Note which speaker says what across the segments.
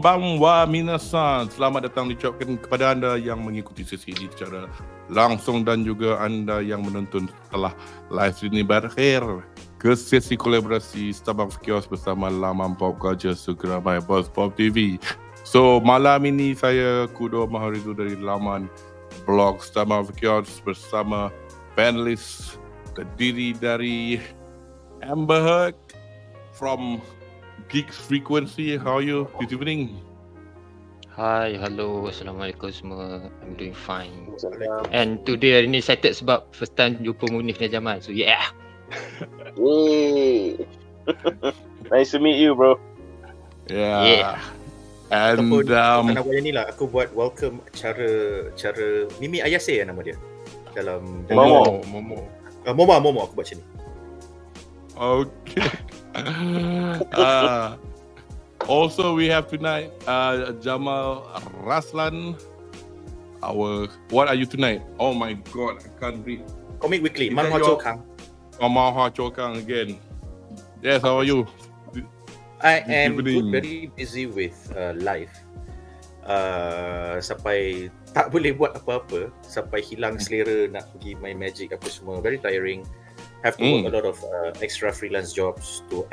Speaker 1: Konbanwa minasan. Selamat datang diucapkan kepada anda yang mengikuti sesi ini secara langsung dan juga anda yang menonton setelah live stream ini berakhir ke sesi kolaborasi Starbucks Kios bersama laman pop culture Sukeramai Buzz Pop TV. So malam ini saya Kudo Maharizu dari laman blog Starbucks Kios bersama panelis terdiri dari Amber Heard from Geeks Frequency. How are you this evening?
Speaker 2: Hi, hello, assalamualaikum semua. I'm doing fine. And today hari ni excited sebab first time jumpa Munif dan Jamal. So yeah.
Speaker 3: Yay. Nice to meet you, bro.
Speaker 1: Yeah. And
Speaker 4: nak buat yang ni lah. Aku buat welcome cara Mimi Ayase nama dia dalam
Speaker 3: Momo.
Speaker 4: Momo aku buat macam ni.
Speaker 1: Okay. Also we have tonight Jamal, Raslan. What are you tonight? Oh my god, I can't read.
Speaker 4: Comic Weekly,
Speaker 1: Is
Speaker 4: Manhwa
Speaker 1: that your-
Speaker 4: Chokang.
Speaker 1: Manhwa Chokang again. Yes, how are you?
Speaker 4: I
Speaker 1: This
Speaker 4: am
Speaker 1: evening.
Speaker 4: good, very busy with life. Sampai tak boleh buat apa-apa, sampai hilang selera nak pergi main magic apa semua. Very tiring. Have to work a lot of extra freelance jobs to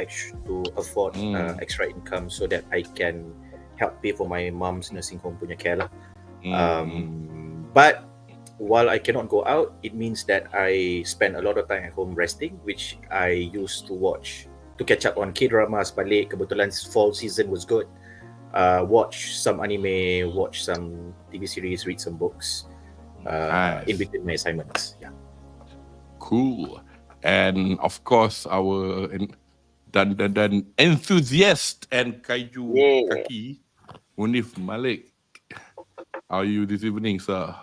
Speaker 4: afford extra income so that I can help pay for my mom's nursing home punya care lah. But while I cannot go out, it means that I spend a lot of time at home resting, which I used to watch to catch up on K-dramas balik. Kebetulan fall season was good. Watch some anime, watch some TV series, read some books
Speaker 1: Nice.
Speaker 4: in between my assignments. Yeah.
Speaker 1: Cool. And of course our dan enthusiast and Kaiju Kaki, Munif Malek. How are you this evening, sir?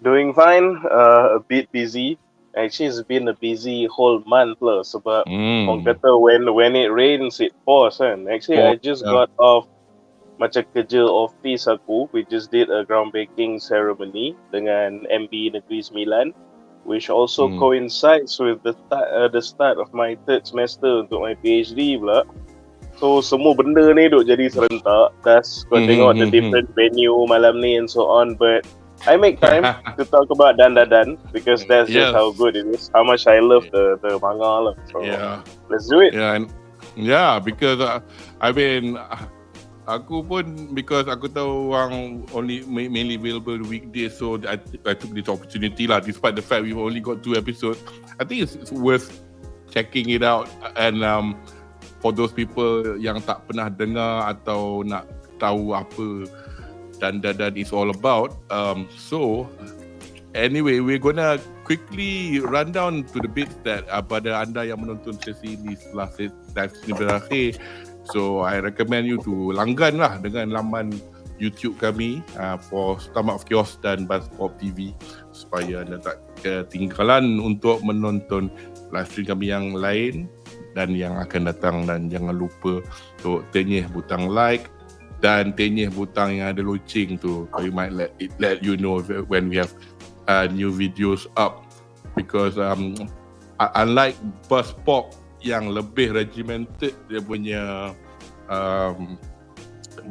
Speaker 3: Doing fine. A bit busy. Actually, it's been a busy whole month lah. Sebab orang kata when it rains, it pours kan. Actually, I just got off macam kerja office aku. We just did a groundbreaking ceremony dengan MB Negeri Sembilan, which also coincides with the start of my third semester untuk my PhD pula. So semua benda ni duk jadi serentak. That's kau tengok the different venue malam ni and so on. But I make time to talk about DANDADAN because that's just how good it is. How much I love the manga lah. So let's do it.
Speaker 1: Because I mean aku pun, because aku tahu orang only mainly available weekdays, so I took this opportunity lah. Despite the fact we've only got 2 episodes, I think it's worth checking it out. And for those people yang tak pernah dengar atau nak tahu apa DANDADAN is all about, so anyway, we're gonna quickly run down to the bits that pada anda yang menonton sesi ini setelah live stream berakhir. So I recommend you to langgan lah dengan laman YouTube kami for Starbucks Kios dan Buzz Pop TV supaya anda tak ketinggalan untuk menonton live stream kami yang lain dan yang akan datang. Dan jangan lupa untuk tenyih butang like dan tenyih butang yang ada loceng tu. So you might let you know when we have new videos up, because unlike Buzz Pop yang lebih regimented dia punya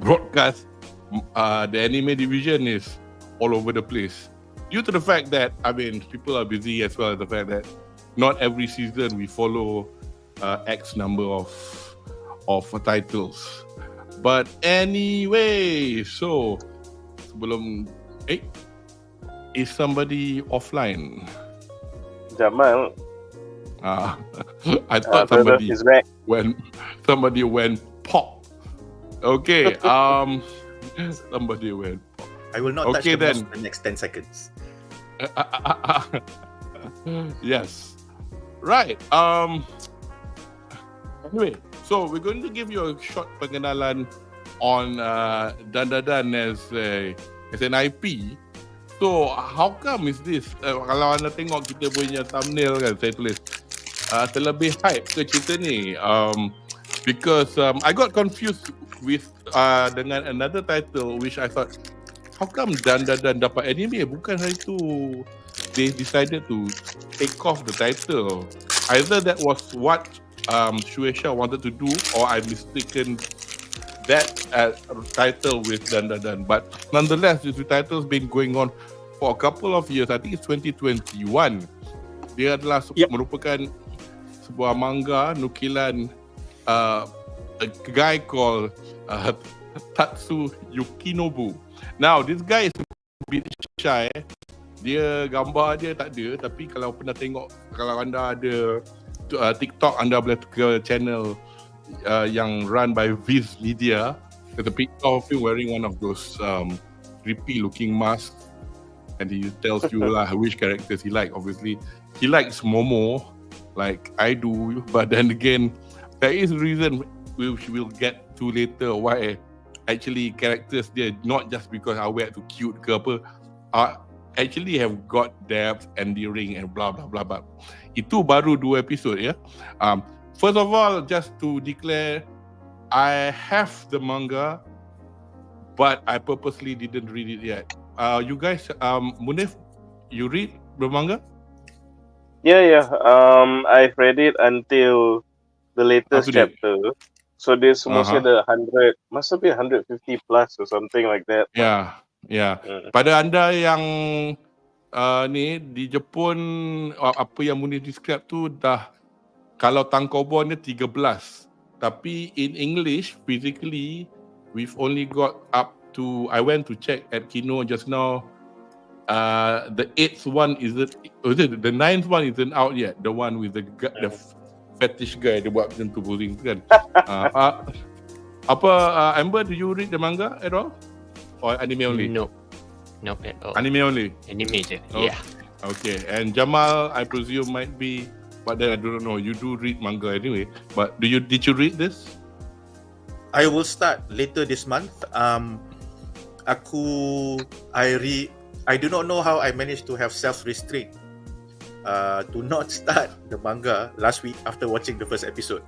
Speaker 1: broadcast, the anime division is all over the place due to the fact that, I mean, people are busy, as well as the fact that not every season we follow X number of titles. But anyway, so sebelum is somebody offline?
Speaker 3: Jamal.
Speaker 1: I thought somebody went pop. Okay, somebody went pop.
Speaker 4: I will not touch the mouse for the next 10 seconds.
Speaker 1: Yes. Right. Anyway, so we're going to give you a short pengenalan on DANDADAN as an IP. So, how come is this? Kalau anda tengok kita punya thumbnail kan, saya tulis terlebih hype ke cerita ni? Because I got confused with dengan another title which I thought, how come DANDADAN dapat anime? Bukan hari tu they decided to take off the title. Either that was what Shueisha wanted to do, or I mistaken that title with Dandadan. But nonetheless, this title's been going on for a couple of years. I think it's 2021. Dia adalah merupakan sebuah manga nukilan a guy called Tatsu Yukinobu. Now, this guy is a bit shy. Dia gambar dia tak ada, tapi kalau pernah tengok, kalau anda ada TikTok, anda boleh ke channel yang run by Viz Media. There's a picture of him wearing one of those creepy looking masks, and he tells you lah which characters he like. Obviously, he likes Momo, like I do, but then again, there is a reason which we'll get to later why actually characters dia not just because I wear too cute ke apa, actually have got depth, endearing and blah blah blah blah. Itu baru 2 episod ya. First of all, just to declare, I have the manga, but I purposely didn't read it yet. You guys, Munif, you read the manga?
Speaker 3: Yeah. I've read it until the latest chapter. So this must be 150 plus or something like that.
Speaker 1: Yeah. Pada anda yang ni di Jepun, apa yang Munif describe tu dah, kalau tankobon dia 13. Tapi in English, physically, we've only got up to, I went to check at Kino just now, the 8th one the 9th one isn't out yet. The one with the fetish guy, dia buat macam tu pusing kan. Amber, do you read the manga at all? Or anime only?
Speaker 2: No, not at all.
Speaker 1: Anime only?
Speaker 2: Anime je, yeah.
Speaker 1: Okay, and Jamal, I presume might be, but then I don't know, you do read manga anyway, but did you read this?
Speaker 4: I will start later this month. I do not know how I managed to have self-restraint to not start the manga last week after watching the first episode.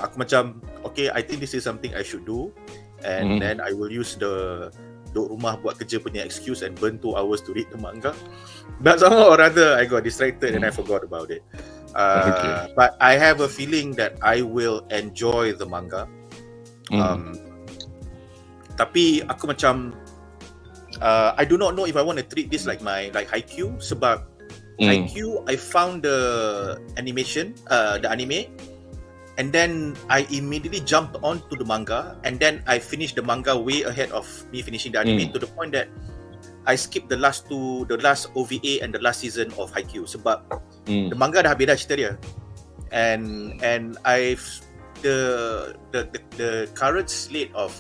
Speaker 4: Aku macam, okay, I think this is something I should do, and then I will use the duduk rumah buat kerja punya excuse and burn 2 hours to read the manga. But somehow or other, I got distracted and I forgot about it. But I have a feeling that I will enjoy the manga. Tapi aku macam, I do not know if I want to treat this like Haikyuu, sebab Haikyuu, I found the animation, the anime, and then I immediately jumped onto the manga, and then I finished the manga way ahead of me finishing the anime, to the point that I skipped the last OVA and the last season of Haikyuu, sebab the manga dah beda cerita dia, and I've the current slate of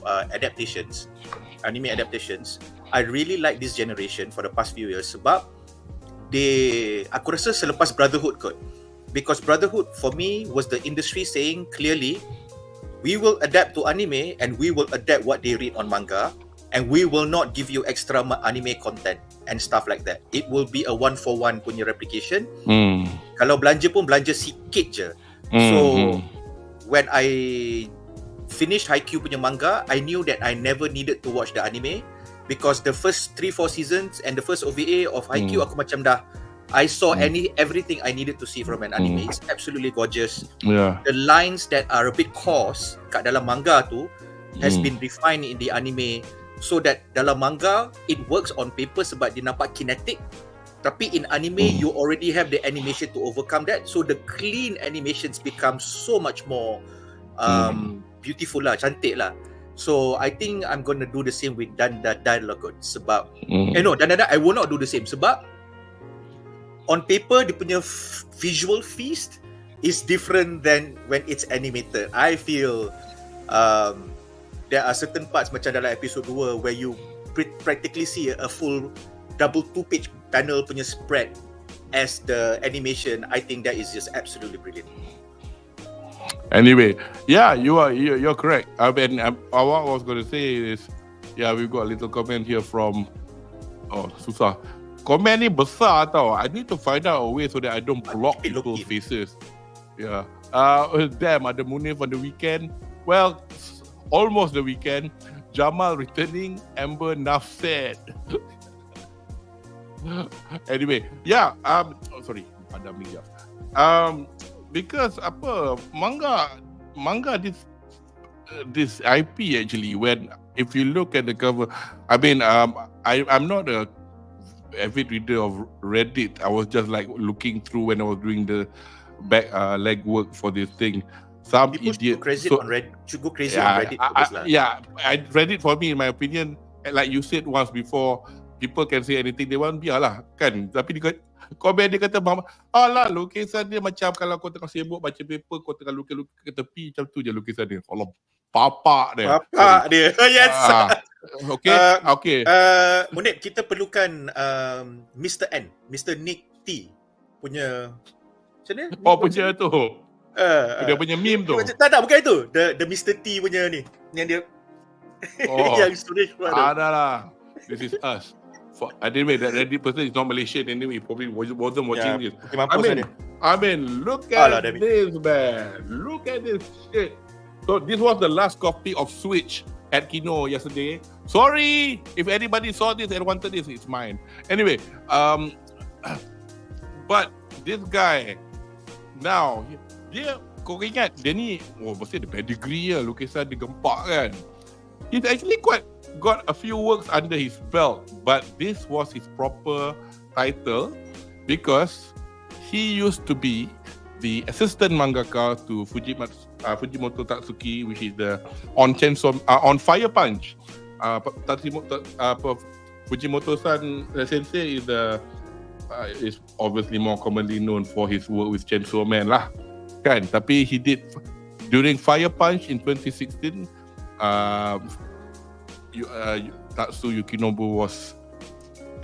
Speaker 4: anime adaptations, I really like this generation for the past few years, sebab aku rasa selepas Brotherhood kot, because Brotherhood for me was the industry saying clearly, we will adapt to anime and we will adapt what they read on manga, and we will not give you extra anime content and stuff like that. It will be a 1-for-1 punya replication. Kalau belanja pun belanja sikit je. So when I finished Haikyuu punya manga, I knew that I never needed to watch the anime, because the first 3-4 seasons and the first OVA of Haikyuu, aku macam dah, I saw everything I needed to see from an anime. It's absolutely gorgeous. The lines that are a bit coarse kat dalam manga tu has been refined in the anime, so that dalam manga it works on paper sebab dia nampak kinetic, tapi in anime you already have the animation to overcome that, so the clean animations become so much more beautiful lah, cantik lah. So I think I'm gonna do the same with Dandadan lah kot, sebab Dandadan I will not do the same, sebab on paper dia punya visual feast is different than when it's animated. I feel there are certain parts macam dalam episode 2 where you practically see a full double 2-page panel punya spread as the animation. I think that is just absolutely brilliant.
Speaker 1: Anyway, yeah, you're correct. I mean, what I was going to say is, yeah, we've got a little comment here from susah. Komen ni besar tau. I need to find out a way so that I don't block people's faces. Yeah. Damn, ada Munif on the weekend. Well, almost the weekend. Jamal returning. Amber enough said. Anyway, yeah. Sorry, padam ni jap. Because manga this this IP actually. When if you look at the cover, I mean, I'm not a avid reader of Reddit. I was just like looking through when I was doing the leg work for this thing. Some
Speaker 4: People
Speaker 1: idiot.
Speaker 4: should go crazy on Reddit.
Speaker 1: I Reddit for me, in my opinion, like you said once before, people can say anything they want, biarlah kan. Tapi dia komen dia kata, alah lukisan dia macam kalau kau tengah sibuk baca paper, kau tengah lukis ke tepi, macam tu je lukisan dia. Allah, papak dia.
Speaker 4: Yes.
Speaker 1: Okay.
Speaker 4: Munif, kita perlukan Mr. N, Mr. Nick T punya macam mana?
Speaker 1: Punya tu. Dia punya meme tu.
Speaker 4: Tak, bukan itu. The Mr. T punya ni. Yang dia yang storage tu ada.
Speaker 1: Adalah. This is us. Anyway, that Reddit person is not Malaysian anyway. He probably wasn't watching this. I mean, look at this, man. Look at this shit. So this was the last copy of Switch at Kino yesterday. Sorry if anybody saw this and wanted this. It's mine. Anyway, but this guy now, kau ingat dia ni, mesti ada pedigree lah, lukisan dia gempak kan. He's actually got a few works under his belt, but this was his proper title because he used to be the assistant mangaka to Fujimoto Tatsuki, which is on Fire Punch. Fujimoto-san sensei is obviously more commonly known for his work with Chainsaw Man lah, kan? Tapi he did during Fire Punch in 2016. Tatsu Yukinobu was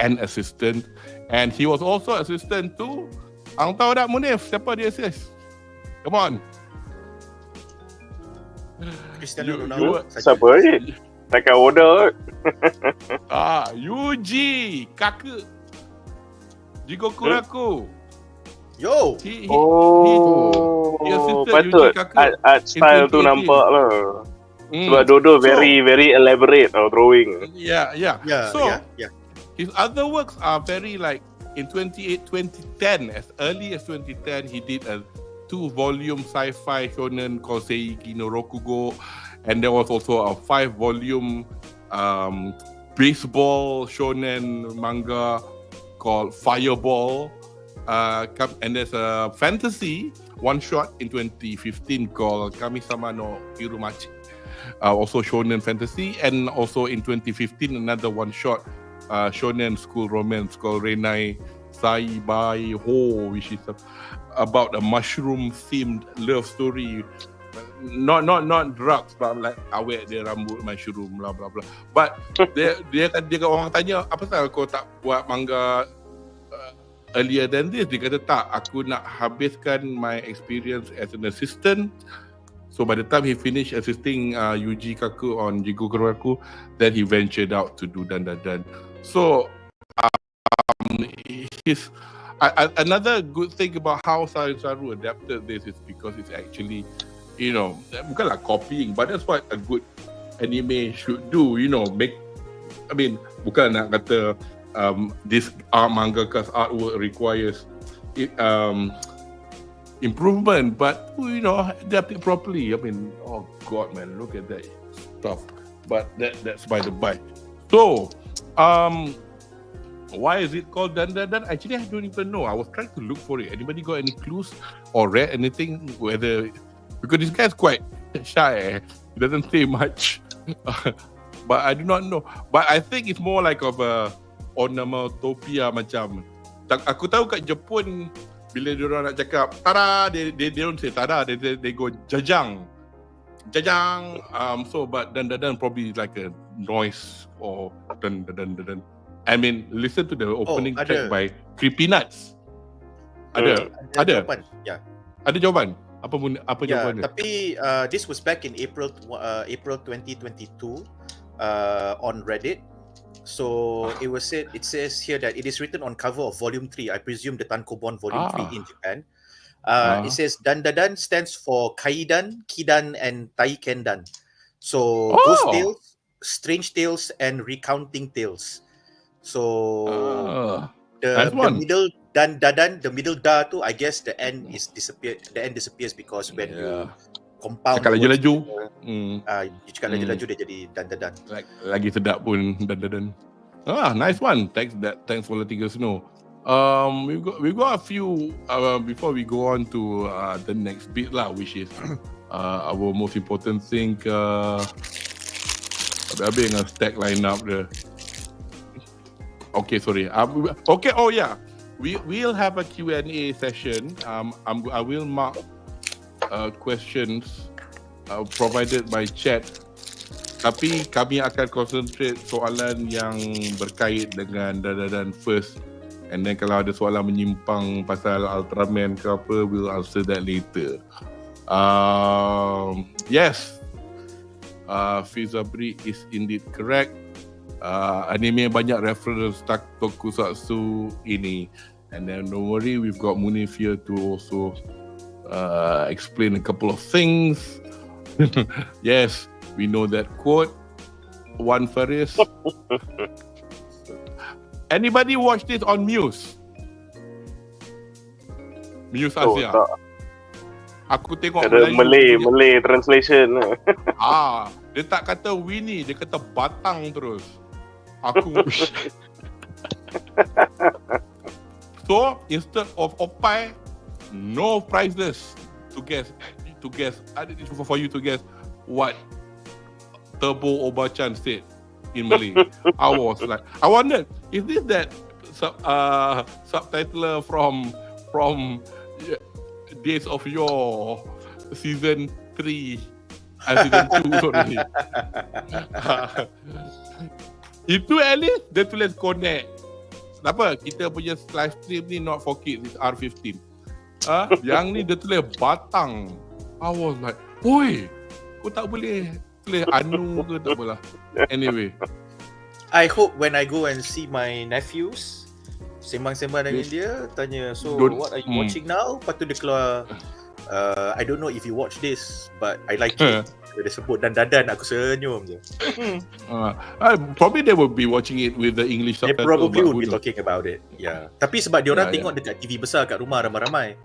Speaker 1: an assistant, and he was also assistant to, ang tahu tak Munif siapa dia assist? Come on.
Speaker 4: Cristiano Ronaldo.
Speaker 3: Siapa ni? Takakura.
Speaker 1: Yuji Kaki Jigokuraku.
Speaker 4: Yo.
Speaker 1: He
Speaker 3: patut art style tu nampak lah. Sebab Dodo very elaborate drawing.
Speaker 1: Yeah. His other works are very like in 2010, as early as 2010, he did a 2-volume sci-fi shonen called Seiki no Rokugo, and there was also a 5-volume baseball shonen manga called Fireball, and there's a fantasy one-shot in 2015 called Kami-sama no Irumachi. Also shonen fantasy, and also in 2015 another one-shot shonen school romance called Renai Saibai Ho, which is about a mushroom-themed love story. Not drugs, but like awet dia rambut mushroom, blah blah blah. But dia orang tanya, apa pasal kau tak buat manga earlier than this? Dia kata tak, aku nak habiskan my experience as an assistant. So by the time he finished assisting Yuji Kaku on Jigokuraku, then he ventured out to do Dandadan. So another good thing about how Saru adapted this is because it's actually, bukanlah copying, but that's what a good anime should do. Bukan nak kata this mangaka's artwork requires improvement, but adapt it properly. Oh god, man, look at that stuff. But that's by the by. So, why is it called Dandadan? Actually, I don't even know. I was trying to look for it. Anybody got any clues or read anything? Because this guy's quite shy. He doesn't say much. But I do not know. But I think it's more like of a onomatopoeia macam. Aku tahu kat Jepun, bila diorang nak cakap tada, they don't say tada, they go jajang. So but dandadan probably like a noise or dandadan. Listen to the opening track by Creepy Nuts. Ada
Speaker 4: jawapan. Ya.
Speaker 1: Ada jawapan. Apa jawapannya?
Speaker 4: Tapi this was back in April 2022 on Reddit. So it says here that it is written on cover of volume 3. I presume the Tankobon volume 3 in Japan. It says Dandadan stands for Kaidan, Kidan, and Taikendan. So ghost tales, strange tales, and recounting tales. So the middle Dandadan, the middle da tu, I guess the end is disappeared. The end disappears because when you compound.
Speaker 1: Cakap laju-laju.
Speaker 4: You cakap laju-laju dia jadi dandadan.
Speaker 1: Lagi sedap pun dandadan. Nice one. Thanks for letting us know. We've got a few before we go on to the next bit lah, which is our most important thing. Habis dengan stack line up dia. Okay, sorry. Okay, oh yeah. We'll have a Q&A session. I will mark questions provided by chat. Tapi kami akan concentrate soalan yang berkait dengan dandadan first. And then kalau ada soalan menyimpang pasal Ultraman ke apa, we'll answer that later. Yes. Fizabri is indeed correct. Anime banyak reference tokusatsu ini. And then don't worry, we've got Munif here to also explain a couple of things. Yes, we know that quote. One Faris. Anybody watch this on MUSE? MUSE Asia. Aku tengok
Speaker 3: ada Malay translation.
Speaker 1: Dia tak kata Winnie, dia kata batang terus. Aku So instead of Opai, no prizes to guess for you to guess what Turbo Oba-chan said in Malay. I was like, I wondered, is this that subtitler from Days of Your season 3 season 2 sorry. Itu at least dia tulis connect. Kenapa? Kita punya live stream ni not for kids, it's R15. Yang ni dia tulis batang. I was like, oi, kau tak boleh tulis anu ke tak apalah. Anyway,
Speaker 4: I hope when I go and see my nephews, sembang-sembang dengan dia, tanya, so what are you watching now? Lepas tu dia keluar, I don't know if you watch this, but I like it. Dia sebut dandadan, aku senyum je.
Speaker 1: Probably they will be watching it with the English subtitle.
Speaker 4: They probably will be talking about it. Yeah. Tapi sebab diorang tengok dekat TV besar kat rumah ramai-ramai.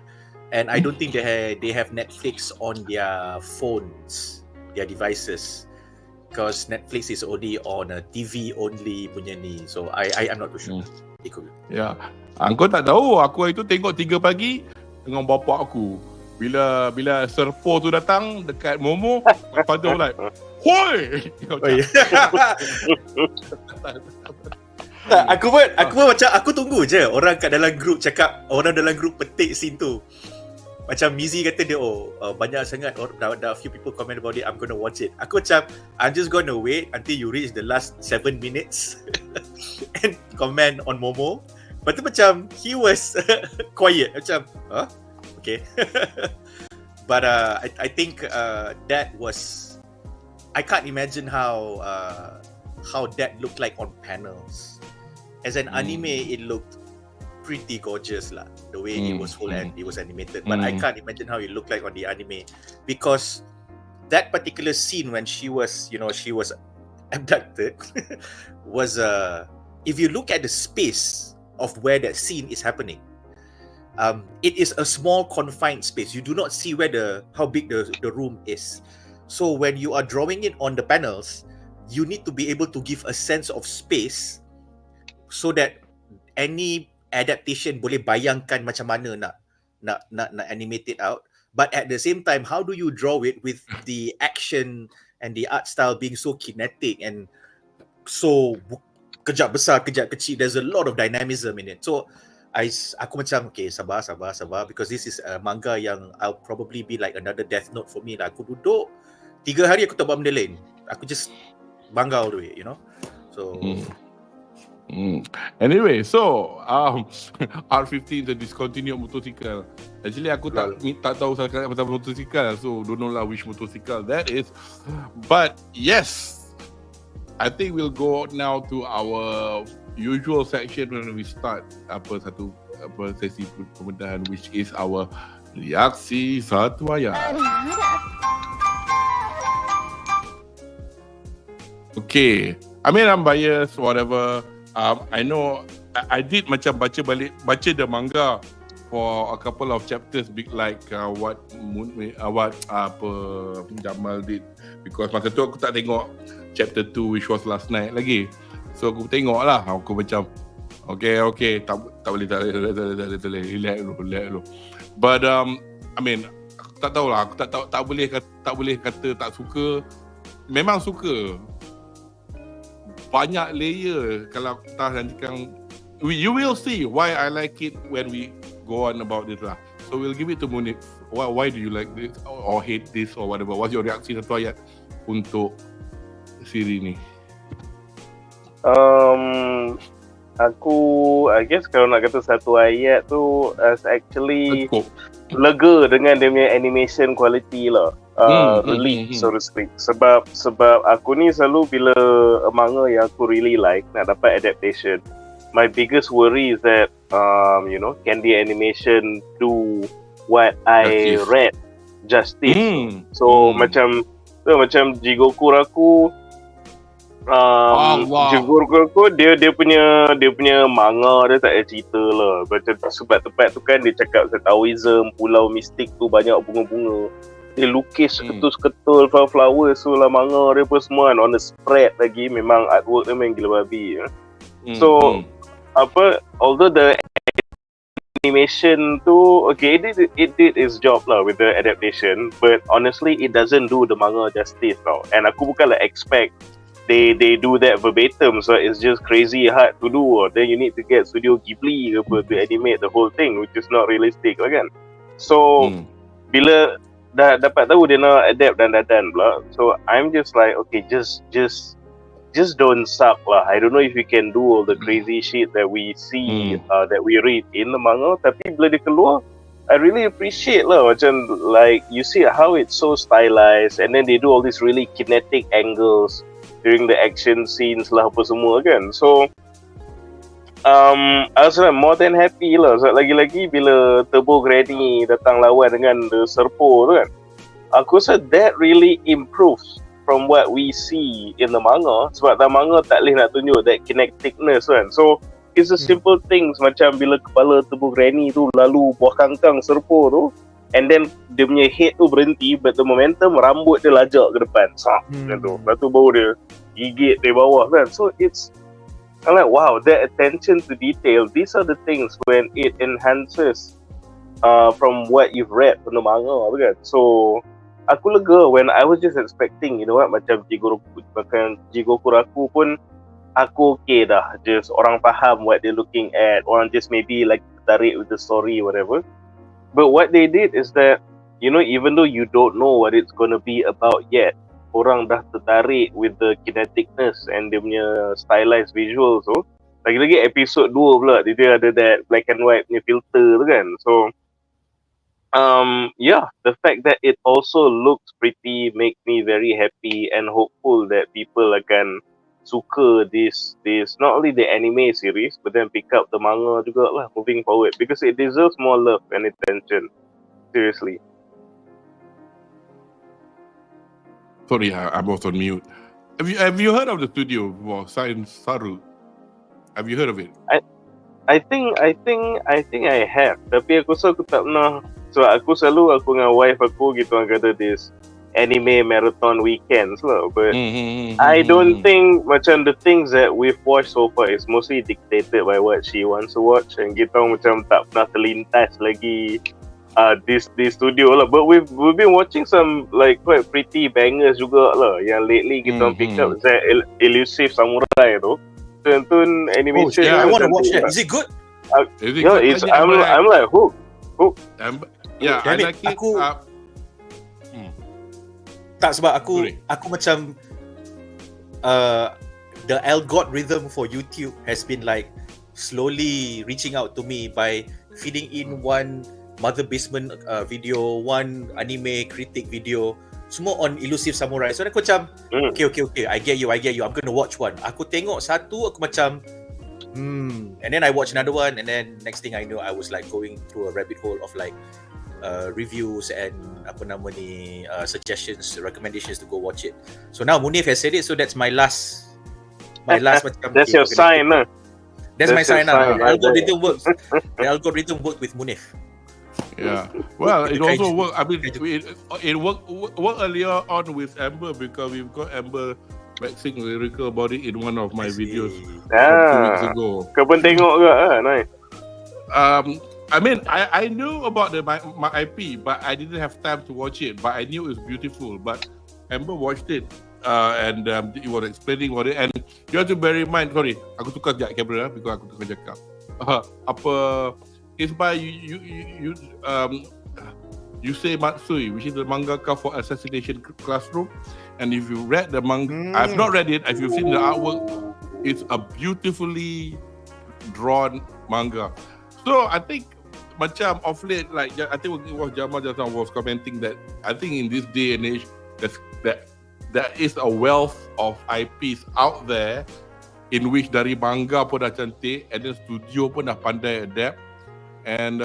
Speaker 4: And I don't think they have Netflix on their phones, their devices. Because Netflix is only on a TV only punya ni. So I'm not too sure.
Speaker 1: Ya. Kau tak tahu, aku itu tengok 3 pagi dengan bapak aku. Bila Serpos tu datang dekat Momo, lepas tu like, hoi!
Speaker 4: Aku pun macam, aku tunggu je orang kat dalam group cakap, orang dalam group petik scene tu. Macam Mizi kata dia, banyak sangat, dah few people comment about it, I'm gonna watch it. Aku macam, I'm just gonna wait until you reach the last 7 minutes and comment on Momo. Lepas tu macam, he was quiet. Macam, okay. But I think that was, I can't imagine how that looked like on panels. As an anime, it looked pretty gorgeous lah, the way it was it was animated. But I can't imagine how it looked like on the anime, because that particular scene when she was abducted was if you look at the space of where that scene is happening, it is a small confined space. You do not see how big the room is. So when you are drawing it on the panels, you need to be able to give a sense of space so that any adaptation boleh bayangkan macam mana nak animate it out. But at the same time, how do you draw it with the action and the art style being so kinetic and so kejap besar, kejap kecil? There's a lot of dynamism in it. So aku macam, okay, sabar, because this is a manga yang I'll probably be like another Death Note for me lah. Aku duduk 3 hari aku tak buat benda lain. Aku just bangga all the way, you know. So
Speaker 1: Anyway, so R15 the discontinued motorcycle. Actually aku tak tahu sangat pasal motorcycle, so don't know lah which motorcycle that is. But yes, I think we'll go now to our usual section when we start sesi pembedahan, which is our reaksi satu ayat. Okay, I mean I'm biased, whatever. I know I did macam baca the manga for a couple of chapters, big like what Jamal did, because masa tu aku tak tengok chapter 2 which was last night lagi, so aku tengok lah, aku macam okay tak boleh relax dulu. But I mean aku tak tahulah, aku tak boleh kata tak suka, memang suka. Banyak layer kalau kita nantikan, you will see why I like it when we go on about this lah. So we'll give it to Munif. Why do you like this or hate this or whatever? What's your reaksi satu ayat untuk siri ni?
Speaker 3: Aku I guess kalau nak kata satu ayat tu, actually lega dengan dia punya animation quality lah. Really so to speak. Sebab aku ni selalu bila manga yang aku really like nak dapat adaptation, my biggest worry is that can the animation do what I read justice. So macam Jigoku Raku, Jigoku Raku dia punya manga dia tak ada cerita lah. Macam sebab tempat tu kan dia cakap Taoism, pulau mistik tu banyak bunga-bunga. Dia lukis ketul-ketul flower, so lah manga dia pun semua on the spread lagi, memang artwork dia memang gila babi. So although the animation tu it did its job lah with the adaptation, but honestly it doesn't do the manga justice tau. And aku bukanlah expect they do that verbatim, so it's just crazy hard to do. Or then you need to get Studio Ghibli ke apa to animate the whole thing, which is not realistic lah kan. So bila dah dapat tahu dia nak adapt dandadan pula, so I'm just like okay, just don't suck lah. I don't know if you can do all the crazy shit that we see, that we read in the manga. Tapi bila dia keluar, I really appreciate lah. Macam like you see how it's so stylized, and then they do all these really kinetic angles during the action scenes lah apa semua kan. So I was more than happy lah. So lagi-lagi bila Turbo Granny datang lawan dengan the Serpos tu kan, aku rasa that really improves from what we see in the manga. Sebab dalam manga tak boleh nak tunjuk that kineticness kan. So it's a simple things, macam bila kepala Turbo Granny tu lalu buah kangkang Serpos tu, and then dia punya head tu berhenti, but the momentum rambut dia lajak ke depan macam tu. Lepas tu baru dia gigit dari bawah kan. So I'm like wow, that attention to detail, these are the things when it enhances from what you've read from the manga kan. So aku lega when I was just expecting, macam Jigoku Raku pun aku okay dah, just orang faham what they're looking at, orang just maybe like tertarik with the story whatever. But what they did is that, even though you don't know what it's gonna be about yet, orang dah tertarik with the kineticness and dia punya stylized visuals. So lagi-lagi episode 2 pula dia ada that black and white punya filter tu kan. So the fact that it also looks pretty make me very happy and hopeful that people akan suka this not only the anime series but then pick up the manga juga lah moving forward, because it deserves more love and attention. Seriously.
Speaker 1: Sorry, I was on mute. Have you heard of the studio for Science Saru? Have you heard of it?
Speaker 3: I think I have, tapi aku rasa aku tak pernah. So aku dengan wife aku gitu ada this anime marathon weekends lah, but I don't think macam the things that we've watched so far is mostly dictated by what she wants to watch, and kita macam tak pernah terlintas lagi this studio lah. But we've been watching some like quite pretty bangers juga lah yang lately kita pick up that Elusive Samurai tu. Tonton animation.
Speaker 4: I want to watch that. Is it good?
Speaker 3: I'm like hooked.
Speaker 1: Yeah, I like it.
Speaker 4: Tak, sebab aku macam the algorithm for YouTube has been like slowly reaching out to me by feeding in one Mother Basement video, one anime critic video, semua on Elusive Samurai. So aku macam okay, I get you, I'm gonna watch one. Aku tengok satu, aku macam and then I watch another one, and then next thing I know I was like going through a rabbit hole of like reviews and suggestions, recommendations to go watch it. So now Munif has said it, so that's my last macam
Speaker 3: that's your sign lah.
Speaker 4: That's my sign
Speaker 3: sign
Speaker 4: up. The algorithm works with Munif.
Speaker 1: Yeah. Well, it also worked. I mean, it worked earlier on with Amber because we've got Amber waxing lyrical about it in one of my videos from 2 weeks ago.
Speaker 3: Kau pun tengok ke? Nice.
Speaker 1: I mean, I knew about my IP, but I didn't have time to watch it. But I knew it was beautiful. But Amber watched it, and he was explaining about it. And you have to bear in mind. Sorry, aku tukar sekejap kamera because aku tengah cakap. It's by Yusei Matsui, which is the mangaka for Assassination Classroom. And if you read the manga, I've not read it. If you've seen the artwork, it's a beautifully drawn manga. So I think, macam of late, like I think it was Jamal just now was commenting that I think in this day and age, there is a wealth of IPs out there in which dari manga pun dah cantik, and then studio pun dah pandai adapt. And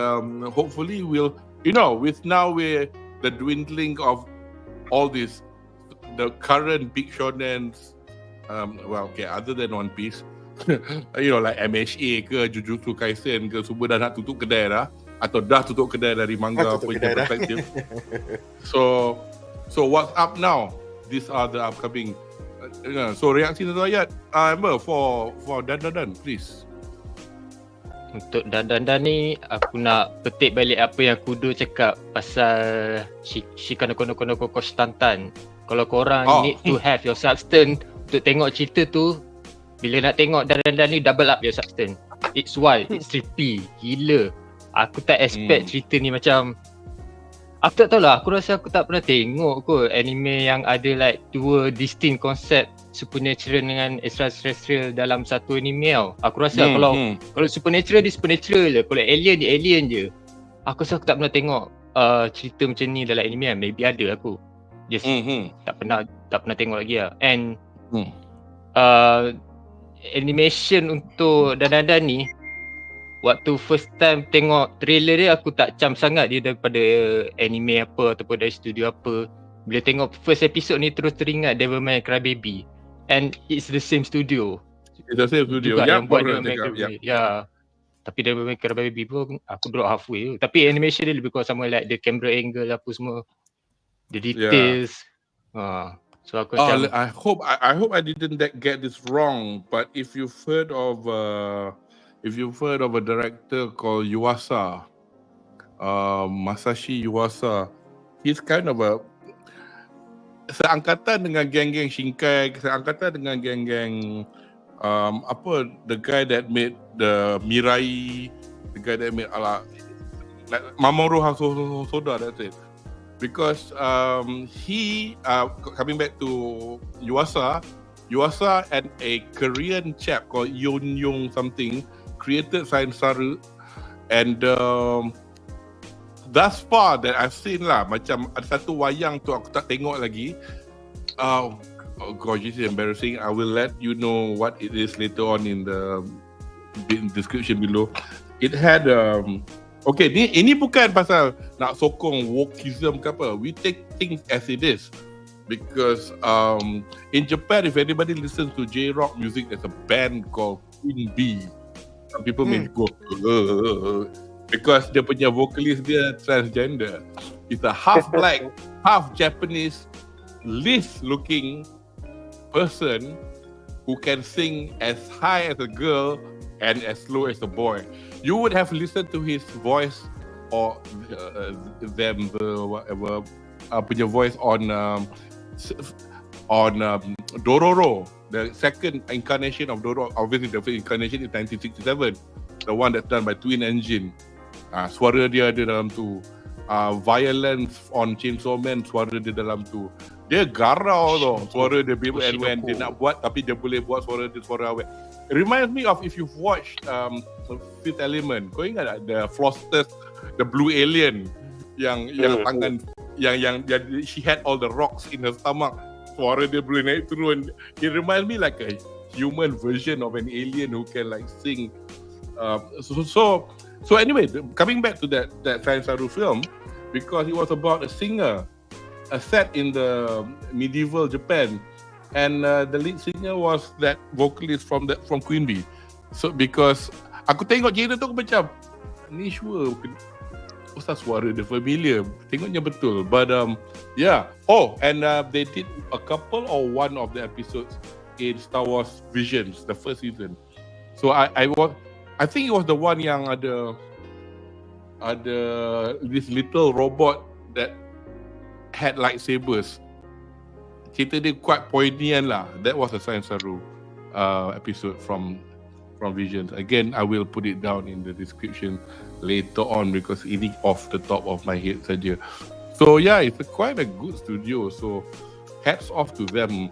Speaker 1: hopefully we'll, with the dwindling of all this, the current big shonens, other than One Piece, like MHA ke, Jujutsu Kaisen ke, semua dah nak tutup kedai dah, atau dah tutup kedai dari manga punya perspektif. So what's up now? These are the upcoming. So reaksi satu ayat, Amber, for Dan, please.
Speaker 2: Untuk Dan ni, aku nak petik balik apa yang Kudo cakap pasal Shikano Konstantan. Kalau korang need to have your substance untuk tengok cerita tu, bila nak tengok Dan ni, double up your substance. It's wild, it's trippy, gila. Aku tak expect cerita ni macam, aku tak tahu lah, aku rasa aku tak pernah tengok kot anime yang ada like dua distinct konsep supernatural dengan extraterrestrial dalam satu anime tau. Aku rasa kalau supernatural dia supernatural je, kalau alien dia alien je. Aku rasa aku tak pernah tengok cerita macam ni dalam anime kan. Maybe ada aku just tak pernah tengok lagi lah. And animation untuk Dan ni, waktu first time tengok trailer dia, aku tak cam sangat dia daripada anime apa ataupun dari studio apa. Bila tengok first episode ni, terus teringat Devil May Cry Baby. And it's the same studio.
Speaker 1: It's the same studio.
Speaker 2: Juga yang buat Devil May Cry Baby. Ya. Tapi Devil May Cry Baby pun aku drop halfway. Tapi animation dia lebih kurang sama, like the camera angle apa semua. The details. So aku macam,
Speaker 1: I hope I didn't get this wrong, but if you've heard of a director called Yuasa, Masashi Yuasa, he's kind of seangkatan dengan geng-geng Shinkai, seangkatan dengan geng-geng the guy that made the Mirai, the guy that made Mamoru Hosoda, that's it. Because he coming back to Yuasa and a Korean chap called Yoon something created Science Saru, and thus far that I've seen lah, macam ada satu wayang tu aku tak tengok lagi. Oh god, this is embarrassing. I will let you know what it is later on in the description below. It had okay, ini bukan pasal nak sokong wokeism ke apa. We take things as it is. Because in Japan, if anybody listens to J-rock music, there's a band called Queen Bee. Some people may go because dia punya vocalist dia transgender. It's a half black, half Japanese, least-looking person who can sing as high as a girl and as low as a boy. You would have listened to his voice or punya voice on Dororo, the second incarnation of Dororo. Obviously, the first incarnation is 1967, the one that's done by Twin Engine. Suara dia ada dalam tu. Violence on Chainsaw Man, suara dia dalam tu. Dia garau tau, suara dia, and when dia nak buat, tapi dia boleh buat suara dia suara awet. It reminds me of if you've watched Fifth Element. Kau ingat tak the Frosters, the blue alien yang tangan yang she had all the rocks in her stomach. Suara dia boleh naik turun. It reminds me like a human version of an alien who can like sing. So anyway, coming back to that Science Saru film, because it was about a singer, set in the medieval Japan, and the lead singer was that vocalist from Queen Bee. So because aku tengok trailer tu aku macam ni sure Ustaz suara dia familiar. Tengoknya betul. But yeah. Oh, and they did a couple or one of the episodes in Star Wars Visions, the first season. So I think it was the one yang ada this little robot that had lightsabers. Cerita dia quite poignant lah. That was a Science Saru episode from Visions. Again, I will put it down in the description later on because ini off the top of my head saja. So yeah, it's quite a good studio. So hats off to them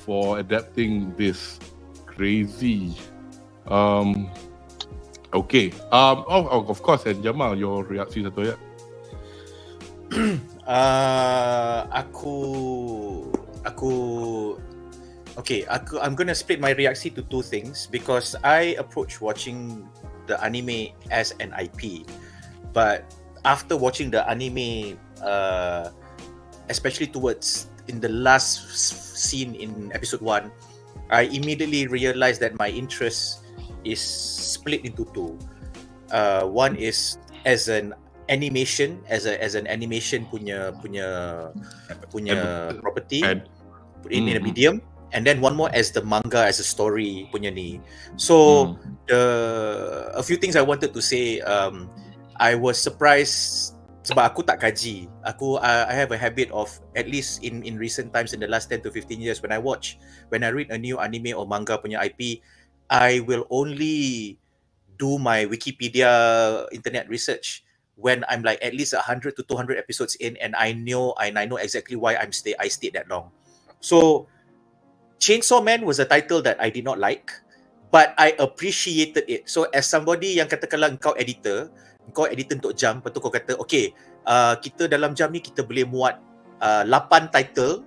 Speaker 1: for adapting this crazy. Okay. Of course, and Jamal, your reaksi satu ya.
Speaker 4: I'm gonna split my reaksi to two things because I approach watching the anime as an IP, but after watching the anime, especially towards in the last scene in episode 1, I immediately realized that my interest is split into two. One is as an animation, as an animation punya property in a medium, and then one more as the manga as a story punya ni. So a few things I wanted to say. I was surprised sebab aku tak kaji. I have a habit of, at least in recent times, in the last 10 to 15 years, when I read a new anime or manga punya IP, I will only do my Wikipedia internet research when I'm like at least 100 to 200 episodes in, and I know exactly why I stayed that long. So Chainsaw Man was a title that I did not like, but I appreciated it. So as somebody yang katakanlah kau editor untuk Jam, lepas tu kau kata okay, kita dalam Jam ni kita boleh muat 8 title,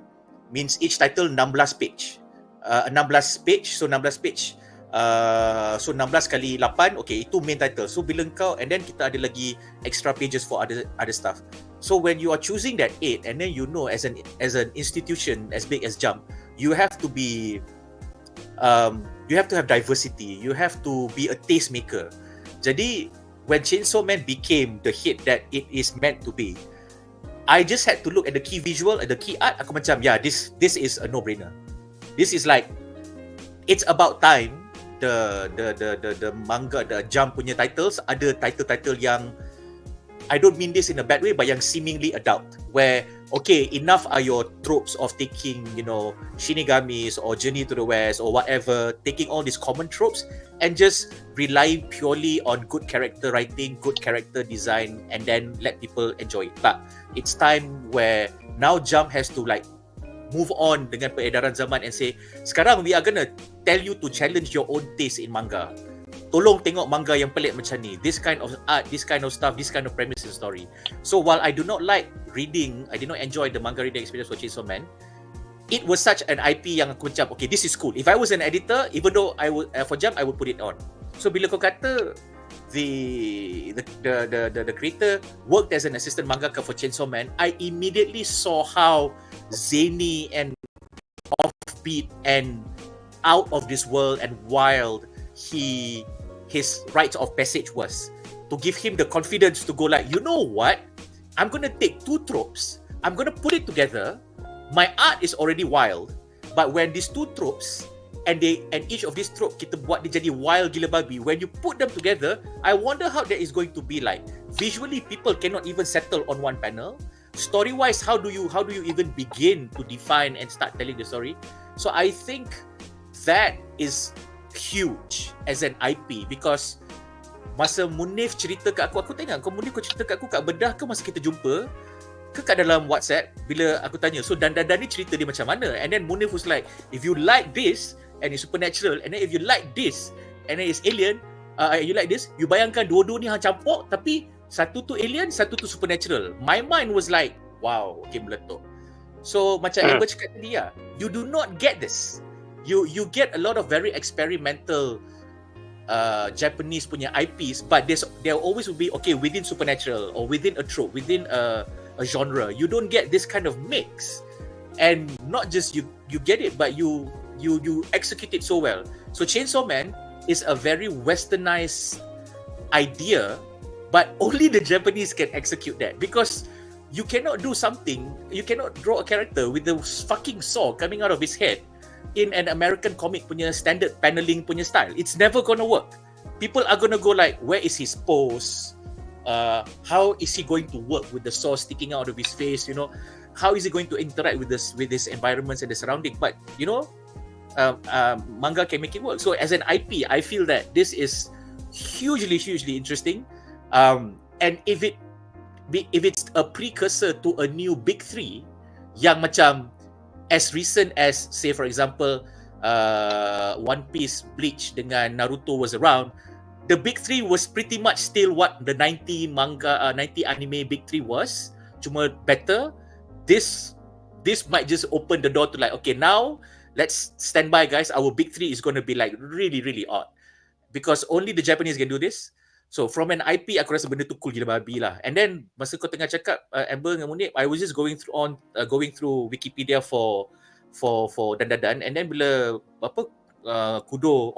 Speaker 4: means each title 16 page. 16 page, so 16 page. So 16 kali 8, okay, itu main title. So bila kau, and then kita ada lagi extra pages for other stuff. So when you are choosing that 8, and then you know as an institution as big as Jump, you have to be you have to have diversity, you have to be a taste maker. Jadi when Chainsaw Man became the hit that it is meant to be, I just had to look at the key visual and the key art. Aku macam, yeah, this is a no-brainer. This is like, it's about time the manga, the Jump punya titles ada title yang, I don't mean this in a bad way, but yang seemingly adult, where okay, enough are your tropes of taking, Shinigamis or Journey to the West or whatever, taking all these common tropes and just relying purely on good character writing, good character design, and then let people enjoy it. But it's time where now Jump has to like move on dengan peredaran zaman and say, sekarang we are gonna tell you to challenge your own taste in manga. Tolong tengok manga yang pelik macam ni. This kind of art, this kind of stuff, this kind of premise and story. So while I do not like reading, I did not enjoy the manga reading experience for Chainsaw Man, it was such an IP yang aku macam, okay, this is cool. If I was an editor, even though I would for Jump, I would put it on. So bila kau kata the creator worked as an assistant mangaka for Chainsaw Man, I immediately saw how zany and offbeat and out of this world and wild his rites of passage was, to give him the confidence to go like, you know what, I'm gonna take 2 tropes, I'm gonna put it together. My art is already wild, but when these 2 tropes and each of these tropes kita buat dia jadi wild gila babi, when you put them together, I wonder how that is going to be like. Visually, people cannot even settle on one panel. Story wise, how do you even begin to define and start telling the story? So I think that is huge as an IP, because masa Munif cerita kat aku tanya, kau Munif kau cerita kat aku kat Bedah ke masa kita jumpa ke kat dalam WhatsApp, bila aku tanya, so dandadan ni cerita dia macam mana? And then Munif was like, if you like this and it's supernatural, and then if you like this and then it's alien, you like this, you bayangkan dua-dua ni hang campur, tapi satu tu alien, satu tu supernatural. My mind was like, wow, okay, meletup. So macam Amber cakap tadi lah, you do not get this. You get a lot of very experimental Japanese punya IPs, but there always will be, okay, within supernatural or within a trope, within a genre. You don't get this kind of mix, and not just you get it, but you execute it so well. So Chainsaw Man, is a very westernized idea, but only the Japanese can execute that, because you cannot do something, you cannot draw a character with the fucking saw coming out of his head in an American comic punya standard paneling punya style. It's never gonna work. People are gonna go like, where is his pose? How is he going to work with the saw sticking out of his face? You know, how is he going to interact with this environments and the surrounding? But you know, manga can make it work. So as an IP, I feel that this is hugely interesting. And if it's a precursor to a new big three, yang macam as recent as, say for example, One Piece, Bleach dengan Naruto was around, the big three was pretty much still what the 90 anime big three was, cuma better. This might just open the door to like, okay, now let's stand by guys, our big three is going to be like really odd, because only the Japanese can do this. So from an IP, aku rasa benda tu cool gila babi lah. And then masa kau tengah cakap Amber dengan Munif, I was just going through Wikipedia for Dandadan, and then bila Kudo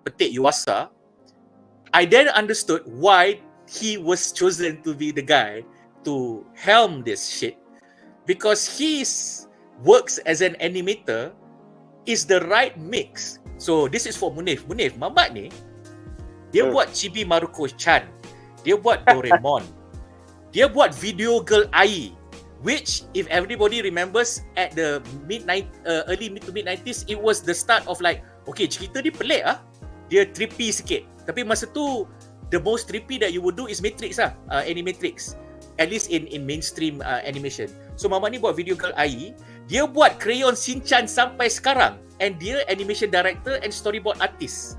Speaker 4: petik Yuasa, I then understood why he was chosen to be the guy to helm this shit, because his works as an animator is the right mix. So this is for Munif, Mamat ni dia buat Chibi Maruko-chan, dia buat Doraemon, dia buat Video Girl Ai, which if everybody remembers at the early mid to mid 90s, it was the start of like, okay, cerita dia pelik dia trippy sikit, tapi masa tu the most trippy that you would do is Matrix Animatrix, at least in mainstream animation. So Mama ni buat Video Girl Ai, dia buat Crayon Shin-chan sampai sekarang, and dia animation director and storyboard artist.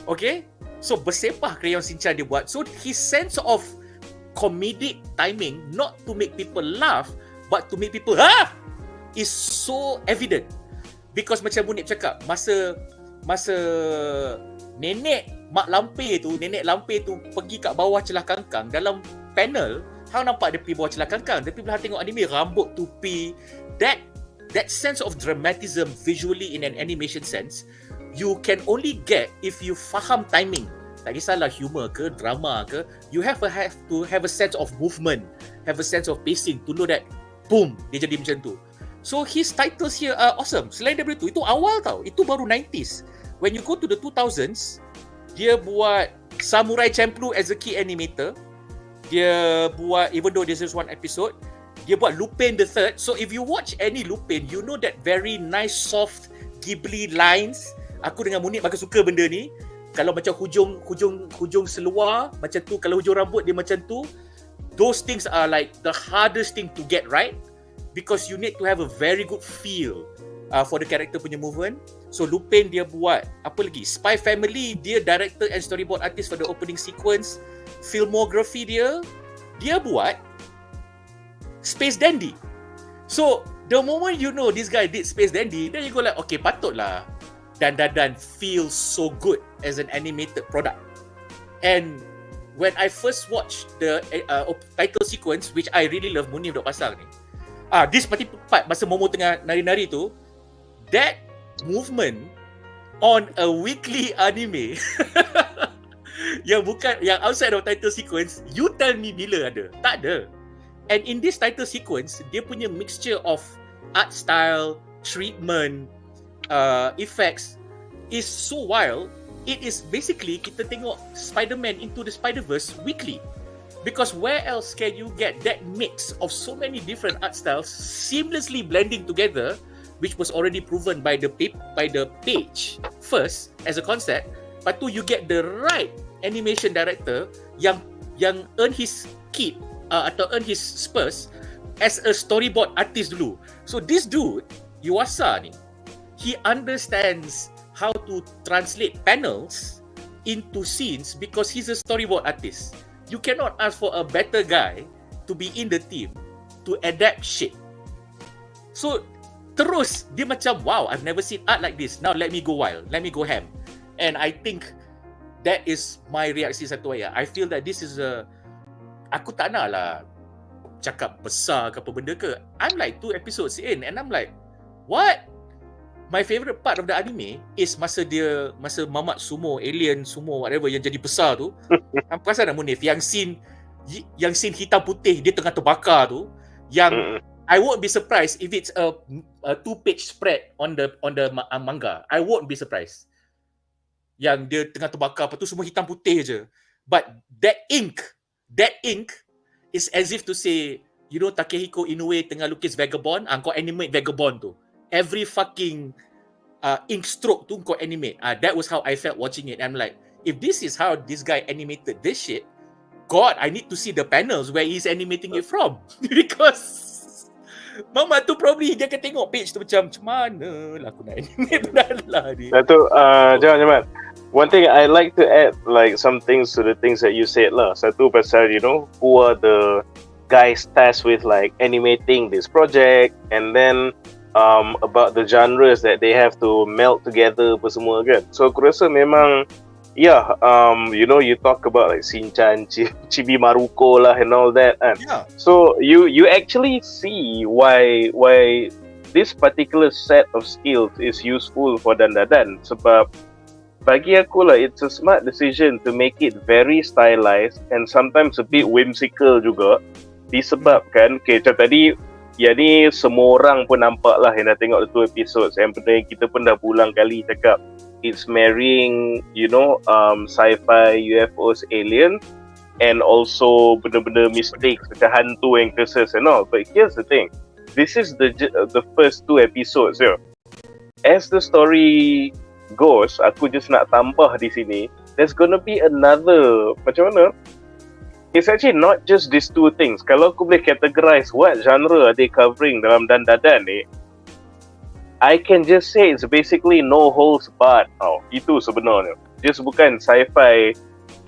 Speaker 4: Okay, so bersepah Crayon Shin-chan dia buat. So his sense of comedic timing, not to make people laugh but to make people is so evident. Because macam Munif cakap, masa nenek lampir tu pergi kat bawah celah kangkang, dalam panel hang nampak dia pergi bawah celah kangkang, tapi bila tengok anime, rambut tupi, that sense of dramatism visually in an animation sense, you can only get if you faham timing. Tak kisahlah humor ke, drama ke, you have to have a sense of movement, have a sense of pacing to know that boom, dia jadi macam tu. So his titles here are awesome. Selain daripada itu awal tau, itu baru 90s. When you go to the 2000s, dia buat Samurai Champloo as a key animator. Dia buat, even though this is one episode, dia buat Lupin the Third. So if you watch any Lupin, you know that very nice soft Ghibli lines. Aku dengan Munif makin suka benda ni. Kalau macam hujung seluar macam tu, kalau hujung rambut dia macam tu, those things are like the hardest thing to get right, because you need to have a very good feel for the character punya movement. So Lupin dia buat apa lagi? Spy Family, dia director and storyboard artist for the opening sequence. Filmography dia buat Space Dandy. So the moment you know this guy did Space Dandy, then you go like, okay, patutlah Dandadan feels so good as an animated product. And when I first watched the title sequence, which I really love, Munif dok pasang ni, this part masa Momo tengah nari-nari tu, that movement on a weekly anime yang outside of title sequence, you tell me bila ada? Tak ada. And in this title sequence, dia punya mixture of art style, treatment, effects is so wild. It is basically kita tengok Spider-Man Into the Spider-Verse weekly, because where else can you get that mix of so many different art styles seamlessly blending together, which was already proven by the page first as a concept. Lepas tu you get the right animation director yang earn his keep atau earn his spurs as a storyboard artist dulu. So this dude Yuasa ni, he understands how to translate panels into scenes because he's a storyboard artist. You cannot ask for a better guy to be in the team to adapt shit. So terus dia macam, wow, I've never seen art like this. Now let me go wild, let me go ham. And I think that is my reaksi satu ayat. I feel that this is aku tak nak lah cakap besar ke apa benda ke. I'm like 2 episodes in and I'm like, what? my favorite part of the anime is masa mamat sumo, alien sumo, whatever yang jadi besar tu. Perasan tak Munif? Yang scene hitam putih dia tengah terbakar tu, yang I won't be surprised if it's a 2-page spread on the manga. I won't be surprised. Yang dia tengah terbakar, lepas tu semua hitam putih je. But that ink is as if to say, you know, Takehiko Inoue tengah lukis Vagabond, kau animate Vagabond tu. Every fucking ink stroke tu kau animate. That was how I felt watching it. I'm like, if this is how this guy animated this shit, God, I need to see the panels where he's animating it from. Because Mama tu probably dia akan tengok page tu macam mana lah aku nak animate lah ni.
Speaker 3: Satu, Jamal. One thing I like to add like some things to the things that you said lah. Satu pasal, you know, who are the guys tasked with like animating this project, and then about the genres that they have to melt together apa semua kan. So aku rasa memang you know, you talk about like Shinchan, Chibi Maruko lah and all that kan.
Speaker 4: Yeah.
Speaker 3: So you actually see why this particular set of skills is useful for dandadan, sebab bagi aku lah, it's a smart decision to make it very stylized and sometimes a bit whimsical juga, disebabkan macam tadi yang ni semua orang pun nampak lah yang dah tengok 2 episodes, yang benda yang kita pun dah berulang kali cakap, it's marrying, you know, sci-fi, UFOs, alien, and also benda-benda mistik macam hantu and curses and all. But here's the thing, this is the first 2 episodes. As the story goes, aku just nak tambah di sini, there's gonna be another, macam mana? It's actually not just these 2 things. Kalau aku boleh categorize what genre are they covering dalam dandadan ni, I can just say it's basically no holds barred. Itu sebenarnya. Just bukan sci-fi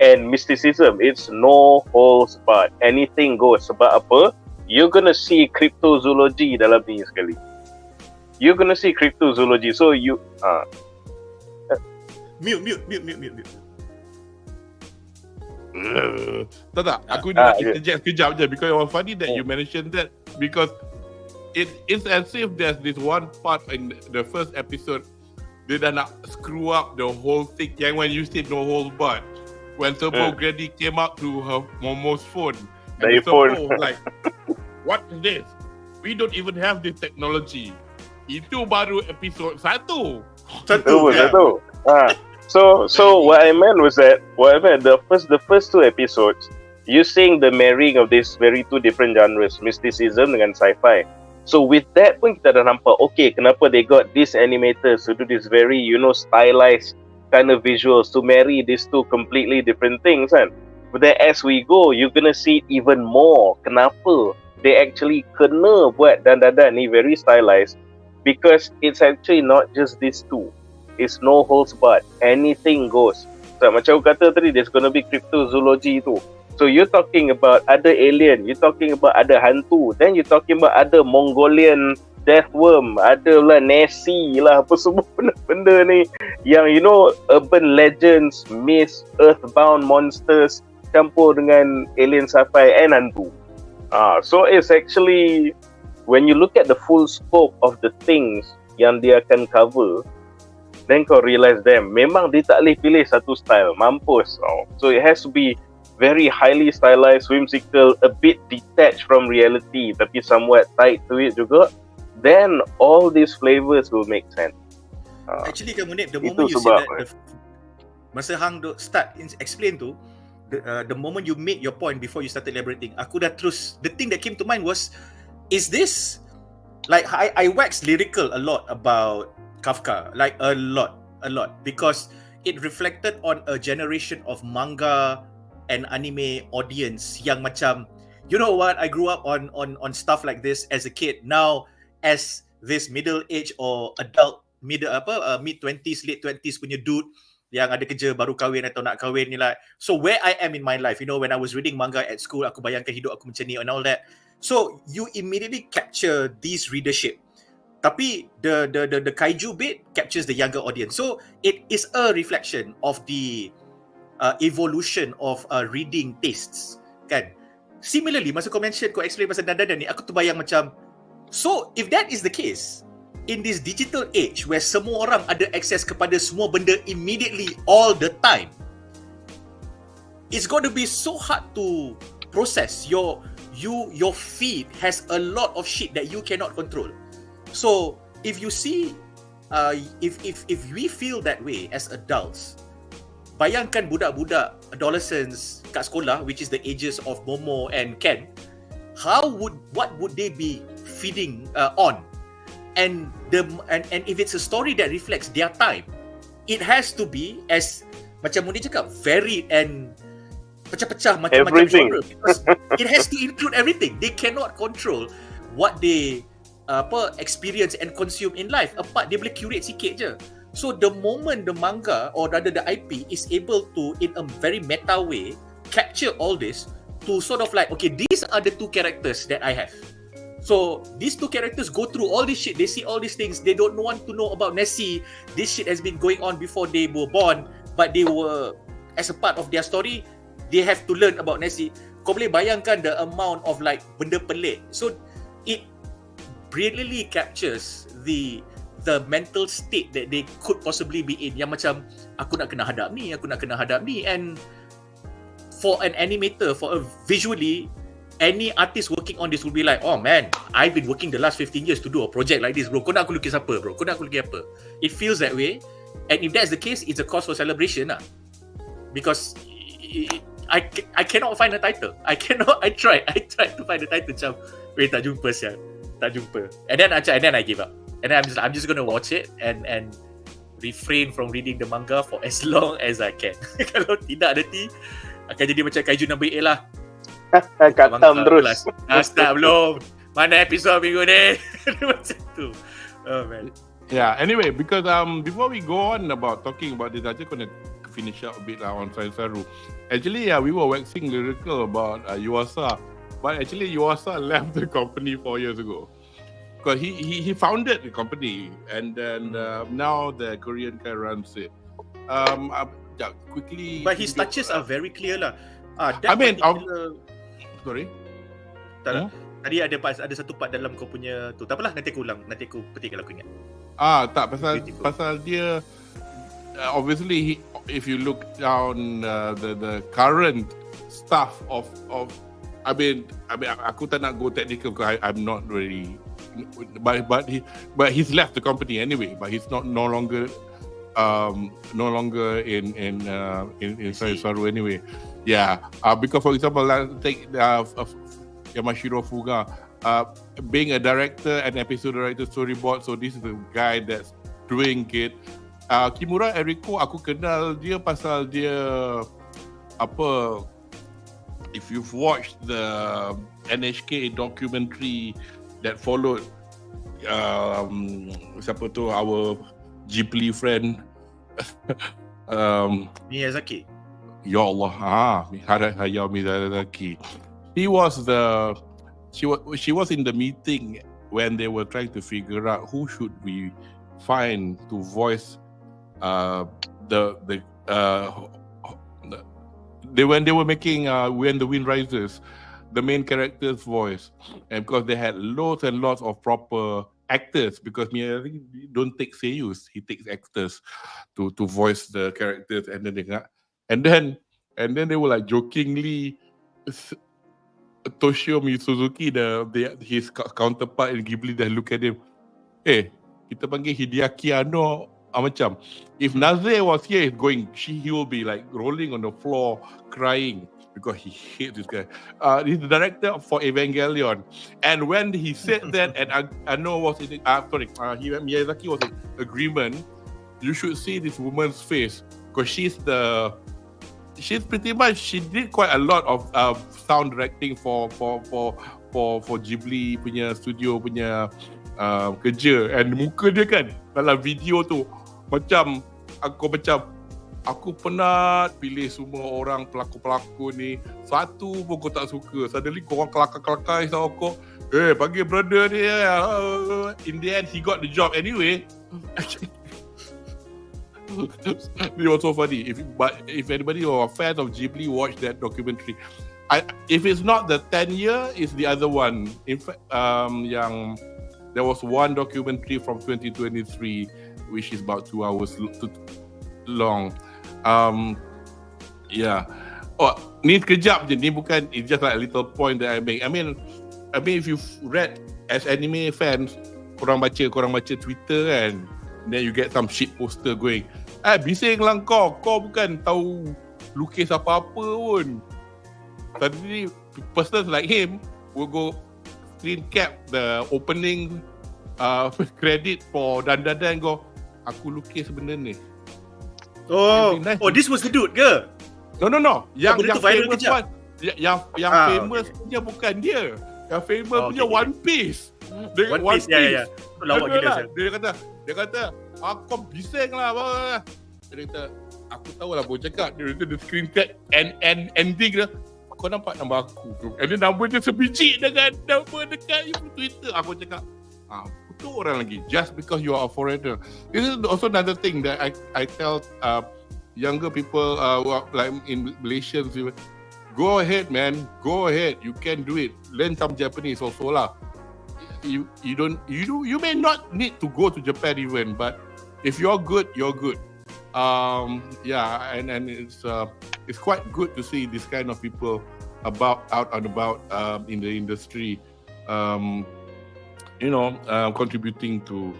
Speaker 3: and mysticism. It's no holds barred. Anything goes. Sebab apa? You're gonna see cryptozoology dalam ni sekali. You're gonna see cryptozoology. So you...
Speaker 4: Mute.
Speaker 1: Tak, aku nak interject sekejap je, because it was funny that you mentioned that, because it's as if there's this one part in the first episode dia dah nak screw up the whole thing, yang when you said no hold barred, when Serpo Grady came up to her Momo's phone, and Serpo like, what is this? We don't even have this technology. Itu baru episode 1.
Speaker 3: Satu. So what I meant was that the first 2 episodes, you seeing the marrying of these very 2 different genres, mysticism dengan sci-fi. So with that pun kita dah nampak, okay, kenapa they got these animators to do this very, you know, stylized kind of visuals to marry these 2 completely different things kan. But then as we go, you're gonna see even more kenapa they actually kena buat dandadan ni very stylized, because it's actually not just these 2. It's no holds barred. Anything goes. So, macam aku kata tadi, there's gonna be cryptozoology tu. So you're talking about ada alien, you're talking about ada hantu, then you're talking about ada Mongolian death worm, ada lah Nessie lah, apa semua benda ni yang, you know, urban legends, myths, earthbound monsters campur dengan alien sci-fi and hantu. So it's actually, when you look at the full scope of the things yang dia akan cover, then kau realise them, memang dia tak boleh pilih satu style, mampus. So it has to be very highly stylized, whimsical, a bit detached from reality, tapi somewhat tied to it juga. Then all these flavors will make sense.
Speaker 4: Actually kan Munif, the moment you said that, masa hang start explain tu, the moment you made your point before you started elaborating, aku dah terus, the thing that came to mind was, is this, like I wax lyrical a lot about Kafka, like a lot, because it reflected on a generation of manga and anime audience yang macam, you know what, I grew up on stuff like this as a kid. Now as this middle age or adult mid 20s, late 20s punya dude yang ada kerja baru kahwin atau nak kahwin ni lah. So where I am in my life, you know, when I was reading manga at school, aku bayangkan hidup aku macam ni and all that. So you immediately capture these readership. Tapi the kaiju bit captures the younger audience. So it is a reflection of the evolution of reading tastes, kan? Similarly, masa kau explain pasal dandadan ni, aku terbayang macam, so if that is the case, in this digital age where semua orang ada access kepada semua benda immediately all the time, it's going to be so hard to process. Your feed has a lot of shit that you cannot control. So if you see, if we feel that way as adults, bayangkan budak-budak adolescents kat sekolah, which is the ages of Momo and Ken, what would they be feeding on? And if it's a story that reflects their time, it has to be, as macam Munif cakap, varied and pecah-pecah macam-macam genre, because it has to include everything. They cannot control what they experience and consume in life. Apart, dia boleh curate sikit je. So the moment the manga or rather the IP is able to, in a very meta way, capture all this to sort of like, okay, these are the two characters that I have. So these two characters go through all this shit. They see all these things. They don't want to know about Nessie. This shit has been going on before they were born, but they were, as a part of their story, they have to learn about Nessie. Kau boleh bayangkan the amount of like benda pelik. So it brilliantly captures the mental state that they could possibly be in. Yang macam, aku nak kena hadap ni. And for an animator, for a visually, any artist working on this will be like, oh man, I've been working the last 15 years to do a project like this, bro. Kau nak aku lukis apa, bro? Kau nak aku lukis apa? It feels that way. And if that's the case, it's a cause for celebration lah. Because I cannot find a title. I tried to find a title macam, wait, tak jumpa. And then I give up. And then I'm just gonna watch it and refrain from reading the manga for as long as I can. Kalau tidak nanti akan jadi macam Kaiju number 8 lah.
Speaker 3: Katam terus.
Speaker 4: Start belum? Mana episod minggu ni? Macam tu. Oh man.
Speaker 1: Yeah, anyway, because before we go on about talking about this, I just gonna finish up a bit on Saru. Actually, we were waxing lyrical about Yuasa, but actually Yuasa left the company 4 years ago. Because he founded the company, and then now the Korean guy runs it. Quickly.
Speaker 4: But his touches are very clear lah.
Speaker 1: Sorry.
Speaker 4: Tadi ada satu part dalam kau punya tu. Tak apalah, nanti aku ulang, nanti aku petik kalau aku ingat.
Speaker 1: Tak pasal dia obviously if you look down the current stuff of I mean aku tak nak go technical because I'm not really, but he's left the company anyway, but he's no longer in Saru anyway. Yeah, because for example, take Yamashiro Fuga, being a director and episode director storyboard, so this is the guy that's doing it. Kimura Eriko, aku kenal dia pasal dia apa, if you've watched the NHK documentary that followed siapa tu, our Ghibli friend
Speaker 4: Miyazaki.
Speaker 1: Ya Allah, Hayao Miyazaki. She was in the meeting when they were trying to figure out who should we find to voice when they were making When the Wind Rises, the main character's voice, and because they had lots and lots of proper actors, because Miyazaki don't take seiyus, he takes actors to voice the characters, and then they were like jokingly, Toshio Suzuki, his counterpart in Ghibli, they look at him, hey, kita panggil Hideaki Anno, macam if Nazir was here, he will be like rolling on the floor crying because he hates this guy. He's the director for Evangelion, and when he said that, and Anno was in Miyazaki was in agreement, you should see this woman's face, because she's pretty much, she did quite a lot of sound directing for Ghibli punya studio punya kerja, and muka dia kan dalam video tu macam aku penat pilih semua orang pelakon-pelakon ni, satu pun kau tak suka, suddenly korang kelakar-kelakar sama kau, panggil brother dia. In the end he got the job anyway. It was so funny. If anybody or a fan of Ghibli watch that documentary, if it's not the 10-year, it's the other one. In fact, yang there was one documentary from 2023 which is about 2 hours long. Oh, ni sekejap je, ni bukan, it's just like a little point that I make. I mean if you've read, as anime fans, korang baca Twitter kan, then you get some shit poster going, bising lah kau bukan tahu lukis apa-apa pun. Suddenly persons like him will go screen cap the opening credit for Dandadan, go, aku lukis benda ni.
Speaker 4: This was the dude ke?
Speaker 1: No. Yang famous
Speaker 4: one.
Speaker 1: Yang famous punya bukan dia. Yang famous punya One Piece.
Speaker 4: One Piece. Ya. Lawak gila.
Speaker 1: Dia kata, aku bising lah. Dia kata, aku tahu lah boleh cakap. Dia kata, the screen cap and ending dia, kau nampak nama aku tu. And then nama dia sebiji dengan nama dekat Twitter. Aku cakap, betul orang lagi. Just because you are a foreigner. This is also another thing that I tell younger people like in Malaysia, go ahead man, go ahead, you can do it. Learn some Japanese also lah. You may not need to go to Japan even, but if you're good, you're good. And it's quite good to see this kind of people out and about in the industry, contributing to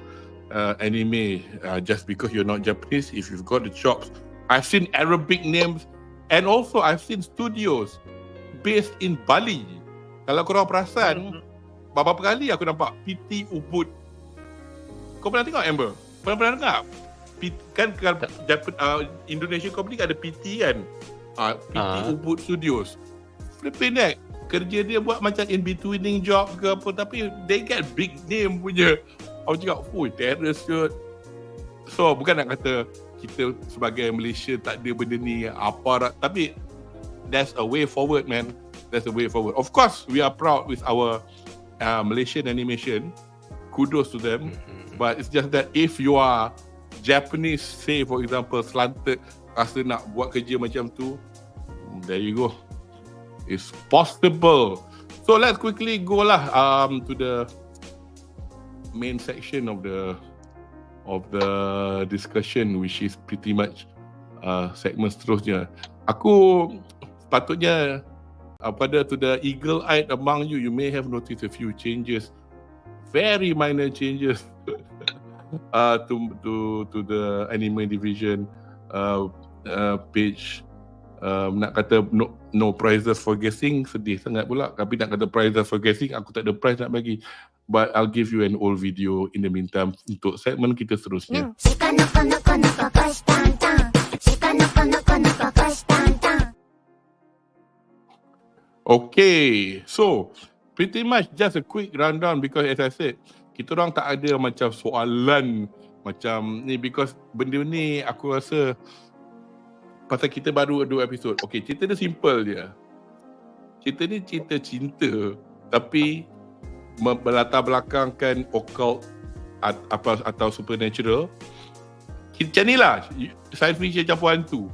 Speaker 1: anime just because you're not Japanese. If you've got the chops, I've seen Arabic names, and also I've seen studios based in Bali. Kalau korang perasan, beberapa kali aku nampak PT Ubud. Kau pernah tengok, Amber? Pernah dengar? Kan Indonesian company ada PT kan? PT Ubud Studios. Flipping heck, kerja dia buat macam in-betweening job ke apa, tapi they get big name punya. Aku cakap, terrorist ke? So, bukan nak kata kita sebagai Malaysia tak ada benda ni, tapi there's a way forward, man. There's a way forward. Of course, we are proud with our Malaysian animation. Kudos to them. But it's just that if you are Japanese, say for example, slanted, rasa nak buat kerja macam tu, there you go. It's possible. So let's quickly go lah to the main section of the discussion, which is pretty much segment seterusnya. Aku sepatutnya to the eagle-eyed among you, you may have noticed a few changes, very minor changes to the anime division page. Nak kata no prizes for guessing, sedih sangat pula. Tapi nak kata prizes for guessing, aku tak ada prize nak bagi. But I'll give you an old video in the meantime untuk segmen kita seterusnya. Okay, so pretty much just a quick rundown because as I said, kita orang tak ada macam soalan macam ni because benda ni aku rasa pasal kita baru 2 episod. Okay, cerita dia simple je. Cerita ni cerita cinta tapi berlatar belakangkan occult atau supernatural. Macam ni lah, science fiction campur hantu.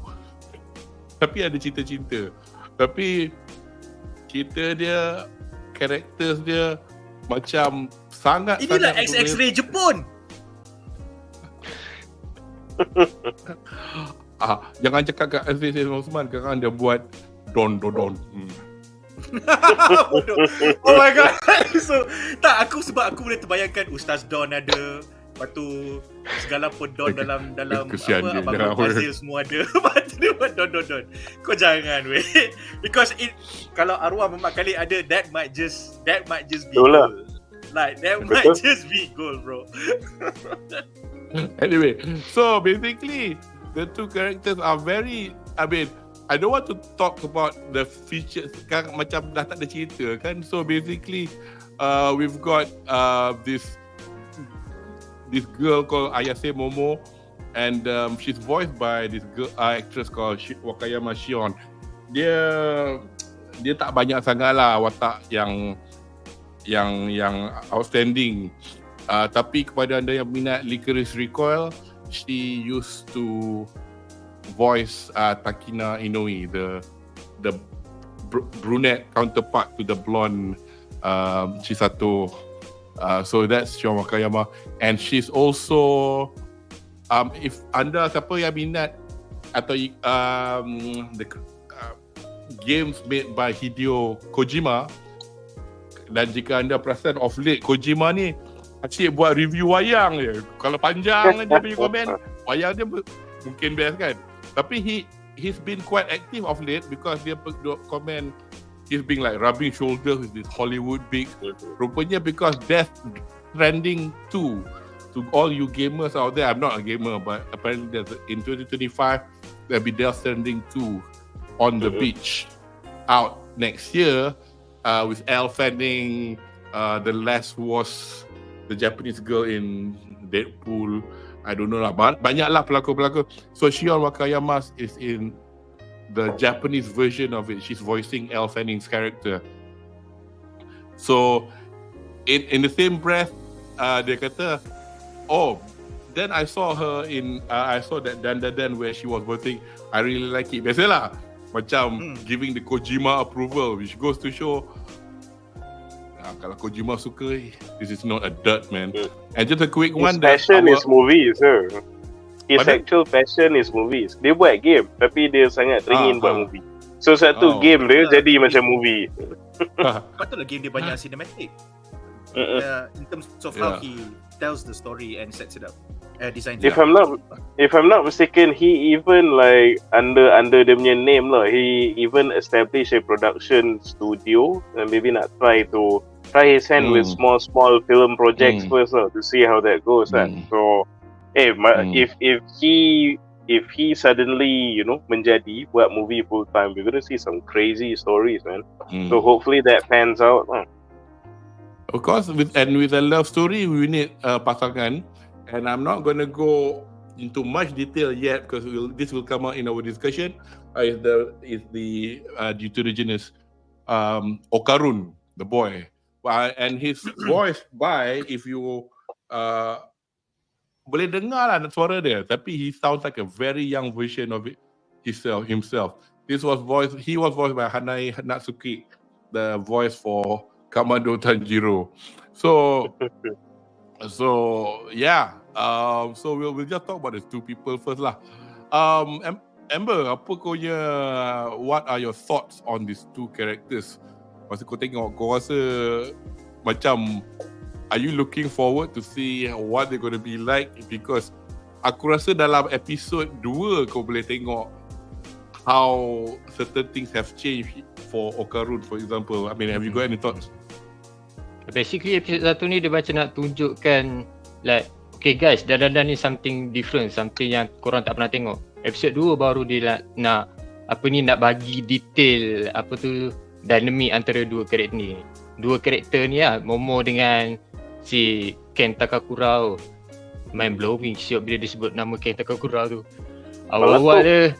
Speaker 1: Tapi ada cerita cinta. Tapi cerita dia, karakter dia macam sangat
Speaker 4: inilah X-Ray Jepun.
Speaker 1: Jangan cakap kat Aziz Osman sekarang dia buat don.
Speaker 4: Oh my god. So sebab aku boleh terbayangkan Ustaz Don ada, lepas tu segala pun Don dalam Abang Fazil semua ada. Lepas tu dia buat Don. Kau jangan weh. Because kalau arwah Mak Khalid ada, that might just be gold. Like that might just be gold, bro.
Speaker 1: Anyway, so basically the two characters are very, I don't want to talk about the features kan, macam dah tak ada cerita kan. So basically we've got this girl called Ayase Momo, and she's voiced by this girl actress called Wakayama Shion. Dia tak banyak sangat lah watak yang outstanding. Tapi kepada anda yang minat Licorice Recoil, she used to voice Takina Inoue, the brunette counterpart to the blonde Chisato So that's Shion Wakayama, and she's also if anda siapa yang minat atau the games made by Hideo Kojima, dan jika anda perasan of late Kojima ni asyik buat review wayang je. Kalau panjang dia punya komen, wayang dia mungkin best kan. Tapi he's been quite active of late because dia komen he's been like rubbing shoulders with this Hollywood big. Rupanya because Death Stranding 2, to all you gamers out there, I'm not a gamer, but apparently in 2025 there'll be Death Stranding 2 on the beach out next year, with Elle Fanning, the last was the Japanese girl in Deadpool. I don't know lah, banyak lah pelakon-pelakon. So Shion Wakayama is in the Japanese version of it. She's voicing Elle Fanning's character. So in the same breath, dia kata, then I saw her in I saw that Dandadan where she was voicing. I really like it. Biasalah macam giving the Kojima approval, which goes to show kalau Kojima suka, this is not a dirt, man. And just a quick one,
Speaker 3: his passion is movies, sir. His actual passion is movies. Dia buat game, tapi dia sangat teringin buat movie. So satu game dia jadi macam movie.
Speaker 4: Patutlah game dia banyak cinematic. In terms of how he tells the story and sets it up. Design.
Speaker 3: If I'm not mistaken, he even like under dia punya name lah. He even established a production studio and maybe not try his hand with small film projects first lah, to see how that goes. So if he suddenly menjadi buat movie full time, we're gonna see some crazy stories, man. So hopefully that pans out.
Speaker 1: Of course, with a love story, we need pasangan, and I'm not gonna go into much detail yet because this will come out in our discussion. Is the deuterogenous Okarun, the boy, and his voice by, if you boleh dengar lah suara dia, tapi he sounds like a very young version of it himself. He was voiced by Hanai Natsuki, the voice for Kamado Tanjiro. So yeah. So we'll just talk about the two people first lah. Amber, what are your thoughts on these two characters? Masa kau tengok, kau rasa macam, are you looking forward to see what they're going to be like? Because aku rasa dalam episode 2 kau boleh tengok how certain things have changed for Okarun, for example. I mean, have you got any thoughts?
Speaker 2: Basically episode 1 ni dia macam nak tunjukkan like, okay guys, Dandadan ni something different, something yang korang tak pernah tengok. Episode 2 baru dia nak bagi detail dynamic antara dua karakter ni. Dua karakter ni lah, Momo dengan si Ken Takakura tu. Mind blowing siap bila disebut nama Ken Takakura tu. Awal-awal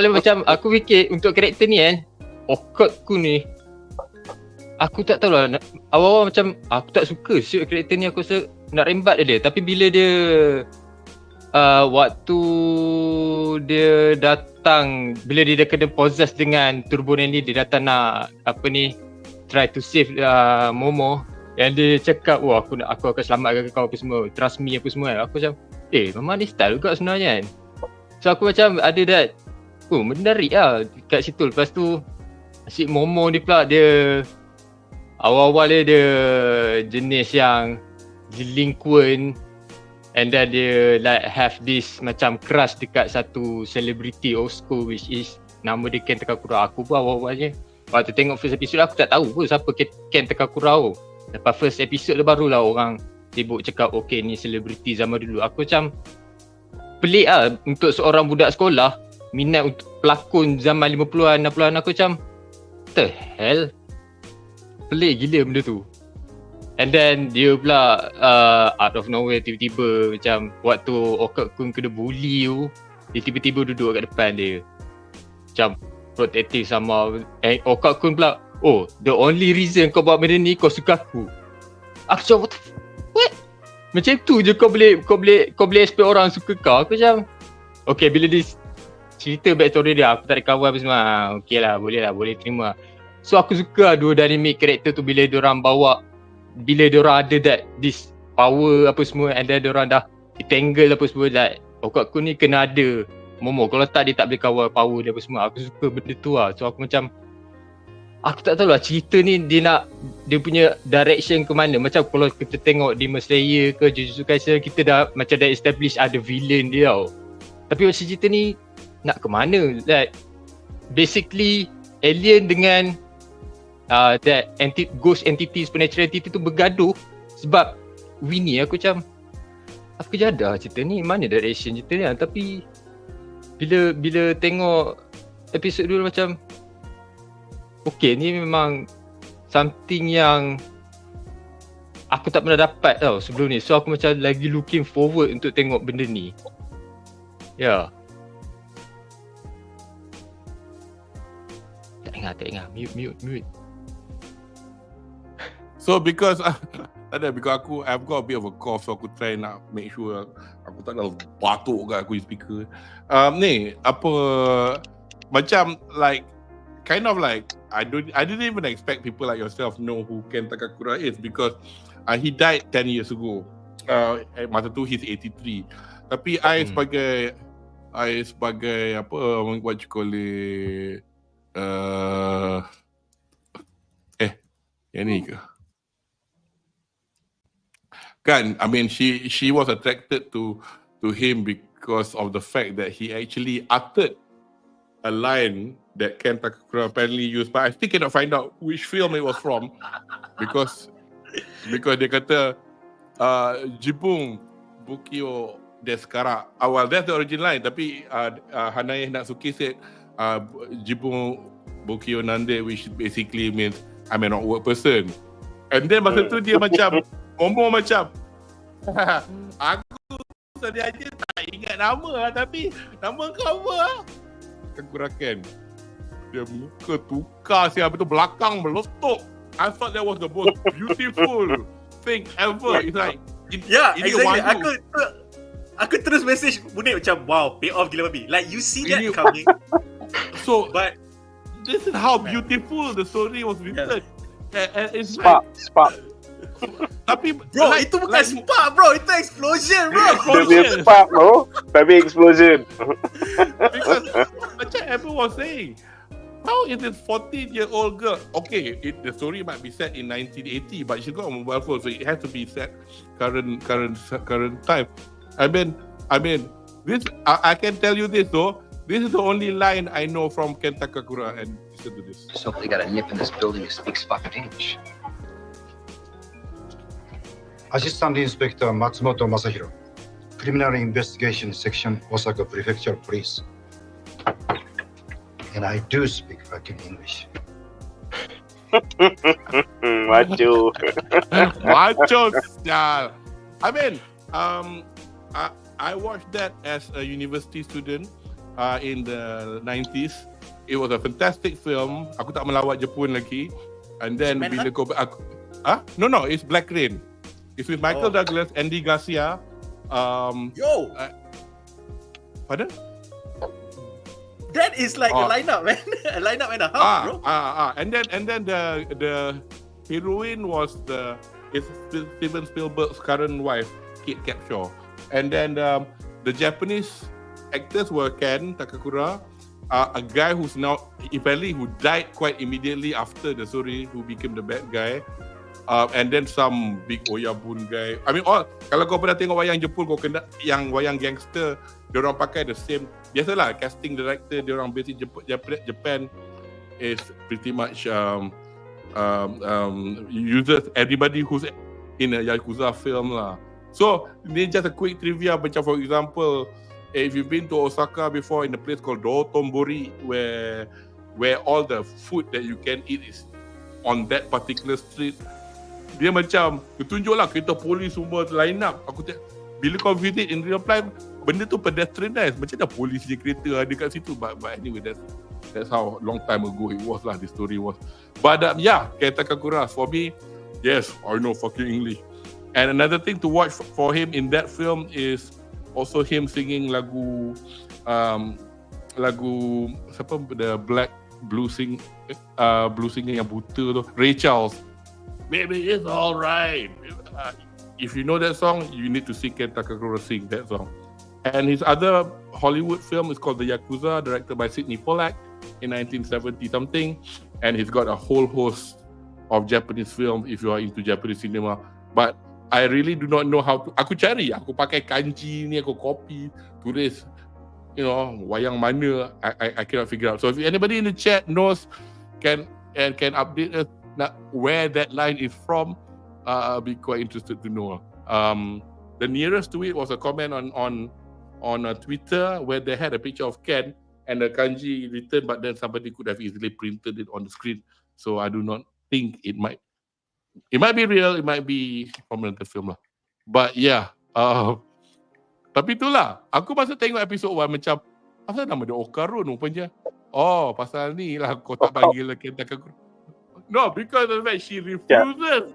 Speaker 2: dia macam aku fikir untuk karakter ni kan, Okatku ni, aku tak tahu lah, awal-awal macam aku tak suka siap karakter ni, aku rasa nak rembat dia. Tapi bila dia waktu dia datang, bila dia dah kena possess dengan turbulen ni, dia datang nak try to save Momo, yang dia cakap, aku akan selamatkan kau apa semua, trust me apa semua kan. Aku macam memang ni style juga sebenarnya kan. So aku macam ada that menarik lah kat situ. Lepas tu si Momo ni pula, dia awal-awal dia jenis yang delinquent, and then dia like have this macam crush dekat satu celebrity old school, which is nama dia Ken Takakura. Aku pun awal-awalnya waktu tengok first episode aku tak tahu pun siapa Ken Takakura. Lepas first episode tu barulah orang sibuk cakap okay ni celebrity zaman dulu. Aku macam pelik lah untuk seorang budak sekolah minat untuk pelakon zaman 50-an 60-an. Aku macam what the hell, pelik gila benda tu. And then dia pula out of nowhere tiba-tiba macam waktu Okarun kena bully tu, dia tiba-tiba duduk kat depan dia macam protective sama. Okarun pula, the only reason kau buat benda ni kau suka aku. Aku macam what? Macam tu je kau boleh expect orang suka kau. Aku macam okay, bila dia cerita backstory dia, aku tak ada kawan apa semua, okay lah, boleh terima. So aku suka dua dynamic karakter tu bila diorang bawa bila diorang ada this power apa semua, and then diorang dah ditangle apa semua, like kat aku ni kena ada Momo, kalau tak dia tak boleh kawal power dia apa semua. Aku suka benda tu lah. So aku macam, aku tak tahu lah cerita ni dia punya direction ke mana. Macam kalau kita tengok Demon Slayer ke Jujutsu Kaisen, kita dah macam dah establish ada villain dia tau. Tapi macam cerita ni nak ke mana? Like basically alien dengan that ghost entity, supernatural entity tu bergaduh sebab Winnie. Aku macam, aku jadah cerita ni, mana direction cerita ni. Tapi bila tengok episod dulu macam, okay, ni memang something yang aku tak pernah dapat tau sebelum ni. So aku macam lagi looking forward untuk tengok benda ni. Ya. Tak ingat. Mute.
Speaker 1: So because because I've got a bit of a cough, so aku try nak make sure aku tak dah batuk kat aku speaker. Ni apa macam like kind of like I didn't even expect people like yourself know who Ken Takakura is, because he died 10 years ago. Masa tu he's 83. Tapi I sebagai apa, what you call it, yang ni ke? Kan, I mean she was attracted to him because of the fact that he actually uttered a line that Ken Takakura apparently used, but I still cannot find out which film it was from because dia kata Jibung Bukio Deskara. Well, that's the original line, tapi Hanae Natsuki said Jibung Bukio Nande, which basically means I'm an awkward person. And then masa tu dia macam Momo macam aku tadi aja tak ingat nama, tapi nama kau apa? Takakura Ken. Dia muka tukar siapa tu, belakang meletup. I thought that was the most beautiful thing ever. It's like
Speaker 4: exactly. Aku terus message Munif macam, wow, pay off gila babi. Like you see that coming.
Speaker 1: So
Speaker 4: but
Speaker 1: this is how beautiful the story was written. It's
Speaker 3: Spark.
Speaker 1: Tapi
Speaker 4: bro, itu bukan spark bro, itu explosion bro.
Speaker 3: Dia spark bro, tapi explosion.
Speaker 1: Because macam everyone was saying, how is this 14-year-old girl? Okay, the story might be set in 1980, but she's got a mobile phone, so it has to be set current time. I mean, this I can tell you this though. This is the only line I know from Ken Takakura, and listen to this.
Speaker 5: Somebody got a nip in this building who speaks fucking English. Assistant Inspector Matsumoto Masahiro, Criminal Investigation Section, Osaka Prefecture Police. And I do speak fucking English.
Speaker 3: Macho.
Speaker 1: Macho style. I mean, I watched that as a university student in the 90s. It was a fantastic film. Aku tak melawat Jepun lagi. And then bila kau No, it's Black Rain. It's with Michael Douglas, Andy Garcia. Pardon?
Speaker 4: That is like a lineup, man. A lineup and a half, bro.
Speaker 1: And then the heroine was Steven Spielberg's current wife, Kate Capshaw. And then the Japanese actors were Ken Takakura, a guy who died quite immediately after the story, who became the bad guy. And then some big oyabun guy. I mean, kalau kau pernah tengok wayang Jepun, kau kena yang wayang gangster, diorang pakai the same. Biasalah, casting director diorang based in Japan is pretty much uses everybody who's in a Yakuza film lah. So, ini just a quick trivia. Macam for example, if you've been to Osaka before, in a place called Dotonbori, where all the food that you can eat is on that particular street, dia macam tunjuklah kereta polis semua line up. Aku bila kau visit in real life, benda tu pedestrianised. Macam dah polis je kereta ada kat situ. But anyway, that's how long time ago it was lah, the story was. But Ken Takakura, for me, yes, I know fucking English. And another thing to watch for him in that film is also him singing lagu siapa, the black blues singer yang buta tu, Ray Charles. Baby, it's alright. If you know that song, you need to see Takakura sing that song. And his other Hollywood film is called The Yakuza, directed by Sidney Pollack in 1970 something. And he's got a whole host of Japanese films if you are into Japanese cinema. But I really do not know how to. Aku cari, aku pakai kanji ni, aku copy, tulis, wayang mana. I cannot figure out. So if anybody in the chat knows, can update us where that line is from, I'll be quite interested to know. The nearest to it was a comment on Twitter where they had a picture of Ken and the kanji written, but then somebody could have easily printed it on the screen. So I do not think it might be real, it might be from another film lah. But yeah, tapi itulah, aku masa tengok episode 1 macam, asal nama dia Okarun rupanya? Oh, pasal ni lah kau tak panggil Ken Takakura. No, because of that she refuses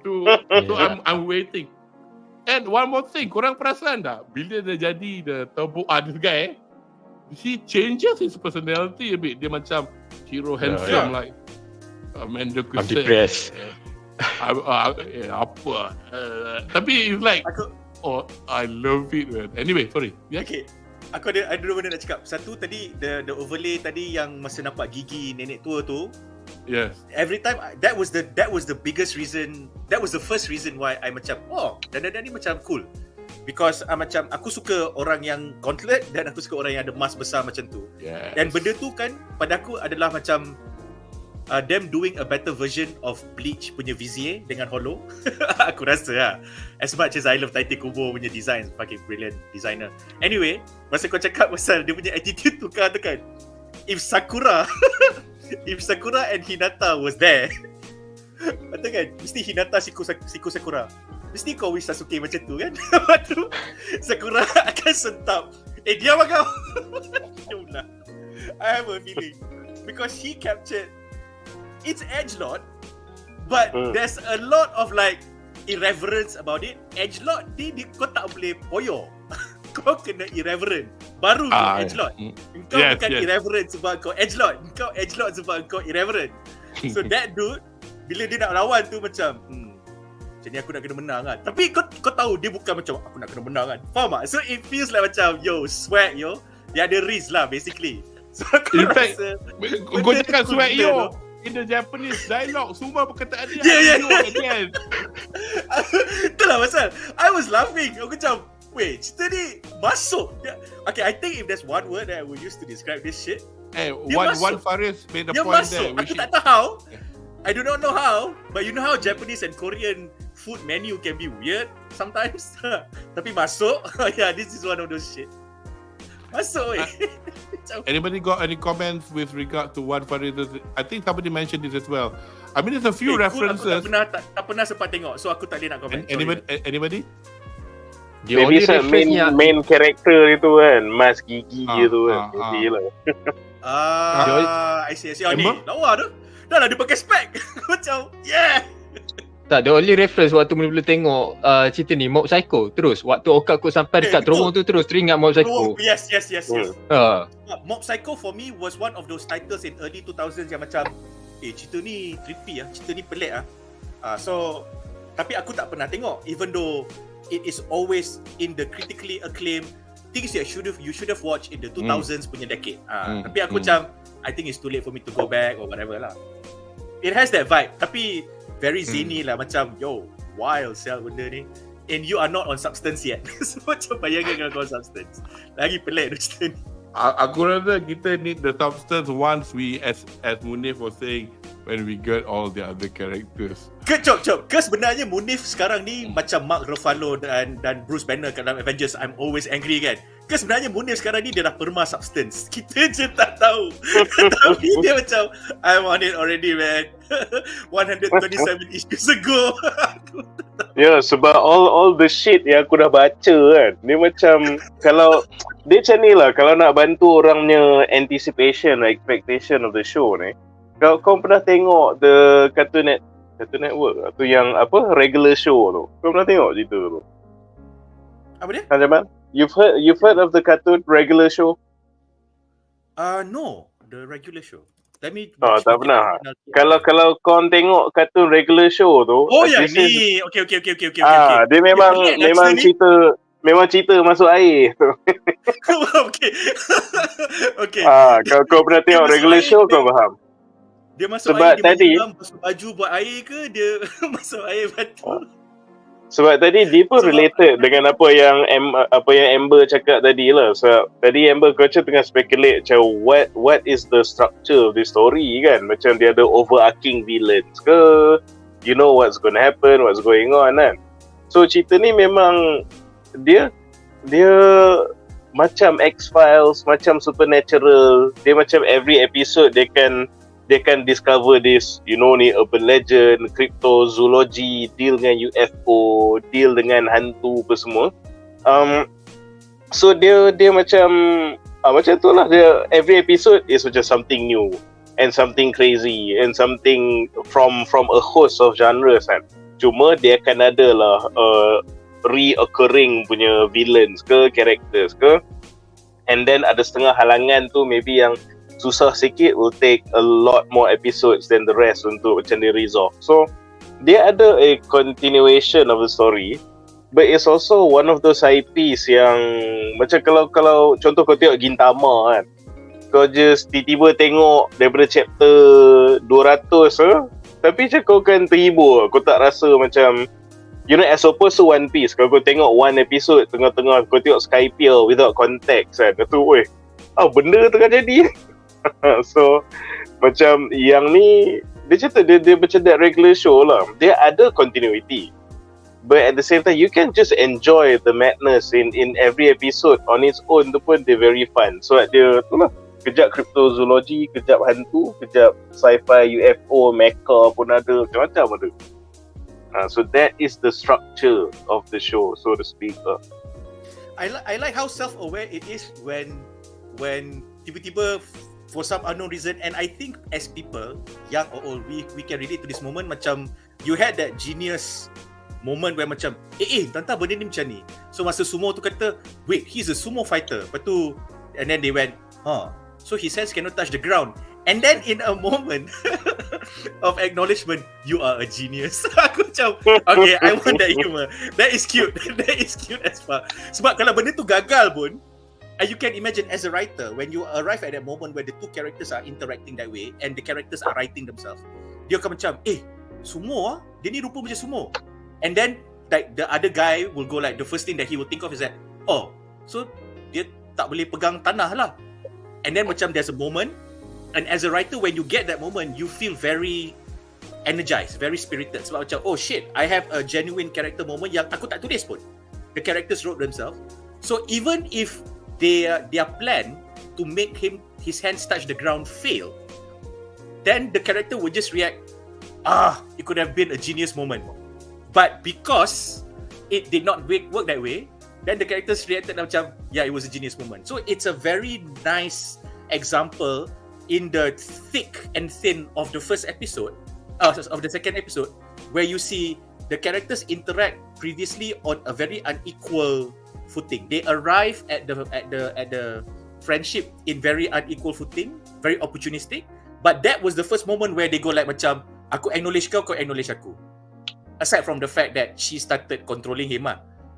Speaker 1: to. So I'm waiting. And one more thing, korang perasan tak? Bila dia jadi the turbo this guy, he changes his personality a bit. Dia macam hero handsome like Amanda Kusen.
Speaker 2: I'm depressed.
Speaker 1: Apa? Tapi it's like, I love it, man. Anyway, sorry. Yeah?
Speaker 4: Okay. Aku ada dua benda nak cakap. Satu tadi the overlay tadi yang masa nampak gigi nenek tua tu.
Speaker 1: Yes.
Speaker 4: Every time that was the biggest reason. That was the first reason why I macam dandadan ni macam cool. Because macam aku suka orang yang gauntlet dan aku suka orang yang ada mask besar macam tu.
Speaker 1: Yes.
Speaker 4: Dan benda tu kan pada aku adalah macam them doing a better version of Bleach punya Vizier dengan Hollow. Aku rasa lah. As much as I love Taiti Kubo punya design, fucking brilliant designer. Anyway, masa kau cakap pasal dia punya attitude tu kan, if Sakura and Hinata was there, betul kan? Mesti Hinata siku Sakura. Mesti kau wish Sasuke macam tu kan? Lepas tu Sakura akan sentap. Diam kau. I have a feeling because he captured. It's edgelord, but there's a lot of like irreverence about it. Edgelord ni kau tak boleh poyo. Kau kena irreverent. Baru edgelord. Kau bukan irreverent sebab kau edgelord. Kau edgelord sebab kau irreverent. So that dude, bila dia nak lawan tu macam macam ni aku nak kena menang kan. Tapi kau tahu dia bukan macam aku nak kena menang kan. Faham tak? So it feels like macam swag dia ada risk lah basically. So aku rasa
Speaker 1: kau cakap swag in the Japanese dialogue, semua perkataan dia
Speaker 4: kan. Itulah pasal I was laughing. Aku macam, wait, cerita ni masuk. Okay, I think if there's one word that I would use to describe this shit,
Speaker 1: one Faris made a
Speaker 4: dia
Speaker 1: point
Speaker 4: masuk.
Speaker 1: there.
Speaker 4: Aku tak tahu how. I do not know how, but you know how Japanese and Korean food menu can be weird sometimes. Tapi masuk. Yeah, this is one of those shit. Masuk
Speaker 1: Anybody got any comments with regard to one Faris? I think somebody mentioned this as well. I mean, there's a few references.
Speaker 4: Aku tak pernah sempat tengok, so aku tak boleh nak comment.
Speaker 1: Anybody?
Speaker 3: Maybe main character itu kan, mas gigi tu kan.
Speaker 4: I see. Ni lawa tu. Dah lah dia pakai spek. Macam, yeah.
Speaker 2: Tak, the only reference waktu mula-mula tengok cerita ni Mob Psycho. Terus waktu Okaku sampai dekat terowong tu terus teringat Mob Psycho.
Speaker 4: Yes. Mob Psycho for me was one of those titles in early 2000s yang macam cerita ni trippy cerita ni pelik so tapi aku tak pernah tengok, even though it is always in the critically acclaimed things that you should have watched in the 2000s punya decade. Tapi aku macam I think it's too late for me to go back or whatever lah. It has that vibe, tapi very zany lah, macam wild sel benda ni, and you are not on substance yet. So macam bayangkan kalau kau on substance, lagi pelik tu cerita ni.
Speaker 1: Aku rasa kita need the substance once we, as Munif was saying, when we get all the other characters.
Speaker 4: Cop. Ke sebenarnya Munif sekarang ni macam Mark Ruffalo dan Bruce Banner kat dalam Avengers I'm Always Angry kan. Ke sebenarnya Munif sekarang ni dia dah perma substance. Kita je tak tahu. Tapi dia macam I'm on it already man. 127 issues ago.
Speaker 3: Sebab all the shit yang aku dah baca kan. Dia macam kalau dia macam ni lah, kalau nak bantu orangnya anticipation, expectation of the show ni. Kau pernah tengok the Cartoon Network tu yang apa regular show tu? Kau pernah tengok cerita tu?
Speaker 4: Apa dia?
Speaker 3: Jamal? You've heard of the cartoon regular show?
Speaker 4: No, the regular show. Let me
Speaker 3: Oh,
Speaker 4: watch
Speaker 3: tak
Speaker 4: movie
Speaker 3: pernah.
Speaker 4: original.
Speaker 3: Kalau kau tengok kartun regular show tu,
Speaker 4: Oh yang
Speaker 3: this is-
Speaker 4: ni. Okay.
Speaker 3: dia memang
Speaker 4: pelik lah
Speaker 3: memang
Speaker 4: cerita
Speaker 3: cerita masuk air tu.
Speaker 4: Okay. Okay.
Speaker 3: Kau pernah
Speaker 4: Dia
Speaker 3: tengok
Speaker 4: masuk
Speaker 3: regular
Speaker 4: air,
Speaker 3: show kau faham?
Speaker 4: Dia masuk
Speaker 3: Sebab
Speaker 4: air, dia
Speaker 3: tadi-
Speaker 4: menyelam, baju buat air ke dia masuk air batu?
Speaker 3: Sebab tadi dia pun
Speaker 4: Sebab-
Speaker 3: related dengan apa yang Amber cakap tadi lah. So tadi Amber kau tengah speculate macam what is the structure of the story kan? Macam dia ada overarching villains ke? You know what's going to happen, what's going on kan? So cerita ni memang dia macam X-Files, macam Supernatural. Dia macam every episode they can discover this, you know, ni urban legend, cryptozoology, deal dengan UFO, deal dengan hantu apa semua. So dia macam tu lah. Dia every episode is macam something new and something crazy and something from a host of genres kan. Cuma dia akan ada lah reoccurring punya villains ke, characters ke, and then ada setengah halangan tu maybe yang susah sikit, will take a lot more episodes than the rest untuk macam dia resolve. So dia ada a continuation of the story, but it's also one of those IPs yang macam kalau contoh kau tengok Gintama kan, kau just tiba-tiba tengok daripada chapter 200 tapi macam kau kan terhibur, kau tak rasa macam, you know, as opposed to One Piece, kalau kau tengok one episode tengah-tengah kau tengok Skypiea without context kan, tu benda tengah jadi. So macam yang ni dia macam that regular show lah. Dia ada continuity, but at the same time you can just enjoy the madness in every episode on its own. Tu pun dia very fun. So dia tu lah, kejap cryptozoology, kejap hantu, kejap sci-fi, UFO, mecha pun ada, macam-macam ada. So that is the structure of the show, so to speak.
Speaker 4: I like how self-aware it is when tiba-tiba for some unknown reason, and I think as people, young or old, we can relate to this moment. Macam you had that genius moment where macam tanta benda ni macam ni. So masa sumo tu kata, wait, he's a sumo fighter. Lepas tu, and then they went, so his hands cannot touch the ground. And then in a moment of acknowledgement, you are a genius. Aku macam, okay, I want that humor. That is cute. That is cute as fuck. Sebab kalau benda tu gagal pun, you can imagine as a writer, when you arrive at that moment where the two characters are interacting that way and the characters are writing themselves, dia akan macam, sumo dia ni rupa macam sumo. And then like the other guy will go like, the first thing that he will think of is that, so dia tak boleh pegang tanah lah. And then macam there's a moment, and as a writer, when you get that moment, you feel very energized, very spirited. Sebab macam, shit, I have a genuine character moment yang aku tak tulis pun. The characters wrote themselves. So even if their plan to make his hands touch the ground fail, then the character would just react, it could have been a genius moment. But because it did not work that way, then the characters reacted macam, it was a genius moment. So it's a very nice example in the thick and thin of the first episode, of the second episode, where you see the characters interact previously on a very unequal footing. They arrive at the friendship in very unequal footing, very opportunistic. But that was the first moment where they go like macam, aku acknowledge kau acknowledge aku. Aside from the fact that she started controlling him,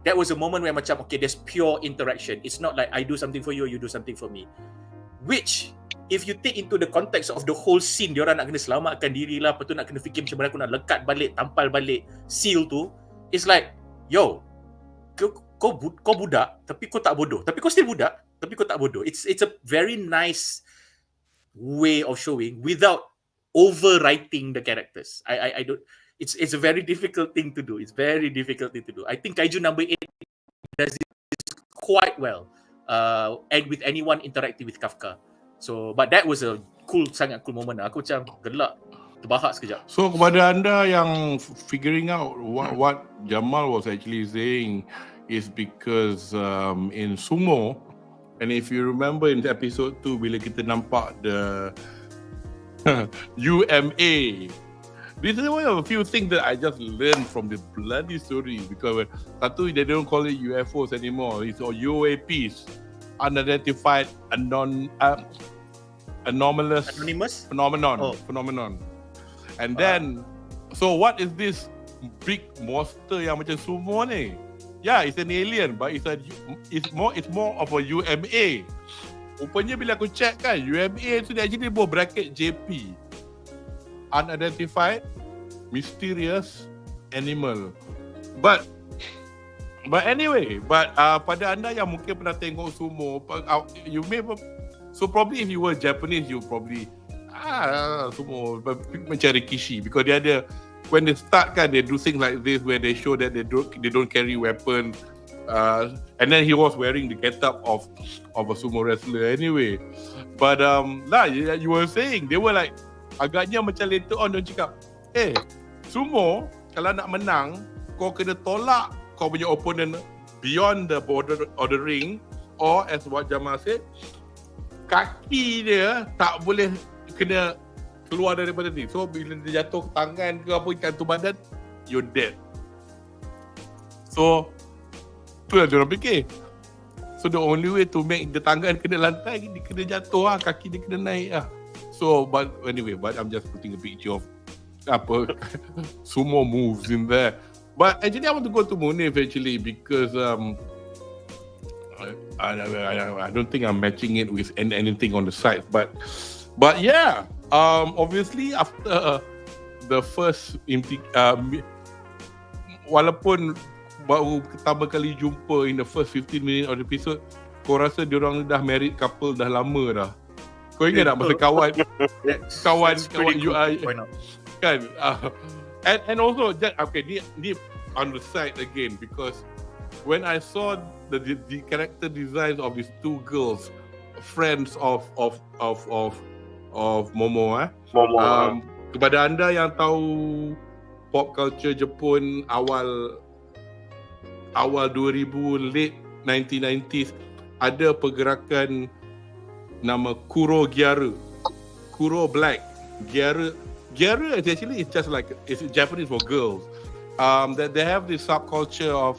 Speaker 4: that was a moment where macam, okay, there's pure interaction. It's not like I do something for you, you do something for me. Which, if you take into the context of the whole scene, diorang nak kena selamatkan diri lah, lepas tu nak kena fikir macam mana aku nak lekat balik, tampal balik seal tu. It's like, kau budak, tapi kau tak bodoh. Tapi kau still budak, tapi kau tak bodoh. It's a very nice way of showing without overwriting the characters. I don't. It's a very difficult thing to do. It's very difficult thing to do. I think Kaiju number 8 does it quite well, and with anyone interacting with Kafka. So, but that was a sangat cool moment. Aku macam gelak, terbahak sekejap.
Speaker 1: So kepada anda yang figuring out what Jamal was actually saying is because in sumo, and if you remember in episode 2 bila kita nampak the UMA, this is one of a few things that I just learned from the bloody story, because satu, they don't call it UFOs anymore, it's all UAPs, unidentified anomalous
Speaker 4: Anonymous?
Speaker 1: phenomenon. And then, so what is this big monster yang macam sumo ni? Yeah, it's an alien, but it's more of a UMA. Rupanya bila aku check kan, UMA tu dia actually buat bracket JP, unidentified mysterious animal. But anyway, pada anda yang mungkin pernah tengok sumo, you may, so probably if you were Japanese, you probably sumo macam Rikishi, because dia ada, when they start kan, they do things like this where they show that they don't carry weapon, and then he was wearing the getup of a sumo wrestler anyway. But you were saying they were like, agaknya macam later on dia cakap, sumo kalau nak menang, kau kena tolak kau punya opponent beyond the border of the ring, or as what Jamal said, kaki dia tak boleh kena keluar daripada ni. So bila dia jatuh tangan ke apa jatuh badan, you're dead. So tu lah diorang fikir. So the only way to make the tangan kena lantai, dia kena jatuh lah, kaki dia kena naik lah. So but I'm just putting a picture of apa sumo moves in there. But actually I want to go to Munif actually, because I don't think I'm matching it with anything on the site, but yeah, obviously after the first walaupun baru pertama kali jumpa in the first 15 minutes of the episode, kau rasa diorang dah married couple dah lama dah. Kau ingat tak masa kawan you are kan, and also that, okay, ni on the side again, because when I saw the character designs of these two girls, friends of Momo, kepada anda yang tahu pop culture Jepun awal 2000, late 1990s, ada pergerakan nama Kuro Black. Gyaru is actually, it's just like, it's Japanese for girls. That they have this subculture of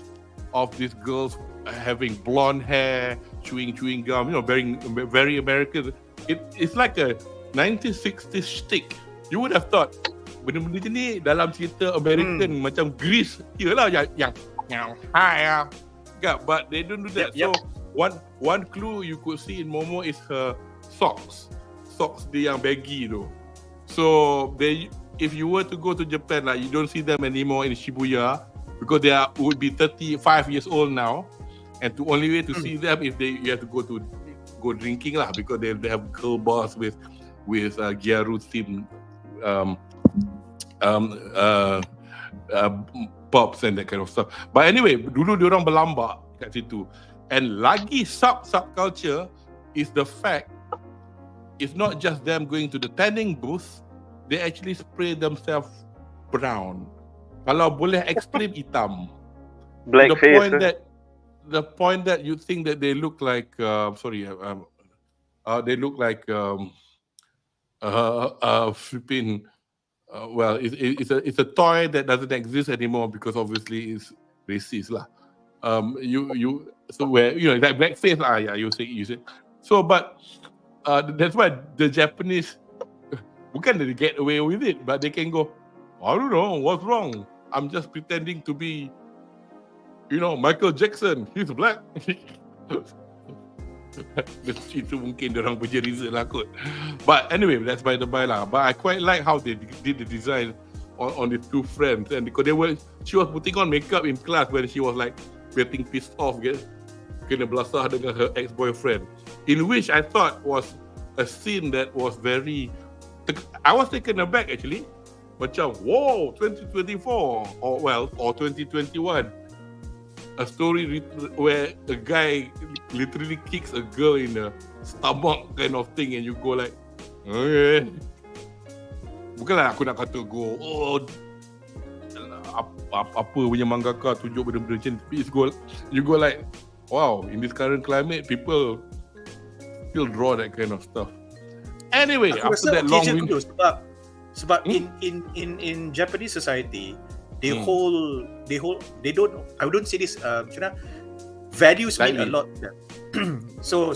Speaker 1: these girls having blonde hair, chewing gum, very very American. It's like a 1960s shtick. You would have thought benda-benda ni dalam cerita American, macam Grease, iyalah yang hi, but they don't do that. Yep. So one clue you could see in Momo is her socks dia yang baggy tu. So if you were to go to Japan, like, you don't see them anymore in Shibuya, because they would be 35 years old now, and the only way to see them if you have to go drinking lah, because they have girl bars with Gyaru themed pops and that kind of stuff. But anyway, dulu diorang berlambak kat situ. And lagi subculture is the fact it's not just them going to the tanning booth, they actually spray themselves brown. Kalau boleh extreme hitam.
Speaker 3: Blackface.
Speaker 1: The point that you think that they look like they look like flipping. Well, it's a toy that doesn't exist anymore because obviously it's racist lah. So where like blackface you say. So but that's why the Japanese bukan they get away with it, but they can go, I don't know what's wrong. I'm just pretending to be, Michael Jackson. He's black. Itu mungkin orang punya reason lah kot. But anyway, that's by the by lah. But I quite like how they did the design on the two friends, and because she was putting on makeup in class when she was like getting pissed off, kena belasah dengan her ex-boyfriend, in which I thought was a scene that was very, I was taken aback actually. Macam, whoa, 2024 or 2021. A story where a guy literally kicks a girl in the stomach kind of thing, and you go like, okay. Bukanlah aku nak kata apa punya mangaka tunjuk benda-benda macam ni. You go like, wow, in this current climate, people still draw that kind of stuff. Anyway,
Speaker 4: aku
Speaker 1: after that long window,
Speaker 4: sebab in Japanese society, they don't, I don't say this, values mean a lot. So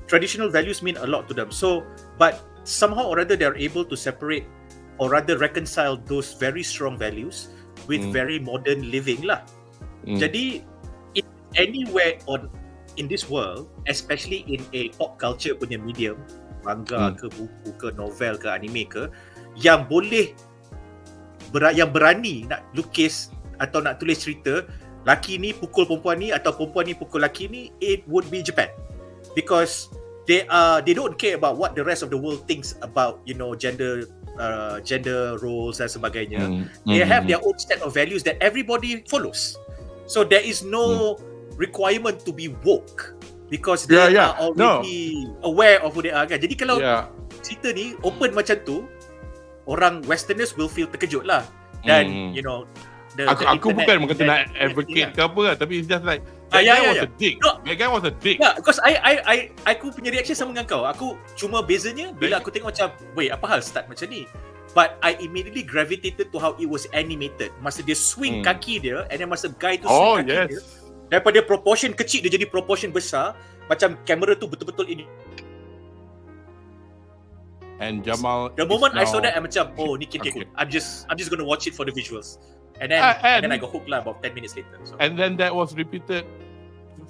Speaker 4: traditional values mean a lot to them. So, but somehow or other they're able to separate or rather reconcile those very strong values with very modern living lah. Jadi anywhere in this world, especially in a pop culture punya medium, manga ke buku ke novel ke anime ke, yang berani nak lukis atau nak tulis cerita laki ni pukul perempuan ni atau perempuan ni pukul laki ni, it would be Japan, because they don't care about what the rest of the world thinks about, you know, gender roles dan sebagainya. They have their own set of values that everybody follows. So there is no requirement to be woke because they are already aware of who they are kan. Jadi kalau cerita ni open macam tu, orang westerners will feel terkejut lah. Dan you know,
Speaker 1: aku bukan kata nak advocate ke apa lah, tapi it's just like that guy was a dick. That guy was a dick.
Speaker 4: Because aku punya reaction sama dengan kau. Aku cuma bezanya bila aku tengok macam, wait, apa hal start macam ni? But I immediately gravitated to how it was animated. Masa dia swing kaki dia, and then masa guy tu swing kaki dia, daripada proportion kecil dia jadi proportion besar, macam kamera tu betul-betul ini.
Speaker 1: And Jamal,
Speaker 4: the moment I saw that, I'm macam, oh, ni kid cool. I'm just gonna watch it for the visuals. And then I got hooked lah about 10 minutes later. So.
Speaker 1: And then that was repeated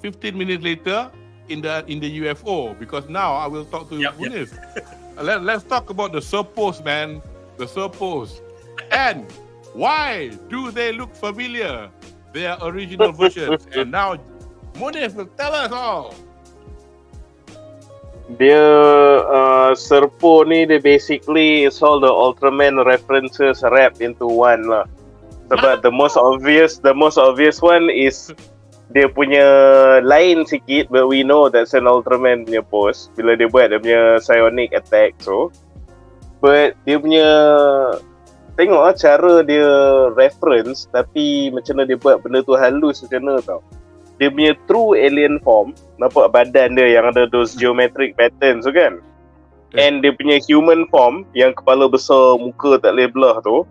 Speaker 1: 15 minutes later in the UFO, because now I will talk to Munif. Let's talk about the Serpos, man. The Serpos. And why do they look familiar? Their original versions. And now Munif will tell us all.
Speaker 3: Dia Serpo ni, dia basically it's all the Ultraman references wrapped into one lah. Sebab the most obvious one is dia punya lain sikit, but we know that's an Ultraman punya pose bila dia buat dia punya psionic attack. So but dia punya, tengok lah cara dia reference, tapi macam mana dia buat benda tu halus macam mana tau. Dia punya true alien form, nampak badan dia yang ada those geometric patterns tu kan. And dia punya human form yang kepala besar, muka tak boleh belah tu,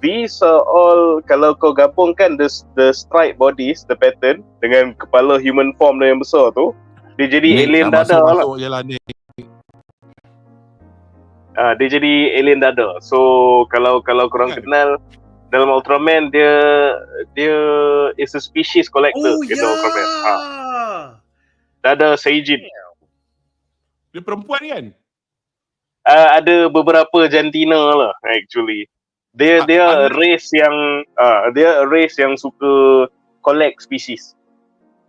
Speaker 3: these are all, kalau kau gabungkan the stripe bodies, the pattern dengan kepala human form dia yang besar tu, dia jadi alien dada lah. Dia jadi alien dada. So kalau korang kenal dalam Ultraman, dia is a species collector. Ultraman. Dada Seijin.
Speaker 1: Dia perempuan kan?
Speaker 3: Ada beberapa jantina lah actually. Dia race yang suka collect species.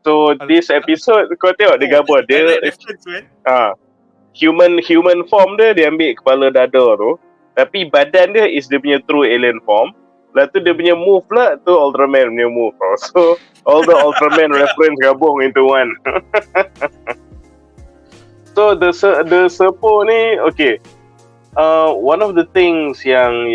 Speaker 3: So this episode kau tengok dia gambar dia human form dia ambil kepala dada tu, tapi badan dia is dia punya true alien form. Lepas tu dia punya move lah tu Ultraman punya move. So all the Ultraman reference gabung into one. So the Serpo ni, okay, one of the things yang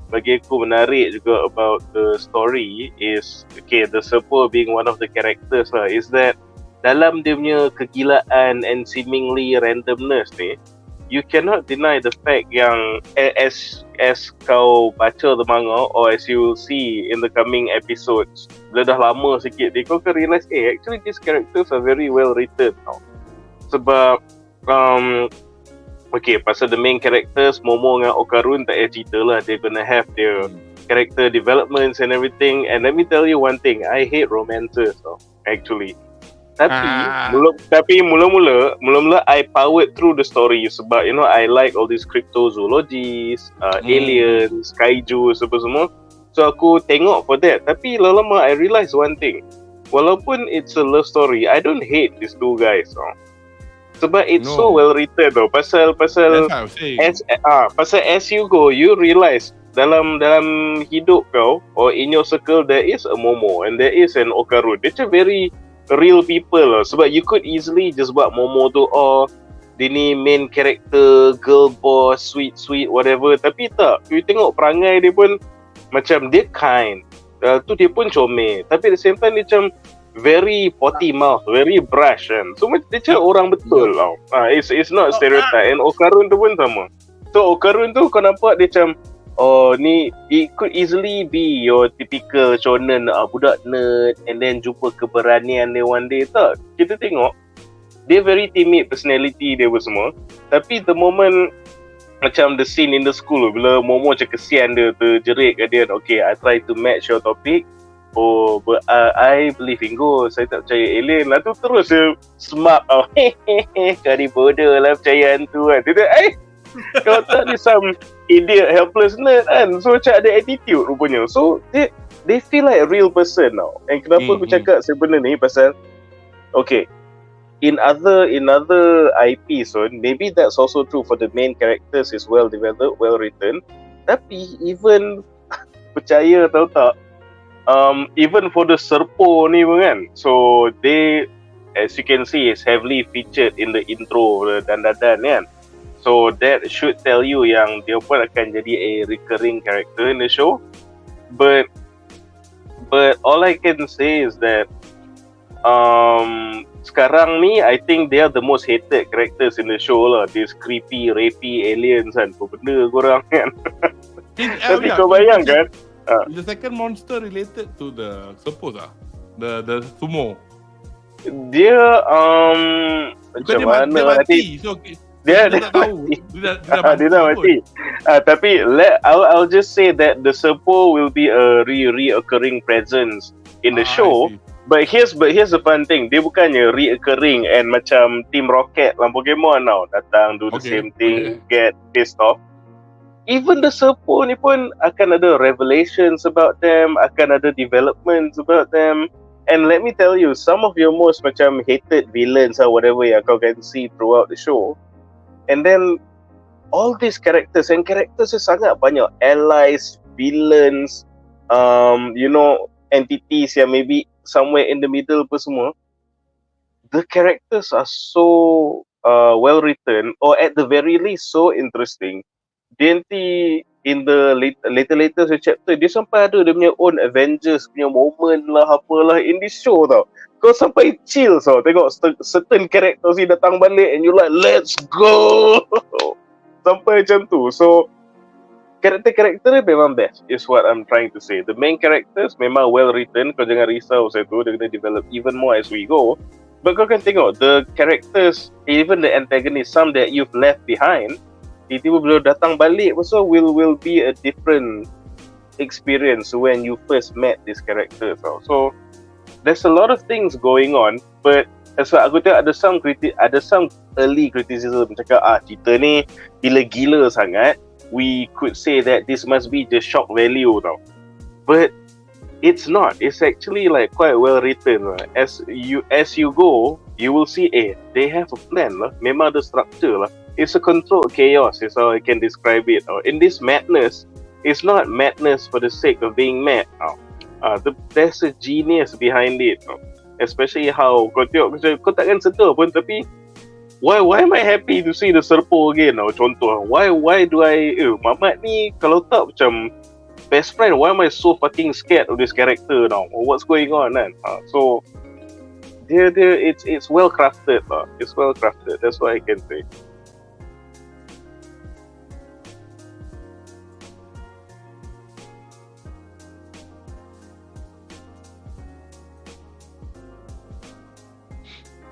Speaker 3: bagi aku menarik juga about the story is, okay, the Serpo being one of the characters lah, is that dalam dia punya kegilaan and seemingly randomness ni, you cannot deny the fact yang as kau baca the manga or as you will see in the coming episodes, bila dah lama sikit ni, kau akan realise actually these characters are very well written tau. Sebab okay, pasal the main characters Momo dengan Okarun tak payah cerita lah, they're gonna have their character developments and everything. And let me tell you one thing, I hate romances tau, actually. Tapi mula-mula I powered through the story sebab you know I like all these cryptozoologies, aliens, kaiju semua. So aku tengok for that. Tapi lama-lama I realise one thing. Walaupun it's a love story, I don't hate these two guys. Sebab it's so well written though. Pasal as you go, you realise dalam hidup kau or in your circle there is a Momo and there is an Okarun. It's a very real people lah. Sebab you could easily just buat Momo tu, dia ni main character, girl boss, sweet whatever. Tapi tak, you tengok perangai dia pun macam dia kind, tu dia pun comel, tapi at the same time dia macam very potty mouth, very brash kan. So dia macam orang betul tau. It's not stereotype. And Okarun tu pun sama. So Okarun tu kau nampak dia macam, ni it could easily be your typical shonen, budak nerd, and then jumpa keberanian dia one day. Tak, kita tengok dia very timid personality dia semua. Tapi the moment macam the scene in the school bila Momo macam kesian dia terjerit kat dia, okay, I try to match your topic. Oh, but I believe in ghost. Saya tak percaya alien lah tu. Terus dia smart tau. Kari bodoh lah percaya hantu kan. Kau tak ni some idiot helpless nerd kan. So macam ada attitude rupanya. So they feel like a real person tau. And kenapa aku cakap sebenarnya ni pasal, okay, in other IPs maybe that's also true for the main characters is well developed, well written. Tapi even percaya tahu tak, even for the Serpos ni pun kan, so they, as you can see, is heavily featured in the intro, the dandadan kan. So that should tell you yang dia pun akan jadi a recurring character in the show. But all I can say is that sekarang ni I think they are the most hated characters in the show lah. These creepy, rapey aliens kan. Apa benda korang kan. Tapi kau bayangkan,
Speaker 1: the second monster related to the Serpos the sumo.
Speaker 3: Dia macam mana
Speaker 1: dia mati. So dia tak tahu. Dia dah mati.
Speaker 3: Tapi I'll just say that the Serpos will be a reoccurring presence in the show. But here's the fun thing. Dia bukannya reoccurring and macam Team Rocket dalam Pokemon tau. Datang do the same thing, get pissed off. Even the Serpos ni pun akan ada revelations about them, akan ada developments about them. And let me tell you, some of your most macam hated villains or whatever yang kau can see throughout the show. And then all these characters, and characters sangat banyak, allies, villains, entities yang maybe somewhere in the middle pun semua. The characters are so well written, or at the very least so interesting. Dia nanti in the later chapter dia sampai ada dia punya own Avengers punya moment lah apalah in this show tau. Kau sampai chill tau tengok certain characters ni datang balik and you like let's go. Sampai macam tu. So karakter memang best is what I'm trying to say. The main characters memang well written. Kau jangan risau saya tu, dia kena develop even more as we go. But kau kan tengok the characters, even the antagonists, some that you've left behind, tiba-tiba bila datang balik also will be a different experience when you first met this character. So there's a lot of things going on, but as aku tengok ada some early criticism cakap cerita ni gila-gila sangat. We could say that this must be just shock value tau. But it's not. It's actually like quite well written. As you go, you will see they have a plan lah. Memang ada structure lah. It's a controlled chaos is how I can describe it. In this madness, it's not madness for the sake of being mad. There's a genius behind it. Especially how kau tengok, kau takkan sedar pun, tapi why am I happy to see the Serpos again? Contoh, why do I Mamat ni kalau tak macam best friend, why am I so fucking scared of this character now? What's going on kan? So it's well crafted lah. It's well crafted. That's what I can say.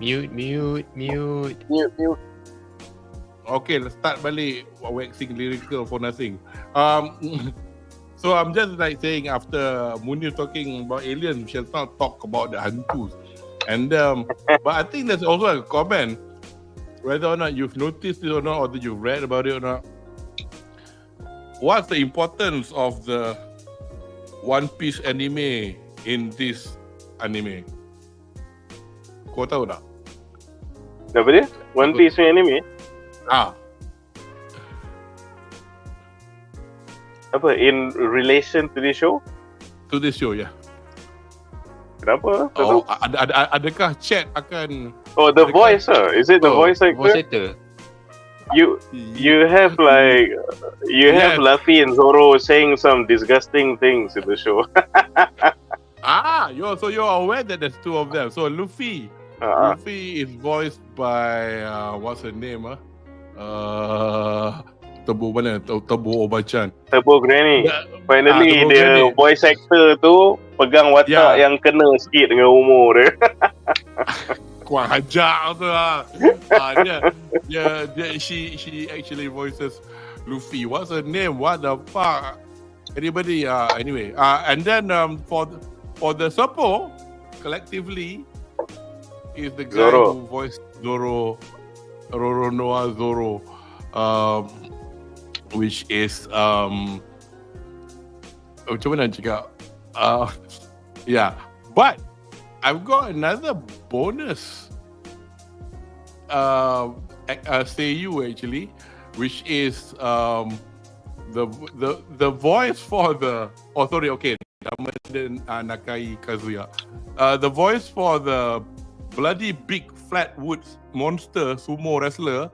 Speaker 2: Mute.
Speaker 1: Okay, let's start balik waxing lyrical for nothing. So I'm just like saying, after Munif talking about aliens, we shall not talk about the hantus. And but I think there's also a comment, whether or not you've noticed it or not, or that you've read about it or not. What's the importance of the One Piece anime in this anime? Kau tahu tak?
Speaker 3: Apa dia? One Piece anime? Apa? In relation to this show?
Speaker 1: To this show, ya. Yeah.
Speaker 3: Kenapa?
Speaker 1: Adakah chat akan...
Speaker 3: Oh, the voice Is it the voice actor?
Speaker 2: Voice actor.
Speaker 3: You have like... You have Luffy and Zoro saying some disgusting things in the show.
Speaker 1: So you're aware that there's two of them. So Luffy is voiced by what's her name? Tebo mana? Tebo Oba-chan.
Speaker 3: Tebo Granny. Finally dia voice actor tu pegang watak yang kena sikit dengan umur dia.
Speaker 1: Kurang ajar tu lah. She actually voices Luffy. What's her name? What the fuck? Anybody? Anyway. And then for the Serpos, collectively, is the guy who voiced Zoro, Roronoa Zoro, which is macam mana cakap? Yeah, but I've got another bonus seiyuu actually, which is the voice for the nama dia Nakai Kazuya. The voice for the bloody big flatwood monster sumo wrestler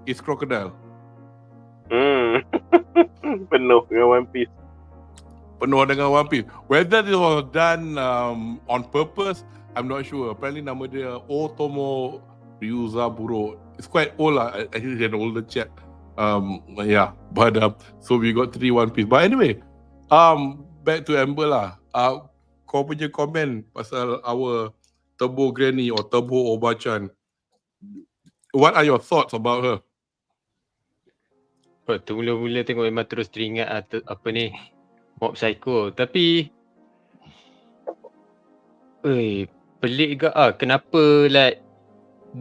Speaker 1: is Crocodile.
Speaker 3: Penuh dengan One Piece.
Speaker 1: Whether this was done on purpose, I'm not sure. Apparently nama dia Otomo Ryuzaburo. It's quite old lah. I think he's an older chap. Yeah. But so we got 3 One Piece. But anyway, back to Amber lah. Kau punya komen pasal our Turbo Granny or Turbo Obachan. What are your thoughts about her?
Speaker 2: Tu mula-mula tengok memang terus teringat apa ni, Mob Psycho. Tapi pelik juga kenapa like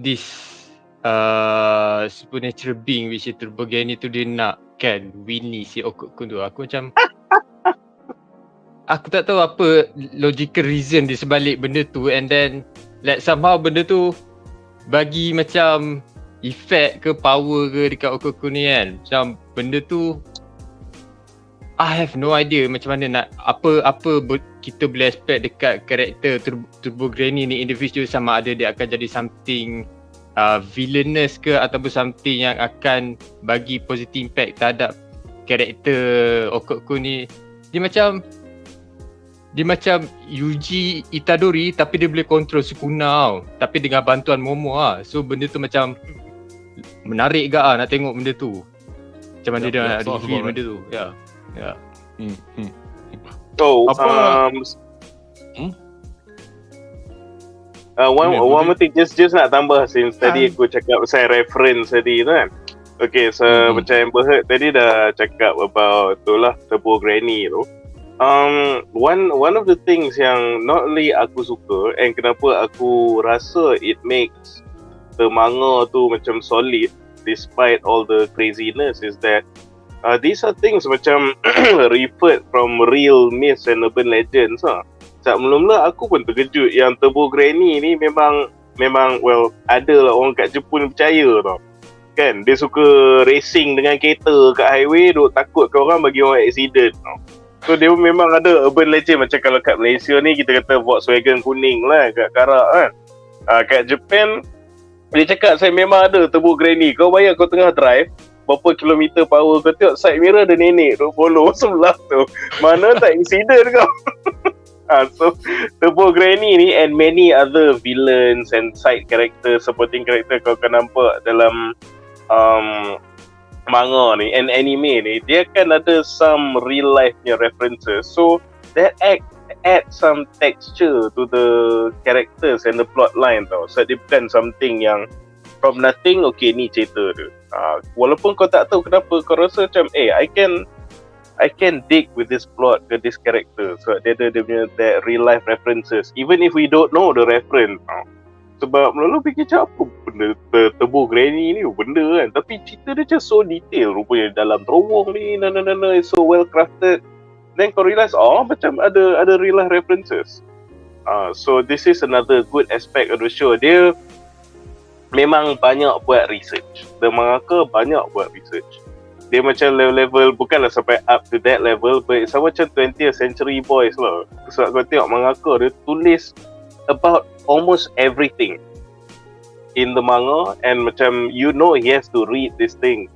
Speaker 2: this supernatural being which is Turbo Granny tu dia nak kan Winnie si Okarun tu. Aku macam aku tak tahu apa logical reason di sebalik benda tu, and then like somehow benda tu bagi macam effect ke power ke dekat Okarun ni kan. Macam benda tu I have no idea macam mana nak apa kita boleh expect dekat karakter Turbo Granny ni individual, sama ada dia akan jadi something villainous ke ataupun something yang akan bagi positive impact terhadap karakter Okarun ni. Dia macam Yuji Itadori tapi dia boleh control Sukuna tau, tapi dengan bantuan Momo lah. So benda tu macam menarik ke nak tengok benda tu. Macam mana dia nak reveal benda tu. Ya. Yeah.
Speaker 3: So one more thing, just nak tambah since tadi aku cakap pasal reference tadi tu kan. Okay, so macam Amber Heard tadi dah cakap about tu lah Turbo Granny tu. One of the things yang not only aku suka and kenapa aku rasa it makes the manga tu macam solid despite all the craziness is that these are things macam referred from real myths and urban legends lah. Sebab mula-mula aku pun terkejut yang Turbo Granny ni memang well ada lah orang kat Jepun percaya tau. Kan dia suka racing dengan kereta kat highway, duk takut ke orang bagi orang accident tau. So dia memang ada urban legend macam kalau kat Malaysia ni kita kata Volkswagen kuning lah kat Karak kan. Kat Japan dia cakap saya memang ada Turbo Granny. Kau bayar kau tengah drive berapa kilometer power kau tengok side mirror ada nenek duk follow sebelah tu. Mana tak accident kau. So Turbo Granny ni and many other villains and side characters, supporting character kau akan nampak dalam manga ni and anime ni, dia kan ada some real life punya references. So that add some texture to the characters and the plot line tau. So dia bukan something yang from nothing, okay ni cerita dia. Walaupun kau tak tahu kenapa, kau rasa macam I can dig with this plot ke this character. So dia punya that real life references even if we don't know the reference. Sebab mula-mula fikir macam apa benda Turbo Granny ni benda kan, tapi cerita dia macam so detail rupanya dalam terowong ni it's so well crafted. Then kau realise macam ada real life references. So this is another good aspect of the show. Dia memang banyak buat research. The mangaka banyak buat research. Dia macam level bukanlah sampai up to that level, but it's macam 20th century boys lah. Sebab kau tengok mangaka dia tulis about almost everything in the manga, and macam he has to read this thing.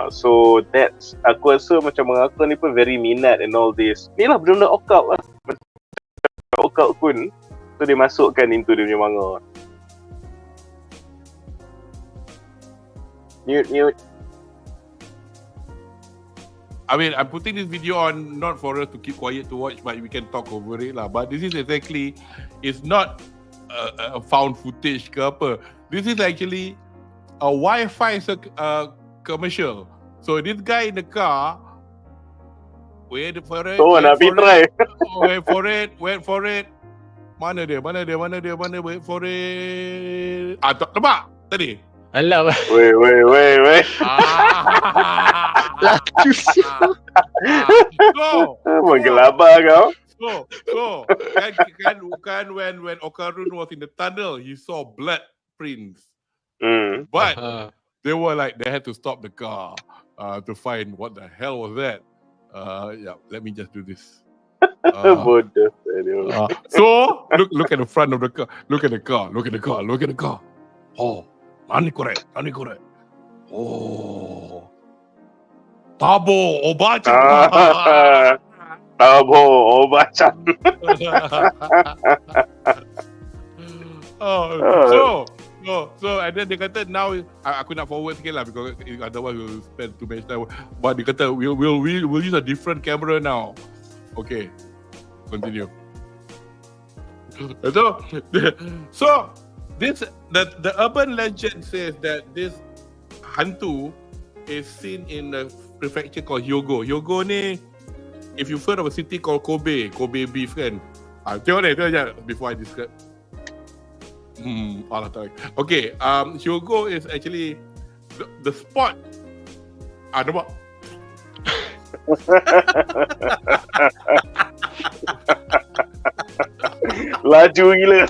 Speaker 3: So that's, aku rasa macam mangaka ni pun very minat in all this. Ni lah benda-benda occult lah. Macam occult pun so dia masukkan into dia punya manga. Mute.
Speaker 1: I mean, I'm putting this video on not for us to keep quiet to watch, but we can talk over it lah. But this is exactly, it's not found footage ke apa. This is actually a Wi-Fi commercial. So this guy in the car, wait for it.
Speaker 3: Nak pergi try.
Speaker 1: Wait for it. Mana dia? Wait for it. Tebak tadi.
Speaker 2: Alah.
Speaker 3: Wait. Menggelabah kau.
Speaker 1: So kan when Okarun was in the tunnel, he saw blood prints. But they had to stop the car to find what the hell was that. Let me just do this.
Speaker 3: Bodoh.
Speaker 1: So look at the front of the car. Look at the car. Oh, nani correct. Oh, Tabo Obacha.
Speaker 3: Tabo Obacha.
Speaker 1: So and then dia kata now aku nak forward sikit lah because otherwise we'll spend too much time. But dia kata we'll use a different camera now. Okay, continue. So this the urban legend says that this hantu is seen in a prefecture called Hyogo. Hyogo ni, if you've heard of a city called Kobe beef kan. Tengok ni before I describe. Okay, Hyogo is actually the spot. Nampak?
Speaker 3: Laju gila.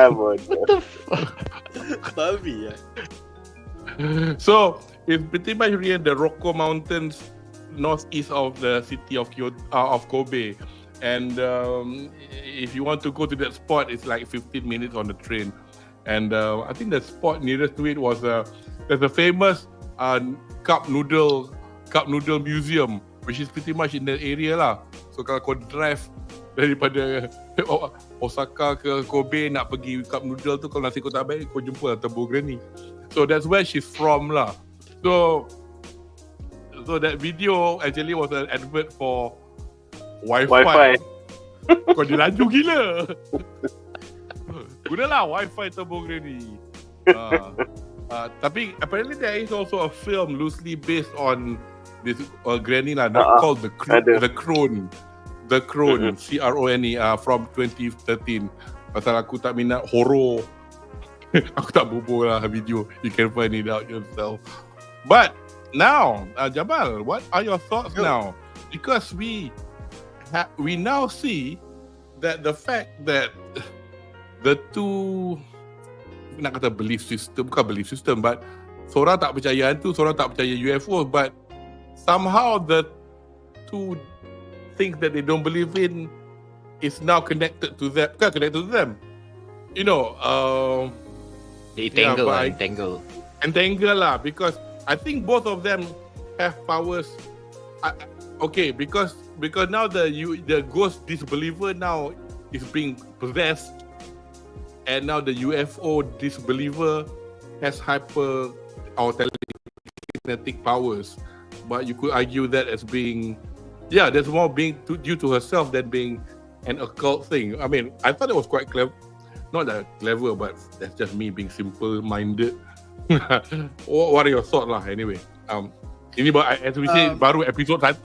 Speaker 2: What the fuck?
Speaker 4: Babi ya.
Speaker 1: So it's pretty much in the Rokko Mountains, northeast of the city of Kobe, and if you want to go to that spot, it's like 15 minutes on the train. And I think the spot nearest to it was there's a famous cup noodle museum, which is pretty much in that area lah. So kalau kau drive daripada Osaka ke Kobe nak pergi cup noodle tu, kalau nasi kau tak baik, kau jumpa Tebo Granny. So that's where she's from lah. So that video actually was an advert for Wi-Fi. Kau dia laju gila. Gunalah Wi-Fi Tebo Granny. Tapi apparently there is also a film loosely based on this Granny lah, called the Crone. The Crone, CRONE, from 2013. Pasal aku tak minat horror. Aku tak bobo lah video. You can find it out yourself. But now, Jamal, what are your thoughts now? Because we now see that the fact that the two, nak kata belief system, bukan belief system, but seorang tak percaya hantu, seorang tak percaya UFO, but somehow the two things that they don't believe in is now connected to them. Bukan connected to them. You know,
Speaker 2: they entangle
Speaker 1: lah, because I think both of them have powers. Okay, because now the ghost disbeliever now is being possessed, and now the UFO disbeliever has hyper or telekinetic powers. But you could argue that as being, there's more being due to herself than being an occult thing. I mean, I thought it was quite clever. Not that clever, but that's just me being simple-minded. What are your thoughts lah? Anyway, ini as we say, baru episode 1.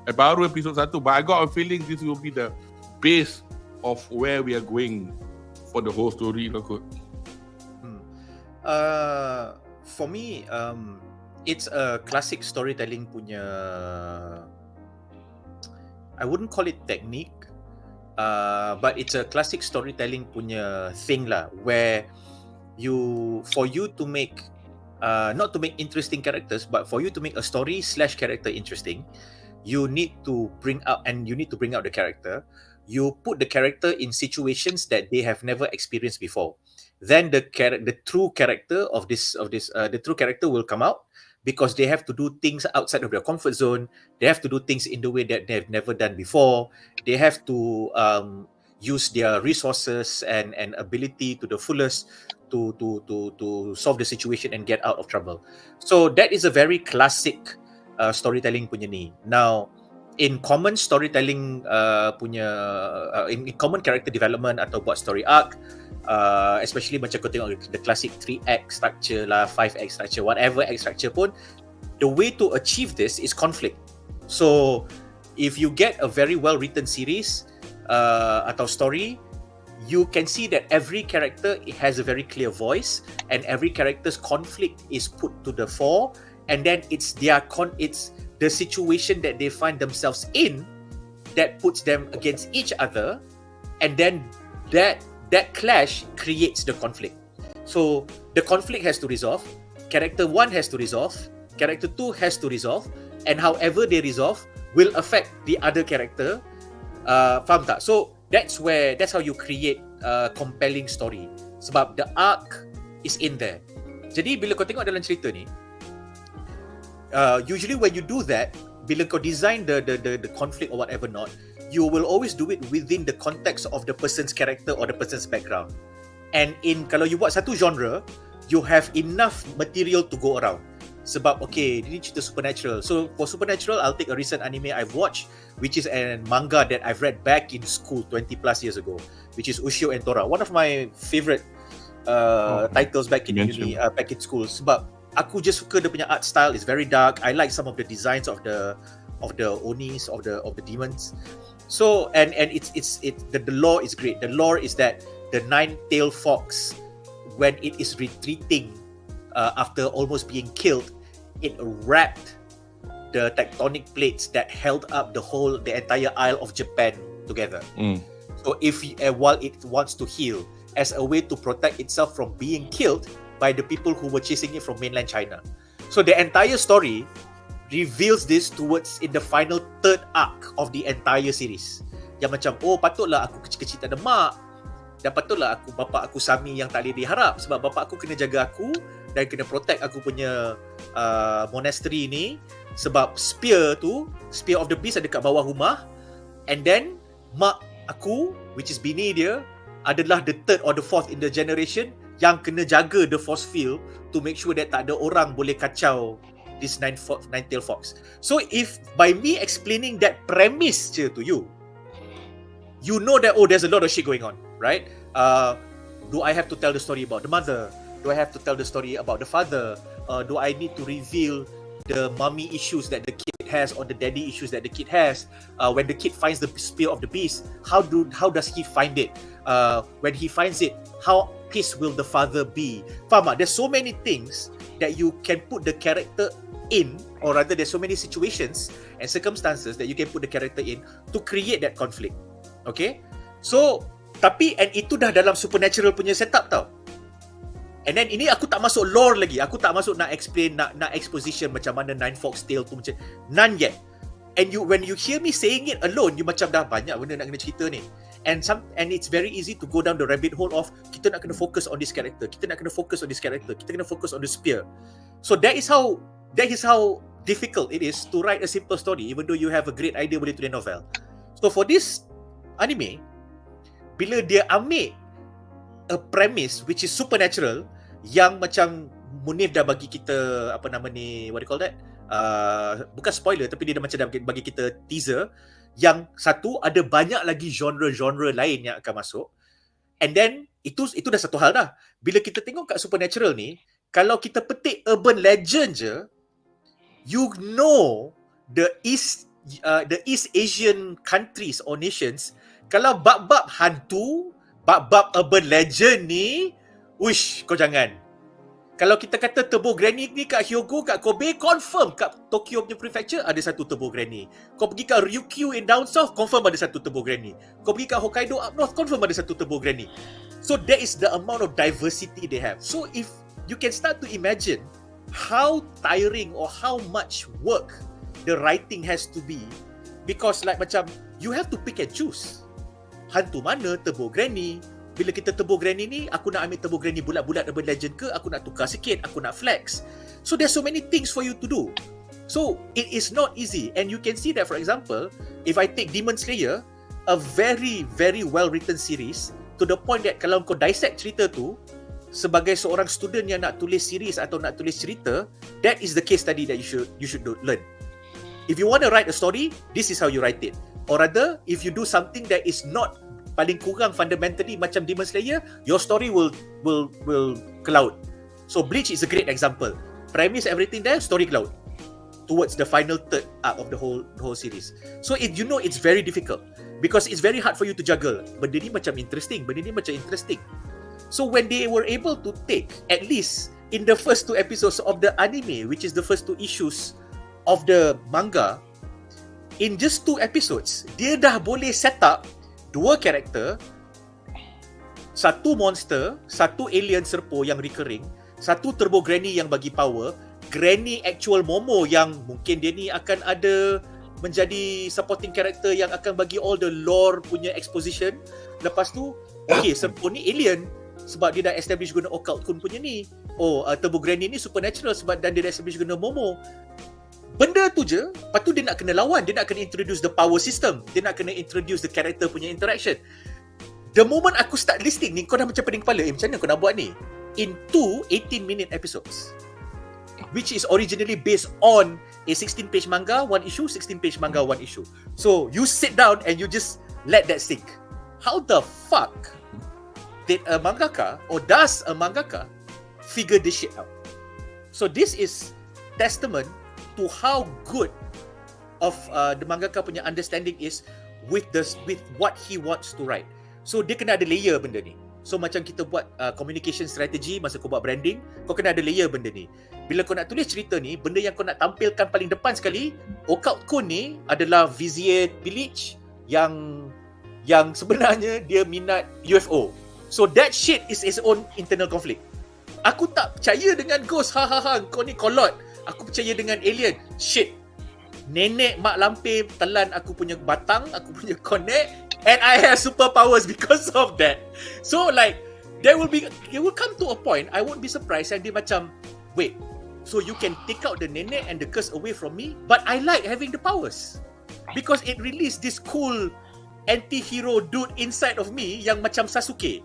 Speaker 1: But I got a feeling this will be the base of where we are going for the whole story.
Speaker 4: For me, it's a classic storytelling punya. I wouldn't call it technique. But it's a classic storytelling punya thing lah, where for you to make not to make interesting characters, but for you to make a story / character interesting, you need to bring out the character. You put the character in situations that they have never experienced before. Then the true character of this the true character will come out, because they have to do things outside of their comfort zone. They have to do things in the way that they have never done before. They have to use their resources and ability to the fullest to solve the situation and get out of trouble. So that is a very classic storytelling punya ni. Now, in common storytelling in common character development atau buat story arc, especially macam kau tengok the classic 3-act structure lah, 5-act structure, whatever act structure pun, the way to achieve this is conflict. So if you get a very well written series atau story, you can see that every character has a very clear voice and every character's conflict is put to the fore, and then it's the situation that they find themselves in that puts them against each other, and then that clash creates the conflict. So the conflict has to resolve, character 1 has to resolve, character 2 has to resolve, and however they resolve will affect the other character. Faham tak? So that's how you create a compelling story, sebab the arc is in there. Jadi bila kau tengok dalam cerita ni, usually when you do that, bila kau design the conflict or whatever not, you will always do it within the context of the person's character or the person's background. And kalau you buat satu genre, you have enough material to go around. Sebab okay, ini cerita supernatural. So for supernatural, I'll take a recent anime I've watched, which is a manga that I've read back in school 20 plus years ago, which is Ushio and Tora. One of my favorite titles back in uni, back in school. Sebab aku just suka dia punya art style. It's very dark. I like some of the designs of the onis, of the demons. So and the lore is great. The lore is that the nine-tailed fox, when it is retreating after almost being killed, it wrapped the tectonic plates that held up the entire Isle of Japan together. So while it wants to heal, as a way to protect itself from being killed by the people who were chasing it from mainland China. So the entire story reveals this in the final third arc of the entire series. Yang macam, patutlah aku kecil-kecil tak ada mak, dan patutlah bapa aku Sami yang tak boleh diharap, sebab bapa aku kena jaga aku dan kena protect aku punya monastery ni, sebab spear of the beast ada kat bawah rumah, and then mak aku, which is bini dia, adalah the third or the fourth in the generation yang kena jaga the force field to make sure that tak ada orang boleh kacau this nine-tailed fox. So if by me explaining that premise to you, you know that there's a lot of shit going on, right? Do I have to tell the story about the mother? Do I have to tell the story about the father? Do I need to reveal the mommy issues that the kid has or the daddy issues that the kid has? When the kid finds the spear of the beast, how does he find it? When he finds it, how pissed will the father be? Faham tak? There's so many things that you can put the character in, or rather there's so many situations and circumstances that you can put the character in to create that conflict. Okay? So, and itu dah dalam supernatural punya setup tau. And then ini aku tak masuk lore lagi. Aku tak masuk nak explain, nak exposition macam mana Nine Fox Tale tu, macam none yet. And when you hear me saying it alone, you macam dah banyak benda nak kena cerita ni. And it's very easy to go down the rabbit hole of kita nak kena focus on this character, kita nak kena focus on this character, kita kena focus on the spear. So that is how difficult it is to write a simple story, even though you have a great idea boleh tulis novel. So for this anime, bila dia ambil a premise which is supernatural, yang macam Munif dah bagi kita what do you call that? Bukan spoiler, tapi dia dah macam dah bagi kita teaser, yang satu ada banyak lagi genre-genre lain yang akan masuk. And then itu dah satu hal dah. Bila kita tengok kat supernatural ni, kalau kita petik urban legend je, you know the East Asian countries or nations, kalau bab-bab hantu, bab-bab urban legend ni, kau jangan. Kalau kita kata Turbo Granny ni kat Hyogo, kat Kobe, confirm kat Tokyo punya prefecture ada satu Turbo Granny. Kau pergi kat Ryukyu in down south, confirm ada satu Turbo Granny. Kau pergi kat Hokkaido up north, confirm ada satu Turbo Granny. So that is the amount of diversity they have. So if you can start to imagine how tiring or how much work the writing has to be, because like macam you have to pick and choose. Hantu mana, Turbo Granny. Bila kita Turbo Granny ni, aku nak ambil Turbo Granny bulat-bulat urban legend ke, aku nak tukar sikit, aku nak flex. So there's so many things for you to do. So it is not easy. And you can see that, for example, if I take Demon Slayer, a very very well written series to the point that kalau kau dissect cerita tu sebagai seorang student yang nak tulis series atau nak tulis cerita, that is the case study that you should learn. If you want to write a story, this is how you write it. Or rather, if you do something that is not paling kurang fundamentally macam Demon Slayer, your story will cloud. So Bleach is a great example. Premise everything there, story cloud towards the final third arc of the whole series. So it's very difficult because it's very hard for you to juggle. Benda ni macam interesting, benda ni macam interesting. So when they were able to take, at least in the first 2 episodes of the anime, which is the first 2 issues of the manga, in just 2 episodes, dia dah boleh set up 2 karakter, 1 monster, 1 alien serpo yang recurring, 1 turbo granny yang bagi power, granny actual Momo yang mungkin dia ni akan ada menjadi supporting character yang akan bagi all the lore punya exposition. Lepas tu, okay, serpo ni alien sebab dia dah establish guna Okarun punya ni. Turbo granny ni supernatural sebab dan dia dah establish guna Momo. Benda tu je, lepas tu dia nak kena lawan, dia nak kena introduce the power system, dia nak kena introduce the character punya interaction. The moment aku start listing ni, kau dah macam pening kepala, macam mana kau nak buat ni? In 2 18-minute episodes, which is originally based on a 16-page manga, 1 issue, 16-page manga, 1 issue. So, you sit down and you just let that sink. How the fuck did a mangaka, or does a mangaka, figure this shit out? So, this is testament to how good of the mangaka punya understanding is with what he wants to write. So dia kena ada layer benda ni. So macam kita buat communication strategy masa kau buat branding, kau kena ada layer benda ni. Bila kau nak tulis cerita ni, benda yang kau nak tampilkan paling depan sekali, Okarun ni adalah vizier Bleach yang sebenarnya dia minat UFO. So that shit is its own internal conflict. Aku tak percaya dengan ghost, kau ni kolot. Aku percaya dengan alien. Shit. Nenek mak lampir telan aku punya batang, aku punya connect, and I have superpowers because of that. So like it will come to a point, I won't be surprised yang dia macam, wait, so you can take out the nenek and the curse away from me, but I like having the powers because it released this cool anti-hero dude inside of me yang macam Sasuke.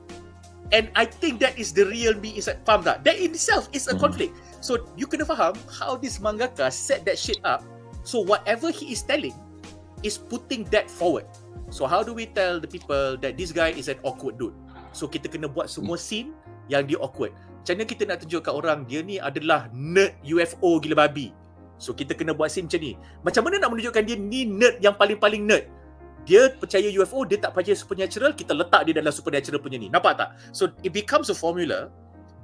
Speaker 4: And I think that is the real me inside. Faham tak? That in itself is a conflict. So you kena faham how this mangaka set that shit up. So whatever he is telling is putting that forward. So how do we tell the people that this guy is an awkward dude? So kita kena buat semua scene yang dia awkward. Macam mana kita nak tunjuk kat orang dia ni adalah nerd UFO gila babi. So kita kena buat scene macam ni. Macam mana nak menunjukkan dia ni nerd yang paling-paling nerd? Dia percaya UFO, dia tak percaya supernatural, kita letak dia dalam supernatural punya ni. Nampak tak? So it becomes a formula,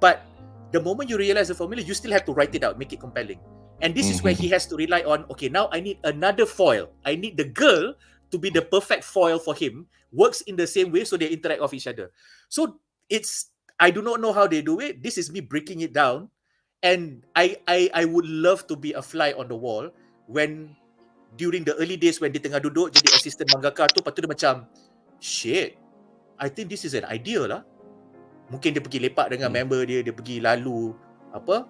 Speaker 4: but the moment you realize the formula, you still have to write it out, make it compelling. And this is where he has to rely on, okay, now I need another foil. I need the girl to be the perfect foil for him. Works in the same way so they interact off each other. So I do not know how they do it. This is me breaking it down. And I would love to be a fly on the wall when during the early days when dia tengah duduk jadi assistant mangaka tu, lepas tu dia macam, shit, I think this is an idea lah. Mungkin dia pergi lepak dengan member dia pergi lalu apa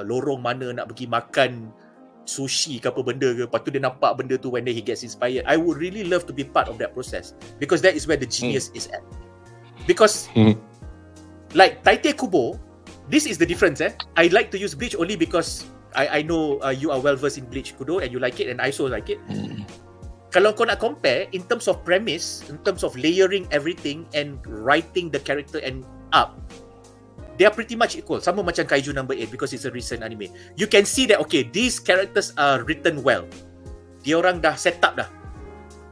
Speaker 4: lorong mana nak pergi makan sushi ke apa benda ke, lepas tu dia nampak benda tu when he gets inspired. I would really love to be part of that process because that is where the genius is at. Because like Taite Kubo, this is the difference. I like to use Bleach only because I know you are well versed in Bleach, Kudo, and you like it, and I also like it. Kalau kau nak compare in terms of premise, in terms of layering everything and writing the character and up, they are pretty much equal. Sama macam Kaiju number 8 because it's a recent anime. You can see that okay, these characters are written well. Dia orang dah set up dah.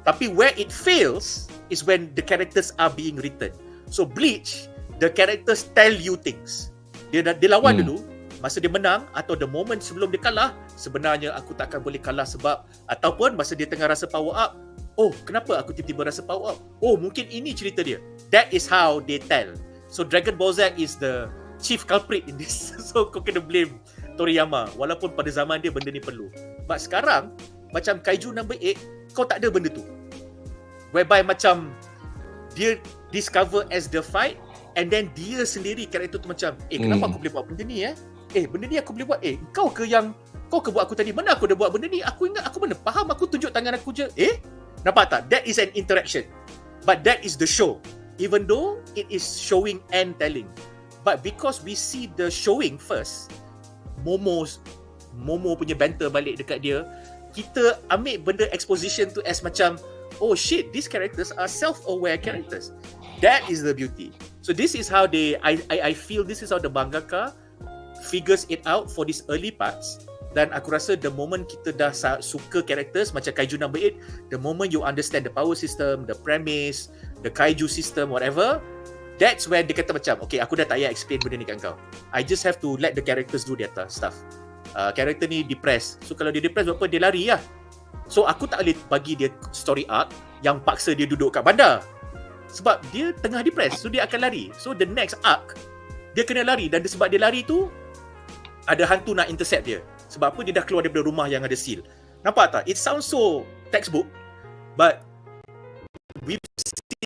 Speaker 4: Tapi where it fails is when the characters are being written. So Bleach, the characters tell you things. Dia lawan dulu. Masa dia menang atau the moment sebelum dia kalah, sebenarnya aku takkan boleh kalah sebab, ataupun masa dia tengah rasa power up, oh kenapa aku tiba-tiba rasa power up, oh mungkin ini cerita dia. That is how they tell. So Dragon Ball Z is the chief culprit in this. So kau kena blame Toriyama, walaupun pada zaman dia benda ni perlu. But sekarang macam Kaiju number 8, kau tak ada benda tu, whereby macam dia discover as the fight, and then dia sendiri karakter tu macam, kenapa aku boleh buat benda ni benda ni aku boleh buat, kau ke buat aku tadi, mana aku dah buat benda ni, aku ingat aku mana faham, aku tunjuk tangan aku je, Nampak tak? That is an interaction. But that is the show. Even though it is showing and telling. But because we see the showing first, Momo punya banter balik dekat dia, kita ambil benda exposition tu as macam, oh shit, these characters are self-aware characters. That is the beauty. So this is how I feel this is how the mangaka figures it out for these early parts. Dan aku rasa the moment kita dah suka characters macam Kaiju number 8, the moment you understand the power system, the premise, the Kaiju system, whatever, that's when dia kata macam, okay, aku dah tak payah explain benda ni kat kau. I just have to let the characters do their stuff. Character ni depressed. So kalau dia depressed, apa? Dia lari lah. So aku tak boleh bagi dia story arc yang paksa dia duduk kat bandar. Sebab dia tengah depressed, so dia akan lari. So the next arc, dia kena lari. Dan sebab dia lari tu, ada hantu nak intercept dia. Sebab apa? Dia dah keluar daripada rumah yang ada seal. Nampak tak? It sounds so textbook, but we've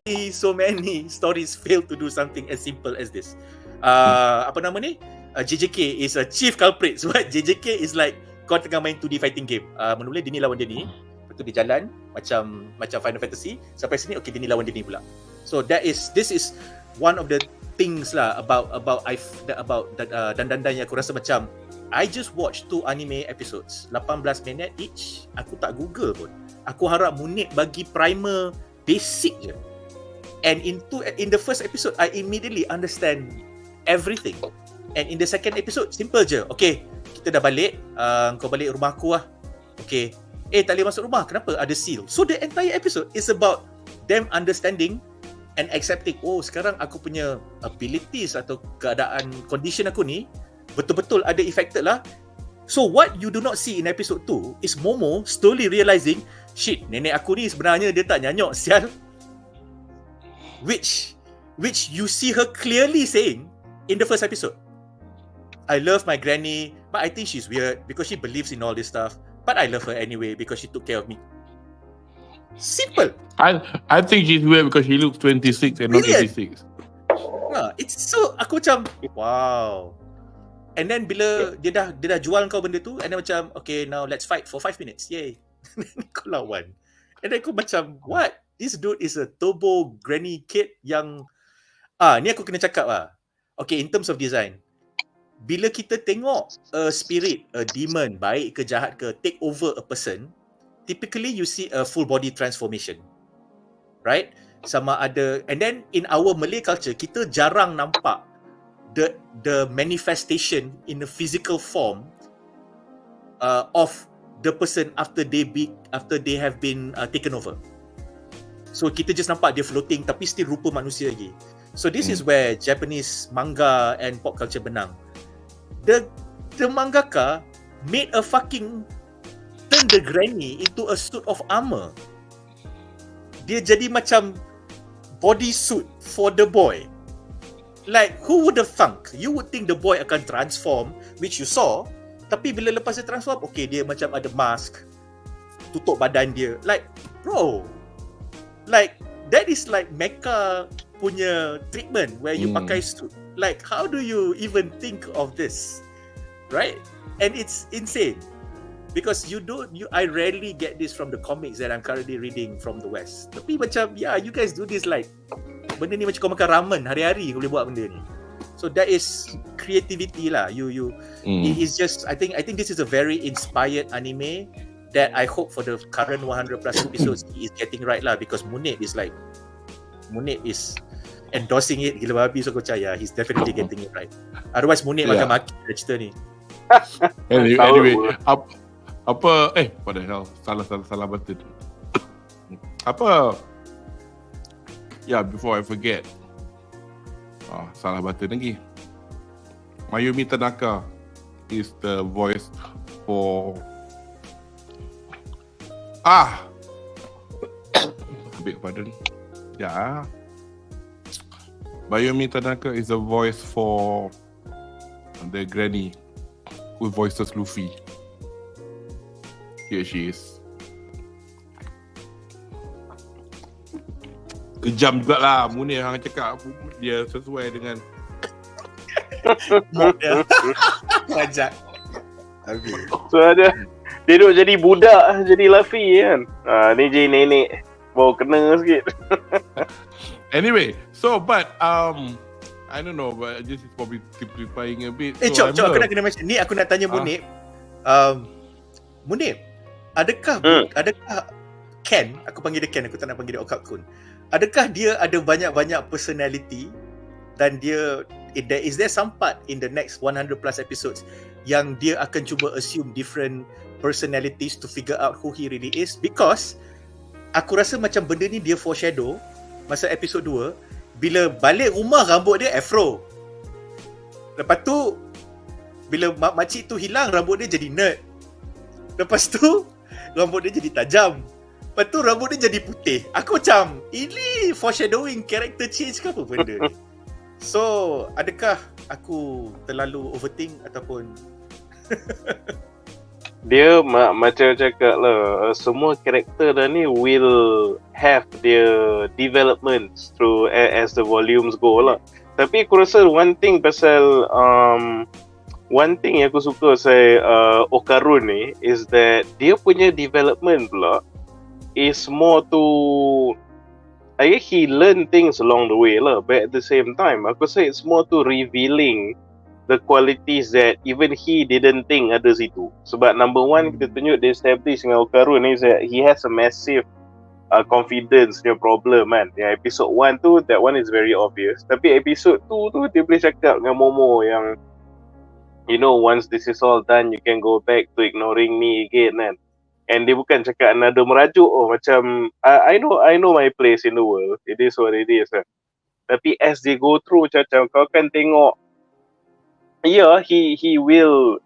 Speaker 4: seen so many stories fail to do something as simple as this. Apa nama ni? JJK is a chief culprit. Sebab JJK is like kau tengah main 2D fighting game. Mula-mula dia ni lawan dia ni, lepas tu dia jalan macam Final Fantasy, sampai sini okay dia ni lawan dia ni pula. So this is one of the things lah about dan yang aku rasa macam I just watched 2 anime episodes 18 minit each. Aku tak Google pun. Aku harap Munif bagi primer basic je. And in the first episode I immediately understand everything. And in the second episode simple je. Okay, kita dah balik, kau balik rumah aku lah. Okay, tak boleh masuk rumah. Kenapa? Ada seal. So the entire episode is about them understanding and accepting, oh sekarang aku punya abilities atau keadaan condition aku ni betul-betul ada affected lah. So what you do not see in episode 2 is Momo slowly realizing, shit, nenek aku ni sebenarnya dia tak nyanyok sial. Which you see her clearly saying in the first episode. I love my granny, but I think she's weird because she believes in all this stuff. But I love her anyway because she took care of me. Simple.
Speaker 1: I think she's weird because she looks 26 and not 86.
Speaker 4: It's so, aku macam, wow. And then bila dia dah jual kau benda tu, and then macam, okay, now let's fight for 5 minutes. Yay. Kau lawan. And then aku macam, what? This dude is a turbo granny kid yang, ni aku kena cakap lah. Okay, in terms of design, bila kita tengok a spirit, a demon, baik ke jahat ke, take over a person, typically you see a full body transformation. Right? Sama ada, and then in our Malay culture, kita jarang nampak the manifestation in a physical form of the person after they have been taken over. So kita just nampak dia floating tapi still rupa manusia lagi. So this is where Japanese manga and pop culture benang. The mangaka made a fucking turn the granny into a suit of armor. Dia jadi macam body suit for the boy. Like, who would have thunk? You would think the boy akan transform, which you saw, tapi bila lepas dia transform, okay, dia macam ada mask, tutup badan dia. Like, bro, like, that is like mecha punya treatment where you pakai suit. Like, how do you even think of this? Right? And it's insane. Because I rarely get this from the comics that I'm currently reading from the West. Tapi macam, yeah, you guys do this like, benda ni macam kau makan ramen hari-hari kau boleh buat benda ni. So that is creativity lah. It is just, I think this is a very inspired anime that I hope for the current 100 plus episodes he is getting right lah, because Munif is endorsing it gila babi, so aku percaya he's definitely getting it right. Otherwise Munif akan maki cerita ni.
Speaker 1: Anyway, apa what the hell, salah button. Apa, before I forget, salah button lagi. Mayumi Tanaka is the voice for beg pardon. Mayumi Tanaka is the voice for the granny who voices Luffy. Here she is. Kejam jugalah Munif hang cakap dia sesuai dengan
Speaker 4: Ajak.
Speaker 3: So Dia duk jadi budak, jadi Luffy kan. Ni jadi nenek. Baru kena sikit.
Speaker 1: Anyway, so but I don't know, but this is probably simplifying a bit.
Speaker 4: Cok, aku nak kena mention ni, aku nak tanya Munif. Munif, adakah Ken, aku panggil dia Ken, aku tak nak panggil dia Okarun. Adakah dia ada banyak-banyak personality dan is there some part in the next 100 plus episodes yang dia akan cuba assume different personalities to figure out who he really is? Because aku rasa macam benda ni dia foreshadow masa episod 2 bila balik rumah rambut dia afro. Lepas tu bila makcik tu hilang rambut dia jadi nerd. Lepas tu rambut dia jadi tajam. Lepas tu rambut dia jadi putih. Aku macam ini foreshadowing character change ke apa benda ni? So adakah aku terlalu overthink ataupun
Speaker 3: dia macam cakap lah, semua karakter dah ni will have their developments through as the volumes go lah. Tapi aku rasa one thing yang aku suka Okarun ni is that dia punya development pula is more to I guess he learn things along the way lah, but at the same time aku rasa it's more to revealing the qualities that even he didn't think ada situ. Sebab number one kita tunjuk dia establish dengan Okarun ni that he has a massive confidence punya problem kan. Yang episode 1 tu that one is very obvious. Tapi episode 2 tu dia boleh cakap dengan Momo yang you know once this is all done you can go back to ignoring me again kan. And dia bukan cakap another merajuk macam I know my place in the world. It is what it is kan. Tapi as they go through macam kau akan tengok he will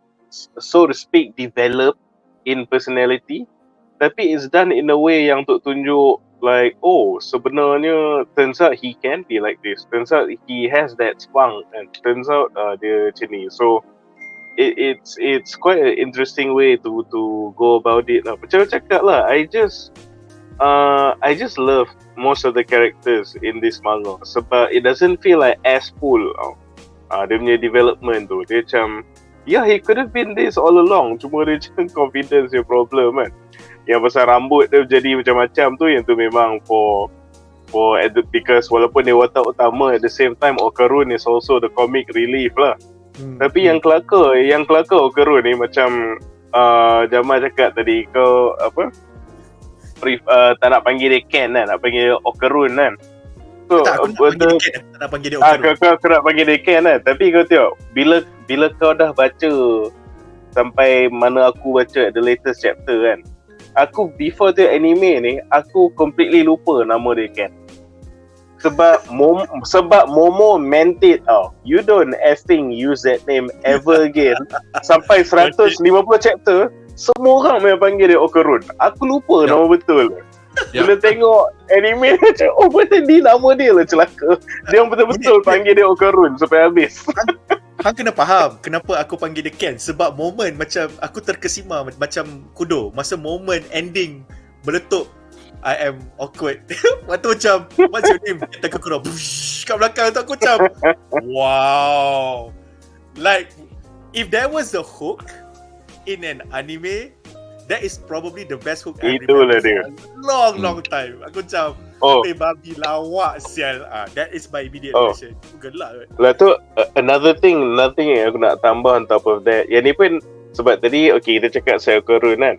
Speaker 3: so to speak develop in personality, tapi it's done in a way yang untuk tunjuk like sebenarnya turns out he can be like this, turns out he has that spunk and turns out dia macam ni. So it's quite an interesting way to go about it lah. Macam cakap lah, I just love most of the characters in this manga sebab it doesn't feel like as full dia punya development tu. Dia macam he could have been this all along, cuma dia macam confidence your problem kan. Yang pasal rambut dia jadi macam-macam tu, yang tu memang for because walaupun dia watak utama, at the same time Okarun is also the comic relief lah. Tapi yang kelakar Okarun ni macam Jamal cakap tadi, kau tak nak panggil dia Ken kan, nak panggil Okarun kan. So, aku nak panggil dia Okarun. Kau nak panggil dia Ken kan. Tapi kau tengok, bila kau dah baca sampai mana aku baca the latest chapter kan, aku before the anime ni aku completely lupa nama dia Ken. Sebab Momo meant it you don't effing use that name ever again. Sampai 150 chapter semua orang memang panggil dia Okarun. Aku lupa nama betul. Bila tengok anime macam betul ni nama dia lah, celaka. Dia betul-betul panggil dia Okarun sampai habis.
Speaker 4: Hang kena faham kenapa aku panggil dia Ken. Sebab moment macam aku terkesima macam Kudo masa moment ending meletup I am awkward. Waktu macam what's your name? Takakura kat belakang tu aku macam wow. Like if there was a hook in an anime, that is probably the best hook I remember for a long time. Aku macam babi lawak sial. That is my immediate reaction. Gelak
Speaker 3: lah tu. Another thing yang aku nak tambah on top of that, yang ni pun sebab tadi kita cakap saya Okarun kan,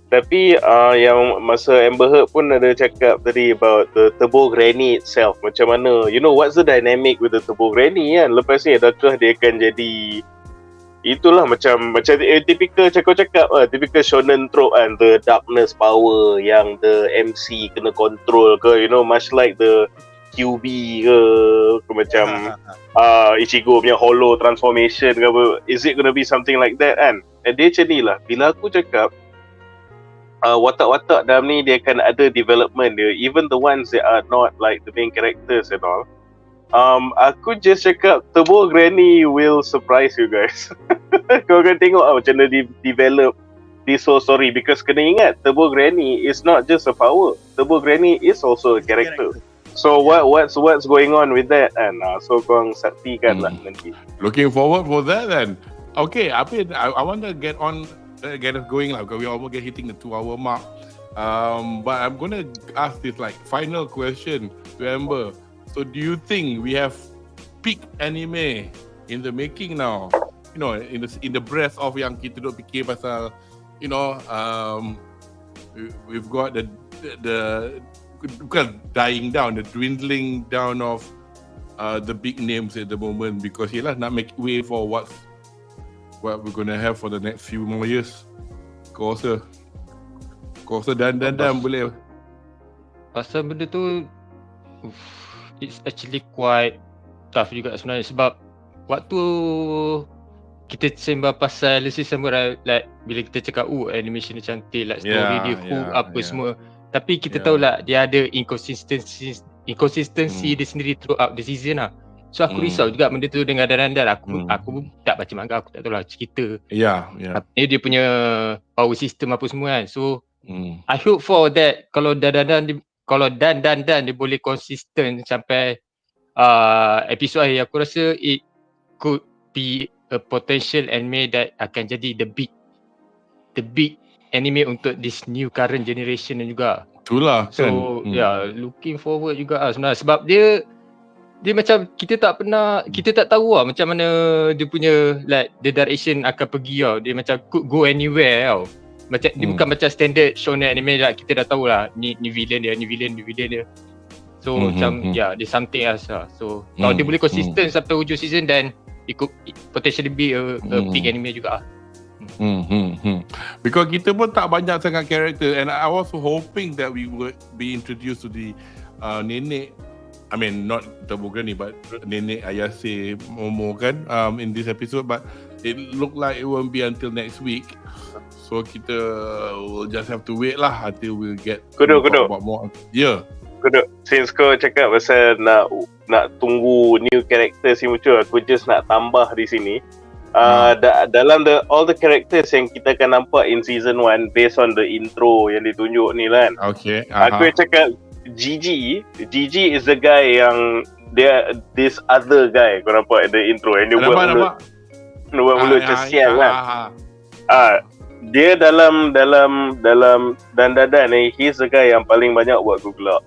Speaker 3: tapi yang masa Amber Heard pun ada cakap tadi about the Turbo Granny itself. Macam mana, you know what's the dynamic with the Turbo Granny kan. Lepas ni adakah dia akan jadi itulah macam typical cakap typical shonen trope kan, the darkness power yang the MC kena control ke, you know, much like the QB ke macam Ichigo punya hollow transformation ke apa. Is it gonna be something like that kan? Dia macam ni lah. Bila aku cakap watak-watak dalam ni dia akan ada development dia, even the ones that are not like the main characters and all. Aku just cakap Turbo Granny will surprise you guys. Kau akan tengok macam mana develop this whole story, because kena ingat Turbo Granny is not just a power. Turbo Granny is also a character. So what's going on with that? And so korang saksikan lah nanti.
Speaker 1: Looking forward for that then. Okay, I want to get on get us going because we almost get hitting the 2-hour mark. But I'm gonna ask this like final question to Amber. So do you think we have peak anime in the making now? You know, in the breath of yang kita duk fikir pasal, you know, we've got the dying down, the dwindling down of the big names at the moment, because yelah nak make way for what we're gonna have for the next few more years. Kau rasa dan boleh.
Speaker 2: Pasal benda tu it's actually quite tough juga sebenarnya, sebab waktu kita sembang pasal Lucy Samurai, like bila kita cakap animation dia cantik, like story dia hook semua, tapi kita tahulah dia ada inconsistency dia sendiri throughout the season lah. So aku risau juga benda tu dengan Dan. Aku tak baca manga, aku tak tahu lah cerita. Dia punya power system apa semua kan. So I hope for that kalau Dan dia boleh konsisten sampai episod akhir, aku rasa it could be a potential anime that akan jadi the big anime untuk this new current generation juga.
Speaker 1: Itulah kan.
Speaker 2: So looking forward juga lah sebenarnya, sebab dia macam kita tak tahu lah macam mana dia punya like the direction akan pergi tau. Dia macam could go anywhere tau. Macam dia bukan macam standard shonen anime lah, kita dah tahu lah ni villain dia. So macam there's something else lah. So kalau dia boleh konsisten sampai hujung season, dan it could potentially be a big anime juga lah.
Speaker 1: Because kita pun tak banyak sangat character, and I was hoping that we would be introduced to the Nenek, I mean not Tabugani but Nenek Ayase Momo kan in this episode, but it looked like it won't be until next week. So kita will just have to wait lah until we get
Speaker 3: Kudo.
Speaker 1: about more.
Speaker 3: Kudo, since kau cakap pasal nak tunggu new characters yang muncul, aku just nak tambah di sini. Dalam all the characters yang kita akan nampak in season 1 based on the intro yang ditunjuk ni kan.
Speaker 1: Okay.
Speaker 3: Aku cakap Gigi is the guy yang this other guy kau nampak the intro yang dia buat mulut cesial kan. Dia dalam dandadan ni, he's the guy yang paling banyak buat Google.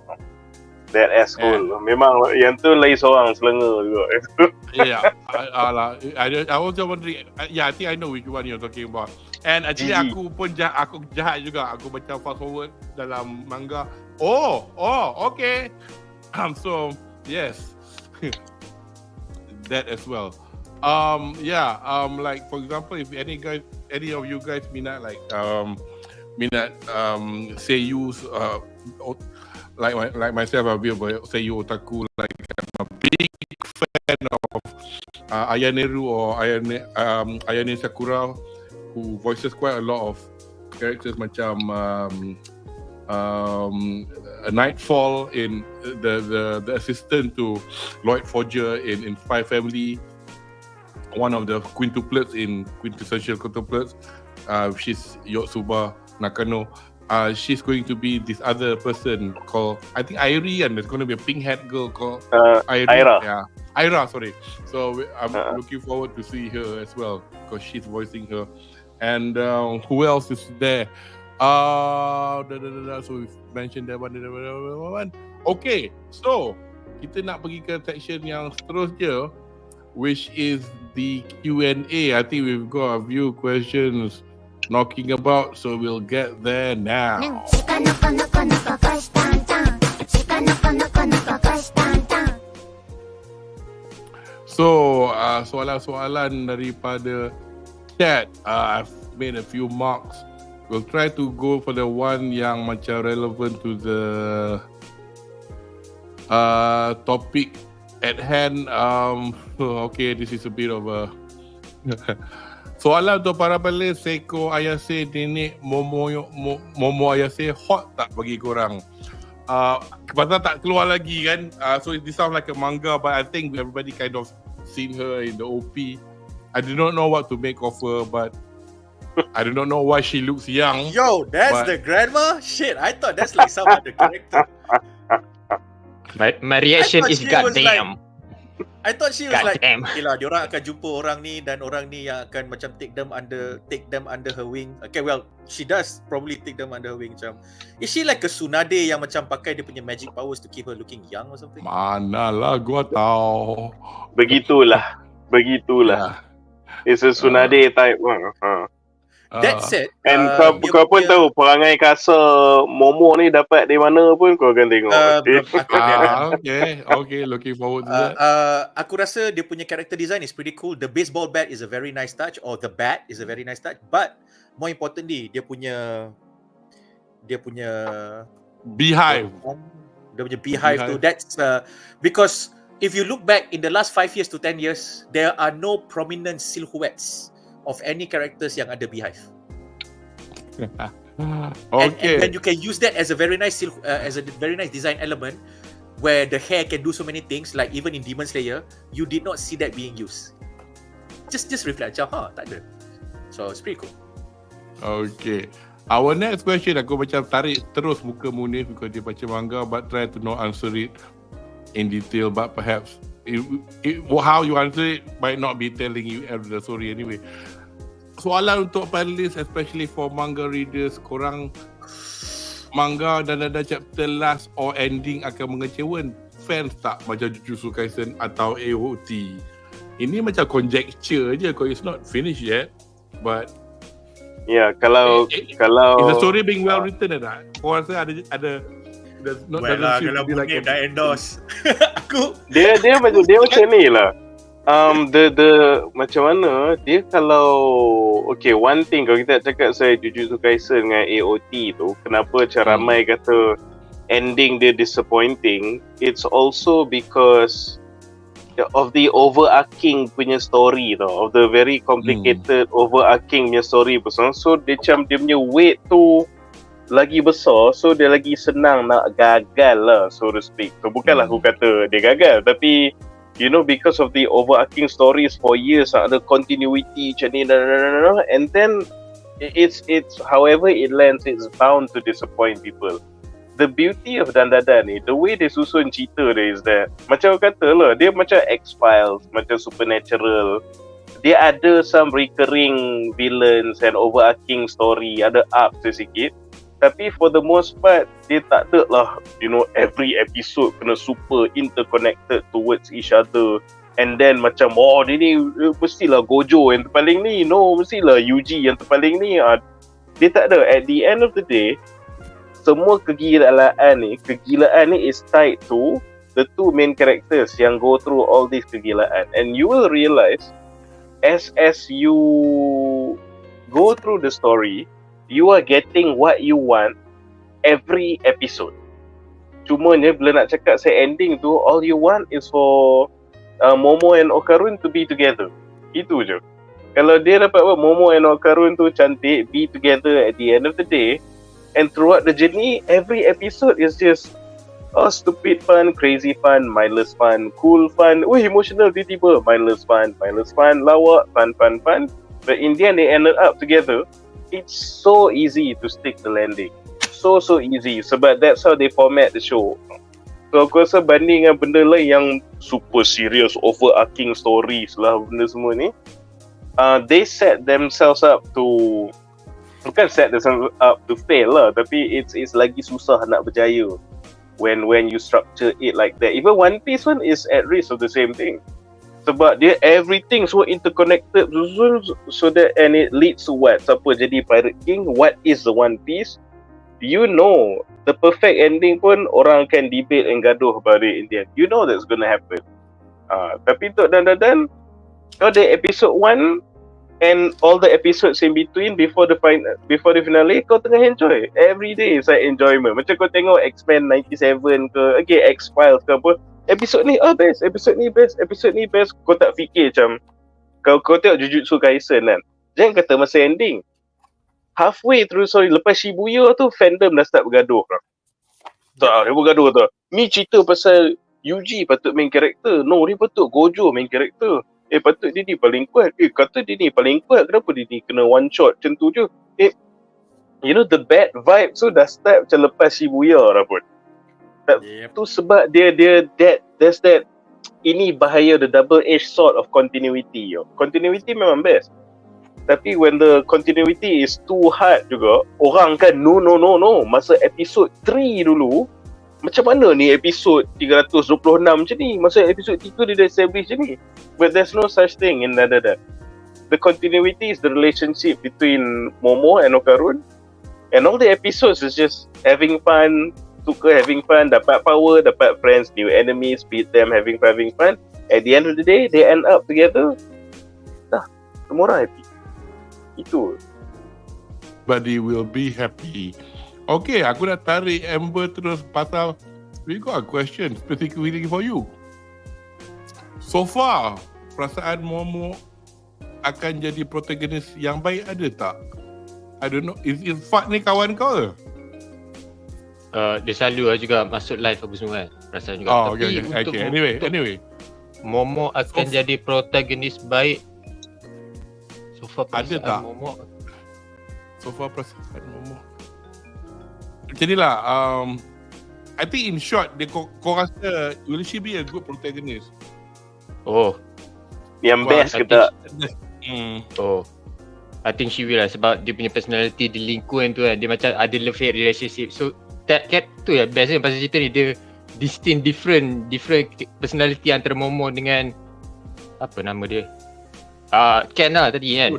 Speaker 3: That asshole. Memang yang tu lain seorang selenga juga.
Speaker 1: I was just wondering. I think I know which one you're talking about. And actually aku pun aku jahat juga. Aku baca fast forward dalam manga. Okay. So yes. That as well. Like for example, if any of you guys minat seiyus, like myself, I'll be a seiyu otaku. Like I'm a big fan of Ayaneru or Ayane Sakura, who voices quite a lot of characters macam Nightfall in the assistant to Lloyd Forger in Spy Family, one of the quintuplets in Quintessential Quintuplets. She's Yotsuba Nakano. She's going to be this other person called, I think, Airi, and there's going to be a pink-haired girl called
Speaker 3: Aira.
Speaker 1: Aira, sorry. So I'm looking forward to see her as well, because she's voicing her. And who else is there? So we've mentioned that one. Okay, so kita nak pergi ke section yang seterusnya, which is the Q&A. I think we've got a few questions knocking about, so we'll get there now. So, soalan-soalan daripada chat, I've made a few marks. We'll try to go for the one yang macam relevant to the topic at hand. Okay, this is a bit of a soalan untuk para pelis. Seiko Ayase Nenek Momo Ayase hot tak bagi korang? Pasal tak keluar lagi kan, so this sounds like a manga, but I think everybody kind of seen her in the OP. I do not know what to make of her, but I do not know why she looks young.
Speaker 4: Yo, that's the grandma? Shit, I thought that's like some other character.
Speaker 2: My reaction is goddamn.
Speaker 4: I thought she was
Speaker 2: God
Speaker 4: like,
Speaker 2: damn.
Speaker 4: okay lah, diorang akan jumpa orang ni dan orang ni yang akan macam take them under her wing. Okay, well, she does probably take them under her wing. Macam, is she like a Tsunade yang macam pakai dia punya magic powers to keep her looking young or something?
Speaker 1: Manalah gua tahu.
Speaker 3: Begitulah. It's a Tsunade type.
Speaker 4: That said,
Speaker 3: And kau pun tahu perangai kasar Momo ni dapat dari mana pun kau akan tengok.
Speaker 1: Okay, looking forward to that.
Speaker 4: Aku rasa dia punya character design is pretty cool. The baseball bat is a very nice touch, or the bat is a very nice touch. But more importantly, dia punya
Speaker 1: Beehive.
Speaker 4: Dia punya beehive tu. That's because if you look back in the last 5 years to 10 years, there are no prominent silhouettes of any characters yang ada beehive.
Speaker 1: Okay.
Speaker 4: And then you can use that as a very nice design element where the hair can do so many things. Like even in Demon Slayer, you did not see that being used. Just reflect macam tak ada. So it's pretty cool.
Speaker 1: Okay. Our next question, aku macam tarik terus muka Munif because dia baca manga but try to not answer it in detail, but perhaps how you answer it might not be telling you the story anyway. Soalan untuk panelis, especially for manga readers, korang manga dan ada chapter last or ending akan mengecewakan fans tak macam Jujutsu Kaisen atau AOT? Ini macam conjecture je because it's not finished yet, but
Speaker 3: kalau
Speaker 1: is the story being well written tak? Kau rasa ada
Speaker 4: kalau Munif dah endorse aku
Speaker 3: dia macam ni lah. The macam mana dia kalau one thing kalau kita cakap saya Jujutsu Kaisen dengan AOT tu, kenapa macam ramai kata ending dia disappointing, it's also because of the overarching punya story tau, of the very complicated overarching punya story pasal. So dia macam dia punya weight tu lagi besar, so dia lagi senang nak gagal lah, so to speak. So bukanlah aku kata dia gagal, tapi because of the overarching stories for years, ada continuity macam ni, and then it's however it lands, it's bound to disappoint people. The beauty of Dandadan ni, the way dia susun cerita dia is that, macam aku kata lah, dia macam X-Files, macam Supernatural. Dia ada some recurring villains and overarching story, ada arcs sikit. Tapi for the most part, dia tak ada lah, every episode kena super interconnected towards each other. And then macam, dia ni mestilah Gojo yang terpaling ni, mestilah Yuji yang terpaling ni. Dia tak ada. At the end of the day, semua kegilaan ni is tied to the two main characters yang go through all these kegilaan. And you will realize, as you go through the story, you are getting what you want every episode. Cumanya bila nak cakap saya ending tu, all you want is for Momo and Okarun to be together. Itu je. Kalau dia dapat buat Momo and Okarun tu cantik, be together at the end of the day, and throughout the journey, every episode is just stupid fun, crazy fun, mindless fun, cool fun, emotional tiba-tiba, mindless fun, lawak, fun. But in the end, they ended up together. It's so easy to stick the landing. So easy. Sebab that's how they format the show. So aku rasa banding dengan benda lain yang super serious, overarching stories lah, benda semua ni, they set themselves up to, bukan set themselves up to fail lah, tapi it's lagi susah nak berjaya when you structure it like that. Even One Piece one is at risk of the same thing. Sebab dia everything so interconnected, so that, and it leads to what? Siapa jadi Pirate King? What is the One Piece? The perfect ending pun orang akan debate and gaduh about it in the end. That's gonna happen. Tapi untuk Dandadan, kau ada episode 1 and all the episodes in between before the finale, kau tengah enjoy. Every day is like enjoyment. Macam kau tengok X-Men 97 ke, X-Files ke apa, episod ni best, episod ni best. Kau tak fikir macam kau tengok Jujutsu Kaisen kan, jangan kata masa ending, halfway through story, lepas Shibuya tu fandom dah start bergaduh lah. Dia bergaduh tu, ni cerita pasal Yuji patut main karakter, dia patut Gojo main karakter, patut dia ni paling kuat, kata dia ni paling kuat, kenapa dia ni kena one shot macam tu je. The bad vibe so dah start macam lepas Shibuya lah pun. Tu sebab dia there's that ini bahaya, the double edged sword of continuity. Continuity memang best, tapi when the continuity is too hard juga, orang kan no, masa episod 3 dulu macam mana ni episod 326 macam ni, masa episod 3 dia dah establish macam ni. But there's no such thing in DANDADAN. The continuity is the relationship between Momo and Okarun, and all the episodes is just having fun, suka having fun, dapat power, dapat friends, new enemies, beat them, having fun. At the end of the day, they end up together. Dah, semua orang happy. Itu.
Speaker 1: But they will be happy. Okay, aku dah tarik Amber terus pasal we got a question specifically for you. So far, perasaan Momo akan jadi protagonis yang baik ada tak? I don't know. Is Fat ni kawan kau ke?
Speaker 2: Dia selalu juga masuk live apa semua kan. Perasaan juga.
Speaker 1: Oh,
Speaker 2: Tapi
Speaker 1: okay. Anyway.
Speaker 2: Momo akan jadi protagonis baik. So far
Speaker 1: ada tak?
Speaker 2: Momo.
Speaker 1: So far perasaan Momo. Jadilah, I think in short, kau rasa will she be a good protagonist?
Speaker 2: Oh.
Speaker 3: Yang best ke tak?
Speaker 2: Oh, I think she will lah, sebab dia punya personality di lingkungan tu kan, dia macam ada love-hate relationship. So that cat tu ya best kan pasal cerita ni. Dia distinct different personality antara Momo dengan apa nama dia, Ken lah tadi kan.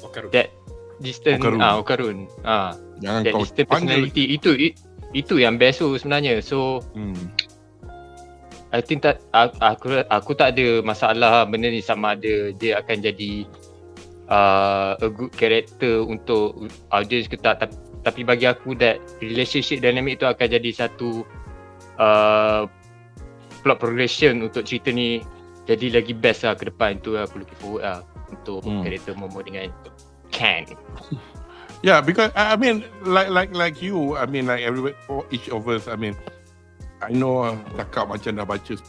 Speaker 4: Okarun.
Speaker 2: That distant Okarun.
Speaker 1: Jangan
Speaker 2: that
Speaker 1: kau
Speaker 2: distant
Speaker 1: panggil
Speaker 2: personality itu yang best tu sebenarnya. So I think tak, aku tak ada masalah benda ni, sama ada dia akan jadi a good character untuk audience ke tak. Tapi bagi aku that relationship dynamic tu akan jadi satu plot progression untuk cerita ni jadi lagi best lah ke depan. Tu aku looking forward lah untuk karakter Momo dengan Ken.
Speaker 1: Yeah, because I mean like you, I mean like everybody, for each of us, I mean I know cakap macam dah baca 10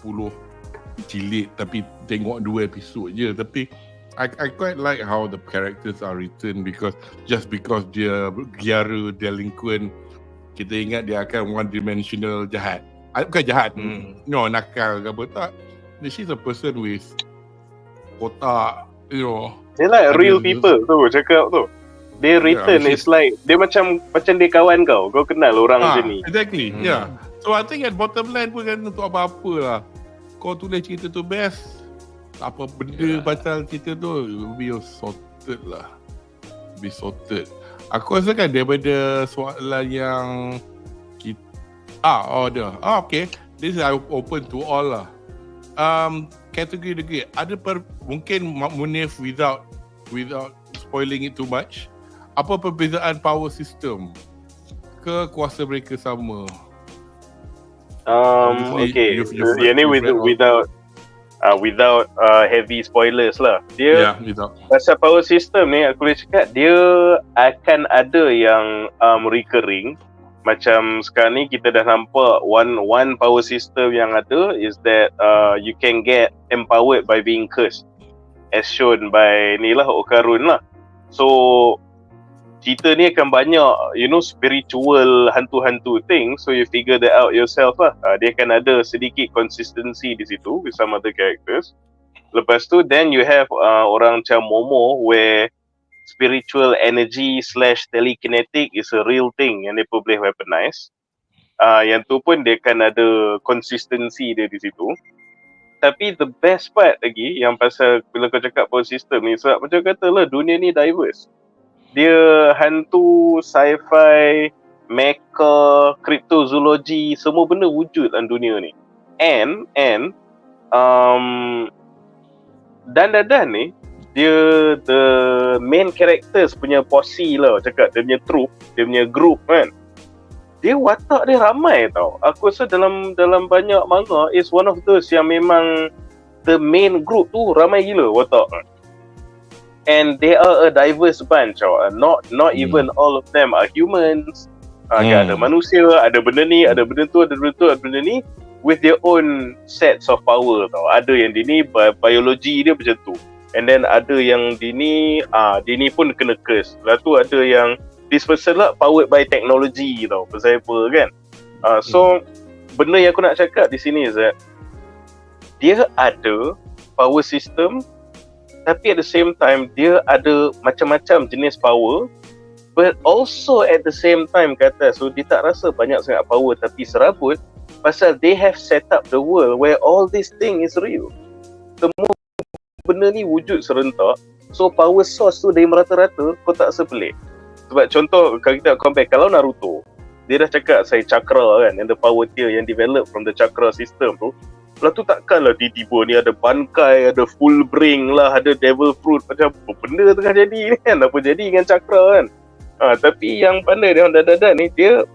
Speaker 1: jilid tapi tengok 2 episod je, tapi I quite like how the characters are written, because dia giara delinquent, kita ingat dia akan one dimensional jahat. Bukan jahat, no, nakal ke apa, tak. She's a person with otak, you know.
Speaker 3: Dia like real people tu, cakap tu. Dia written, it's like dia macam dia kawan kau kenal orang macam ni.
Speaker 1: Exactly, yeah. So I think at bottom line pun kan untuk apa-apa lah, kau tulis cerita tu best, apa benda pasal cerita tu be sorted lah. Be sorted. Aku rasa kan daripada soalan yang okay. This is open to all lah. Kategori ada mungkin Munif without spoiling it too much. Apa perbezaan power system? Ke kuasa mereka sama?
Speaker 3: Okay. Yang ni without heavy spoilers lah. Dia pasal power system ni, aku boleh cakap dia akan ada yang recurring. Macam sekarang ni kita dah nampak one power system yang ada is that you can get empowered by being cursed, as shown by ni lah Okarun lah. So cerita ni akan banyak, spiritual hantu-hantu thing. So you figure that out yourself lah. Dia akan ada sedikit consistency di situ with some other characters. Lepas tu, then you have orang macam Momo, where spiritual energy / telekinetic is a real thing yang dia pun boleh weaponize. Yang tu pun dia akan ada consistency dia di situ. Tapi the best part lagi, yang pasal bila kau cakap power system ni, sebab macam katalah dunia ni diverse. Dia hantu, sci-fi, mecha, cryptozoology, semua benda wujud dalam dunia ni. And DANDADAN ni, dia the main characters punya posse lah, cakap dia punya troop, dia punya group kan. Dia watak dia ramai tau. Aku rasa dalam banyak manga is one of those yang memang the main group tu ramai gila watak. And they are a diverse bunch. Not even all of them are humans. Ada manusia, ada benda ni, ada benda tu, ada benda tu, ada benda ni, with their own sets of power tau. Ada yang di ni biologi dia macam tu. And then ada yang di ni pun kena curse. Lepas tu ada yang this person lah powered by technology tau. Pasal apa kan. So benda yang aku nak cakap di sini is that dia ada power system, tapi at the same time dia ada macam-macam jenis power, but also at the same time kata, so dia tak rasa banyak sangat power tapi serabut, pasal they have set up the world where all this thing is real. Semua benda ni wujud serentak, so power source tu dari merata-rata, kau tak rasa pelik. Sebab contoh, kalau kita compare, kalau Naruto, dia dah cakap saya chakra kan, and the power tier yang develop from the chakra system tu, lepas tu takkanlah di tiba ni ada bankai, ada full bring lah, ada devil fruit, macam apa benda tengah jadi ni kan, apa jadi dengan chakra kan. Tapi yang pandai dia orang dadan ni, dia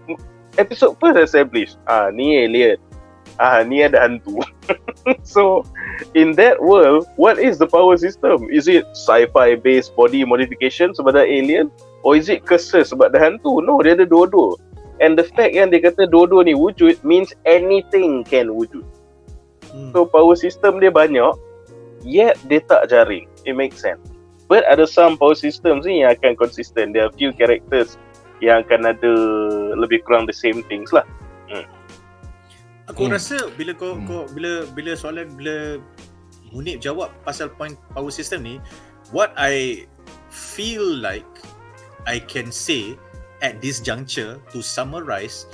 Speaker 3: episode first establish, ni alien, ni ada hantu. So in that world, what is the power system? Is it sci-fi based body modification sebab ada alien, or is it curses sebab ada hantu? No, dia ada dua-dua. And the fact yang dia kata dua-dua ni wujud means anything can wujud. So power system dia banyak, yet dia tak jaring. It makes sense. But ada some power systems ni yang akan consistent. There are few characters yang akan ada lebih kurang the same things lah.
Speaker 4: Aku rasa bila bila soalan, bila Munif jawab pasal point power system ni, what I feel like I can say at this juncture to summarize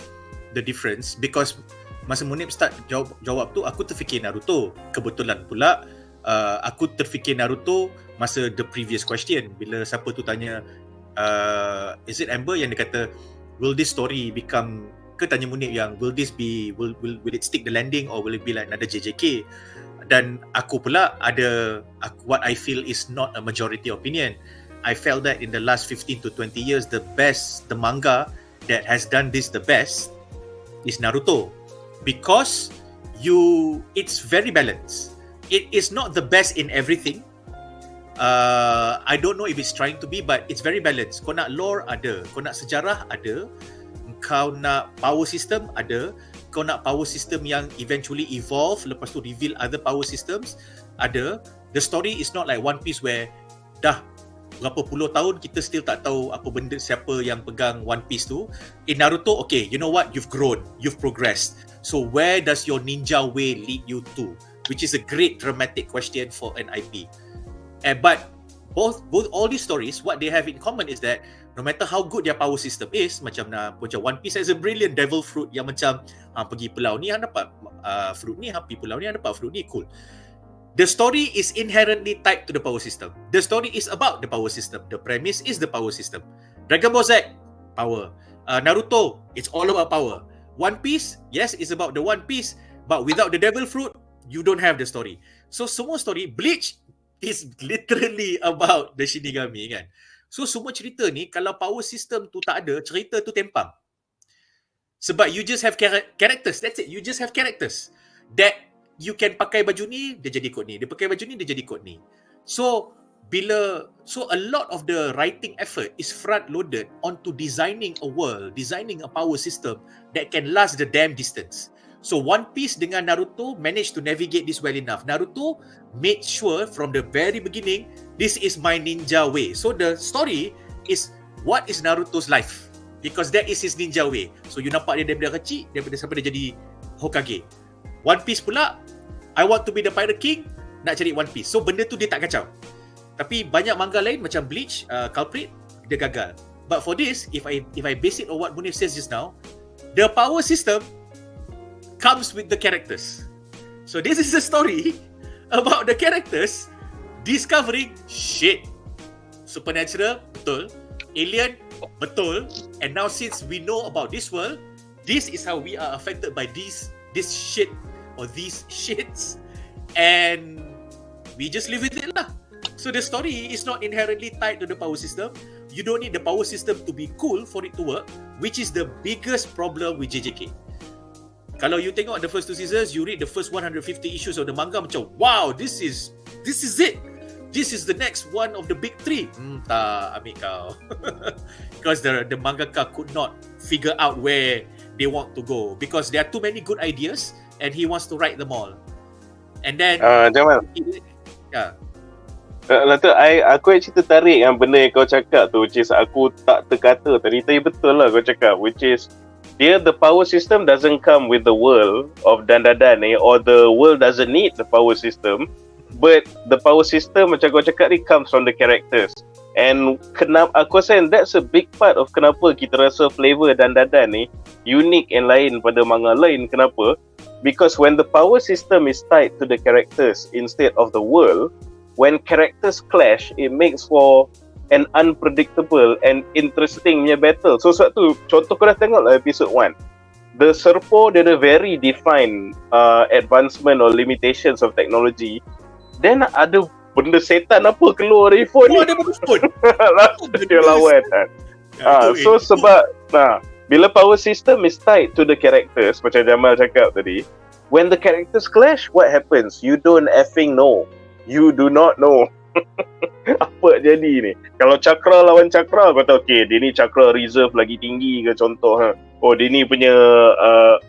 Speaker 4: the difference, because masa Munif start jawab tu, aku terfikir Naruto. Kebetulan pula aku terfikir Naruto masa the previous question, bila siapa tu tanya is it Amber yang dia kata will this story become, ke tanya Munif yang will this be, will it stick the landing or will it be like another JJK. Dan aku pula ada what I feel is not a majority opinion. I felt that in the last 15 to 20 years, the manga that has done this the best is Naruto, because it's very balanced. It is not the best in everything. I don't know if it's trying to be, but it's very balanced. Kau nak lore ada, kau nak sejarah ada, kau nak power system ada, kau nak power system yang eventually evolve, lepas tu reveal other power systems ada. The story is not like One Piece where dah berapa puluh tahun kita still tak tahu apa benda, siapa yang pegang One Piece tu. In Naruto, okay, you know what, you've grown, you've progressed, so where does your ninja way lead you to, which is a great dramatic question for an IP. But both all these stories, what they have in common is that no matter how good their power system is, macam One Piece has a brilliant devil fruit yang macam pergi pulau ni dapat fruit ni, pergi pulau ni dapat fruit ni, cool. The story is inherently tied to the power system. The story is about the power system. The premise is the power system. Dragon Ball Z, power. Naruto, it's all about power. One Piece, yes, it's about the One Piece, but without the devil fruit, you don't have the story. So semua story, Bleach is literally about the Shinigami kan. So semua cerita ni, kalau power system tu tak ada, cerita tu tempang. Sebab you just have characters, that's it. You just have characters that you can pakai baju ni, dia jadi kod ni. Dia pakai baju ni, dia jadi kod ni. So a lot of the writing effort is front loaded onto designing a world, designing a power system that can last the damn distance. So One Piece dengan Naruto managed to navigate this well enough. Naruto made sure from the very beginning, this is my ninja way. So the story is, what is Naruto's life? Because that is his ninja way. So you nampak dia daripada kecil, daripada sampai dia jadi Hokage. One Piece pula, I want to be the Pirate King, nak cari One Piece. So benda tu dia tak kacau. Tapi banyak manga lain macam Bleach, Culprit, dia gagal. But for this, if I base it on what Munif says just now, the power system comes with the characters. So this is a story about the characters discovering shit. Supernatural, betul. Alien, betul. And now since we know about this world, this is how we are affected by this shit or these shits, and we just live with it lah. So the story is not inherently tied to the power system. You don't need the power system to be cool for it to work, which is the biggest problem with JJK. Kalau you tengok the first 2 seasons, you read the first 150 issues of the manga, macam wow, this is it. This is the next one of the big 3. Tak, ambil kau. Because the mangaka could not figure out where they want to go, because there are too many good ideas and he wants to write them all. And then
Speaker 3: Jamal, Lalu aku actually tertarik yang benda yang kau cakap tu, which is aku tak terkata tadi, tapi betul lah kau cakap, which is the power system doesn't come with the world of Dandadan or the world doesn't need the power system, but the power system macam kau cakap ni comes from the characters. And kenapa aku rasa that's a big part of kenapa kita rasa flavor Dandadan ni unique and lain pada manga lain. Kenapa? Because when the power system is tied to the characters instead of the world, when characters clash, it makes for an unpredictable and interesting punya battle. So sebab tu, contoh kau dah tengok lah episode 1. The Serpos dia ada very defined advancement or limitations of technology. Then ada benda setan apa keluar dari phone ni.
Speaker 4: Ada benda phone.
Speaker 3: Langsung dia lawan. So sebab bila power system is tied to the characters, macam Jamal cakap tadi, when the characters clash, what happens? You don't effing know. You do not know apa jadi ni. Kalau cakra lawan cakra, kau tahu okay, dia ni cakra reserve lagi tinggi ke contoh oh dia ni punya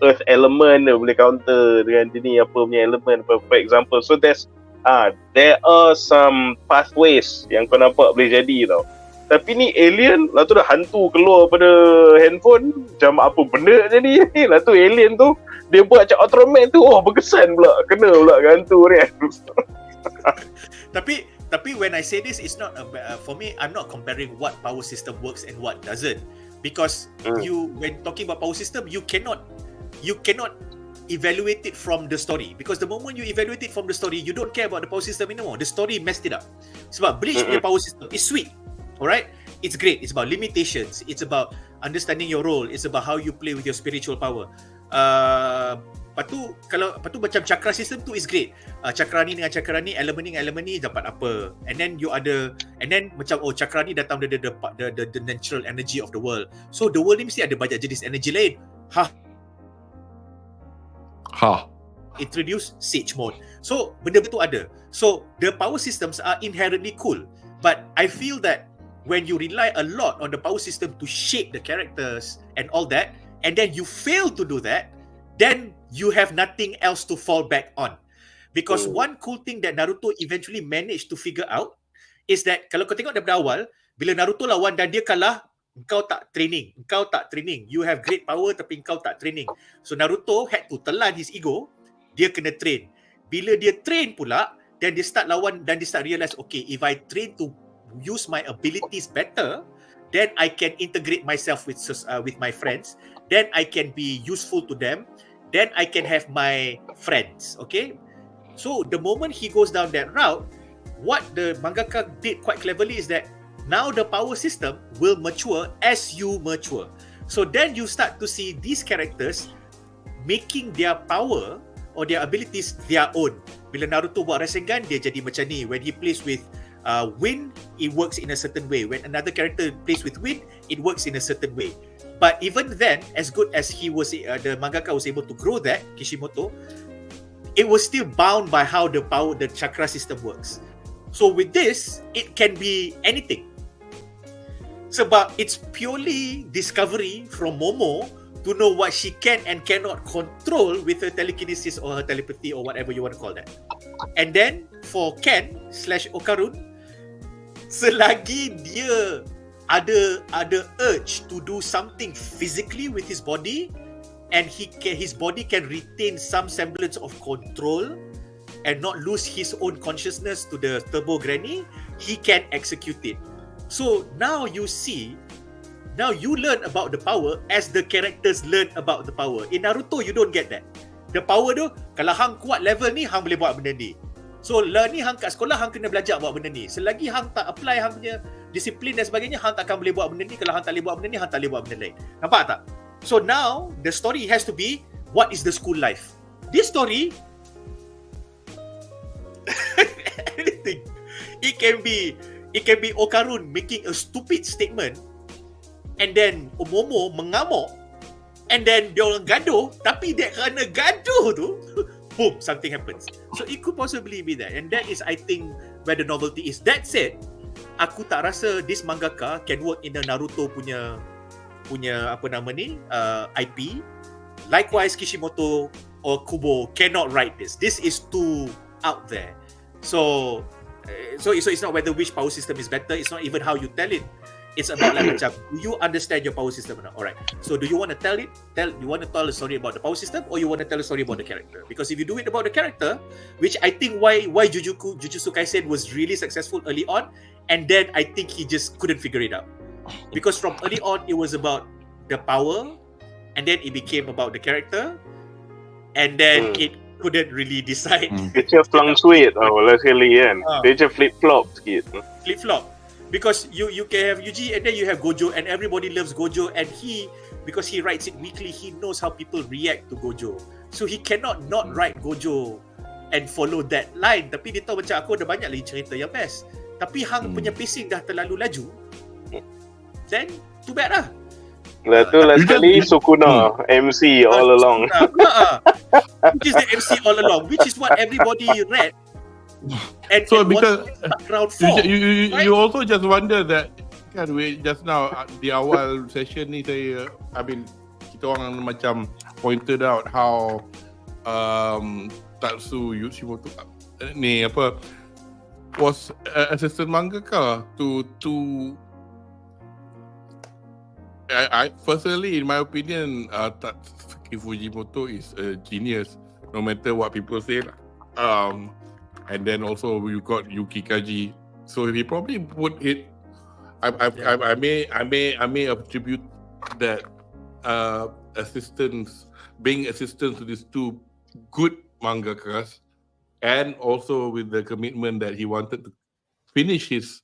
Speaker 3: earth element dia boleh counter dengan dia ni apa punya element for example. So there are some pathways yang kau nampak boleh jadi tau. Tapi ni alien lah tu dah hantu keluar pada handphone, macam apa benda jadi ni lah tu alien tu dia buat macam Ultraman tu, berkesan pula, kena pula hantu ni.
Speaker 4: Tapi when I say this, it's not for me. I'm not comparing what power system works and what doesn't, because when talking about power system, you cannot evaluate it from the story, because the moment you evaluate it from the story, you don't care about the power system anymore. The story messed it up. Sebab Bleach punya power system is sweet, alright, it's great. It's about limitations. It's about understanding your role. It's about how you play with your spiritual power. Lepas tu macam chakra system tu is great. Chakra ni dengan chakra ni, elemen ni dapat apa. And then you ada, and then macam chakra ni datang dari the natural energy of the world. So the world ni mesti ada banyak jenis energy lain. Introduce Sage mode. So benda tu ada. So the power systems are inherently cool. But I feel that when you rely a lot on the power system to shape the characters and all that, and then you fail to do that, then you have nothing else to fall back on. Because one cool thing that Naruto eventually managed to figure out is that kalau kau tengok daripada awal, bila Naruto lawan dan dia kalah, engkau tak training. You have great power tapi engkau tak training. So Naruto had to telan his ego, dia kena train. Bila dia train pula, then dia start lawan dan dia start realize, okay, if I train to use my abilities better, then I can integrate myself with my friends, then I can be useful to them, then I can have my friends, okay? So the moment he goes down that route, what the mangaka did quite cleverly is that now the power system will mature as you mature. So then you start to see these characters making their power or their abilities their own. Bila Naruto buat Rasengan, dia jadi macam ni. When he plays with wind, it works in a certain way. When another character plays with wind, it works in a certain way. But even then, as good as he was, the mangaka was able to grow that, Kishimoto, it was still bound by how the chakra system works. So with this, it can be anything. Sebab it's purely discovery from Momo to know what she can and cannot control with her telekinesis or her telepathy or whatever you want to call that. And then for Ken/Okarun, selagi dia ada urge to do something physically with his body, and his body can retain some semblance of control and not lose his own consciousness to the turbo granny, he can execute it. So now you learn about the power as the characters learn about the power. In Naruto, you don't get that. The power tu, kalau hang kuat level ni, hang boleh buat benda ni. So lah ni hang kat sekolah, hang kena belajar buat benda ni. Selagi hang tak apply hang punya disiplin dan sebagainya, hang takkan boleh buat benda ni. Kalau hang tak boleh buat benda ni, hang tak boleh buat benda lain. Nampak tak? So now the story has to be, what is the school life? This story anything. It can be Okarun making a stupid statement, and then Momo mengamuk, and then dia orang gaduh, tapi dia kerana gaduh tu boom, something happens. So it could possibly be that, and that is, I think, where the novelty is. That said, aku tak rasa this mangaka can work in the Naruto punya apa nama ni, IP. Likewise, Kishimoto or Kubo cannot write this. This is too out there. So it's not whether which power system is better. It's not even how you tell it. It's about like macam, do you understand your power system or not? Alright. So do you want to you want to tell a story about the power system, or you want to tell a story about the character? Because if you do it about the character, which I think why Jujutsu Kaisen was really successful early on, and then I think he just couldn't figure it out. Because from early on it was about the power, and then it became about the character, and then it couldn't really decide.
Speaker 3: Dia macam fluctuate lah sekali kan. Dia macam flip-flop sikit.
Speaker 4: Flip-flop. Because you can have Yuji, and then you have Gojo, and everybody loves Gojo, and because he writes it weekly, he knows how people react to Gojo. So he cannot not write Gojo and follow that line. Tapi dia tahu macam aku ada banyak lagi cerita yang best. Tapi hang punya pacing dah terlalu laju. Then too bad lah.
Speaker 3: Last kali Sukuna MC all along.
Speaker 4: Which is the MC all along, which is what everybody read. And
Speaker 1: so because
Speaker 4: round 4,
Speaker 1: you also just wonder that kan we just now di awal session ni saya kita orang macam pointed out how Tatsu Yoshimoto ni was assistant mangaka to I personally, in my opinion, Tatsuki Fujimoto is a genius, no matter what people say. And then also you got Yuki Kaji, so he probably put it. I may attribute that being assistants to these two good mangakas, and also with the commitment that he wanted to finish his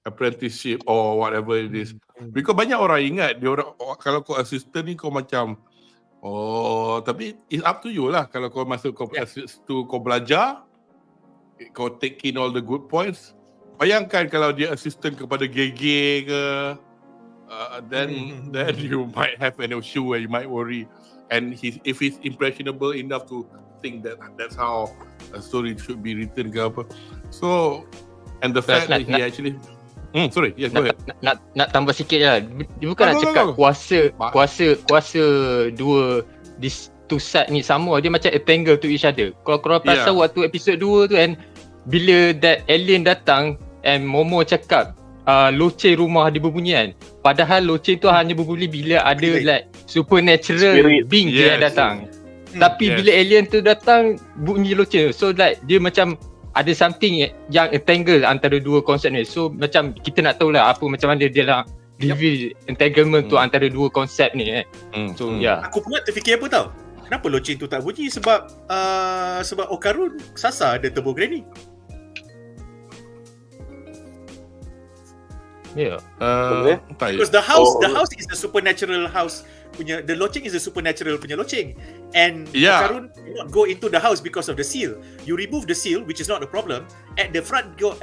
Speaker 1: apprenticeship or whatever it is. Because banyak orang ingat dia orang kalau kau assistant ni kau macam tapi it's up to you lah. Kalau kau masuk kau kau belajar, kau take in all the good points. Bayangkan kalau dia assistant kepada GG ke, then you might have an issue where you might worry. And if he's impressionable enough to think that that's how a story should be written ke apa. So, and the fact that he actually sorry, yes, go ahead.
Speaker 2: Nak tambah sikit lah. Dia bukan nak cakap kuasa dua two side ni sama, dia macam entangle to each other. Kalau korang pasal waktu episod 2 tu kan, bila that alien datang and Momo cakap loceng rumah dia berbunyi kan, padahal loceng tu hanya berbunyi bila ada like supernatural being dia datang. Tapi bila alien tu datang bunyi loceng, so like dia macam ada something yang entangle antara dua konsep ni. So macam kita nak tahu lah apa macam mana dia nak reveal entanglement tu antara dua konsep ni So
Speaker 4: aku pula terfikir apa tau, kenapa loceng tu tak bunyi? Sebab Okarun Sasa ada turbo granny. Because the house is the supernatural house punya, the loceng is the supernatural punya loceng, and Okarun cannot go into the house because of the seal. You remove the seal, which is not a problem. At the front door,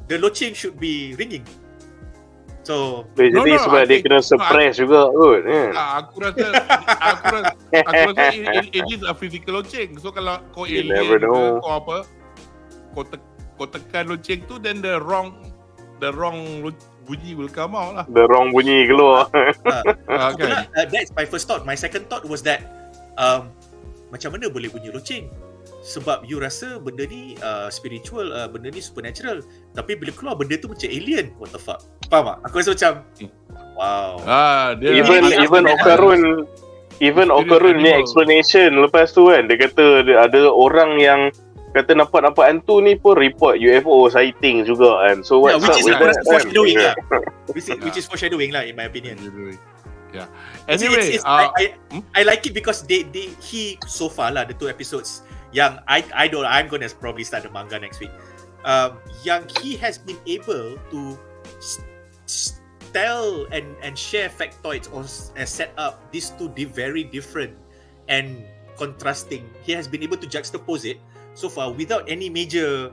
Speaker 4: the loceng should be ringing. So
Speaker 3: jadi sebab dia kena suppress juga kot.
Speaker 1: Aku rasa it is a physical loceng. So kalau kau alien kau apa, kau tekan loceng tu, then the wrong bunyi will come out lah.
Speaker 3: The wrong bunyi keluar.
Speaker 4: That's my first thought. My second thought was that macam mana boleh bunyi loceng? Sebab you rasa benda ni spiritual, benda ni supernatural, tapi bila keluar benda tu macam alien. What the fuck? Faham tak? Aku rasa macam wow.
Speaker 3: Even Okarun ni explanation lepas tu kan, dia kata ada orang yang kata nampak hantu ni pun report UFO sighting juga kan. So what's up with that?
Speaker 4: Foreshadowing lah. Which is foreshadowing lah in my opinion.
Speaker 1: Yeah. Anyway,
Speaker 4: I like it because he so far lah the 2 episodes yang I'm gonna probably start the manga next week. Yang he has been able to tell and share factoids or set up these two very different and contrasting. He has been able to juxtapose it so far without any major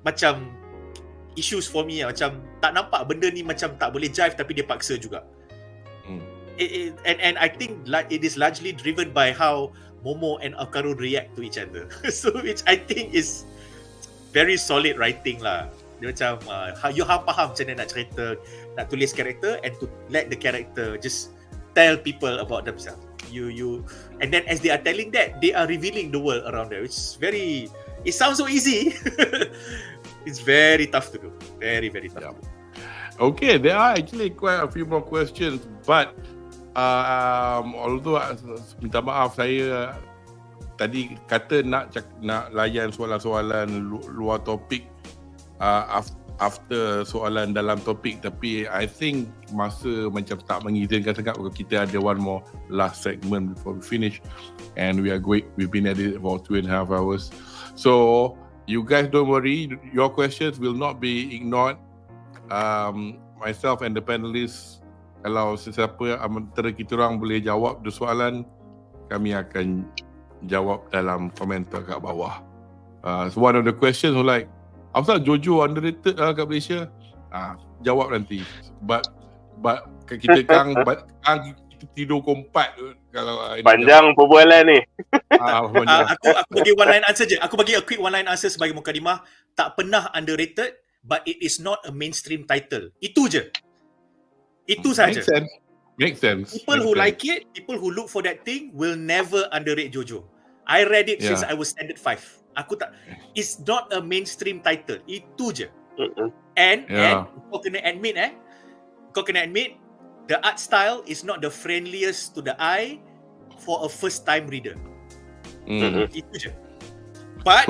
Speaker 4: macam issues for me. Macam tak nampak benda ni macam tak boleh jive tapi dia paksa juga. And I think it is largely driven by how Momo and Okarun react to each other. So which I think is very solid writing lah. Dia macam you faham macam mana nak cerita, nak tulis karakter, and to let the character just tell people about themselves. You and then as they are telling that, they are revealing the world around them, which is it sounds so easy. It's very tough to do. Very, very tough to do.
Speaker 1: Okay, there are actually quite a few more questions, but although minta maaf, saya tadi kata nak layan soalan-soalan luar topik after soalan dalam topik, tapi I think masa macam tak mengizinkan sangat. Kita ada one more last segment before we finish, and we've been at it for 2.5 hours. So you guys don't worry, your questions will not be ignored. Myself and the panelists, kalau sesiapa antara kita orang boleh jawab the soalan, kami akan jawab dalam komentar kat bawah. So one of the questions was like, apasal Jojo underrated kat Malaysia? Jawab nanti. But kita kita tidur kompat kalau
Speaker 3: panjang perbualan ni.
Speaker 4: Aku bagi one line answer je. Aku bagi a quick one line answer sebagai mukadimah. Tak pernah underrated, but it is not a mainstream title. Itu je. Itu saja.
Speaker 1: Makes sense.
Speaker 4: People who like it, people who look for that thing will never underrate Jojo. I read it since I was standard 5. It's not a mainstream title. Itu je. And kau kena admit the art style is not the friendliest to the eye for a first time reader. Itu je. But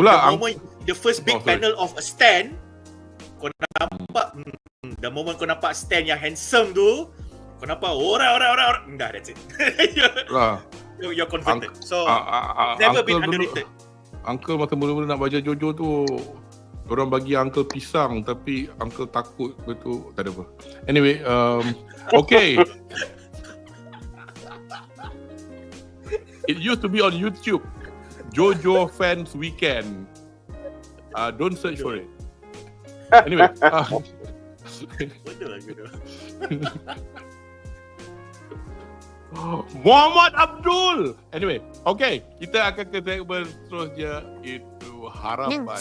Speaker 4: the first big panel of a stand, kau nampak the moment kau nampak stand yang handsome tu, kau nampak orang. Dah, that's it. You're converted. So never been underrated.
Speaker 1: Uncle masa mula-mula nak baca Jojo tu, orang bagi Uncle pisang, tapi Uncle takut betul. Tak ada apa. Anyway, okay. It used to be on YouTube. Jojo Fans Weekend. Don't search for it. Anyway. Muhammad Abdul. Anyway, okay, kita akan ke segmen seterusnya, itu harapan.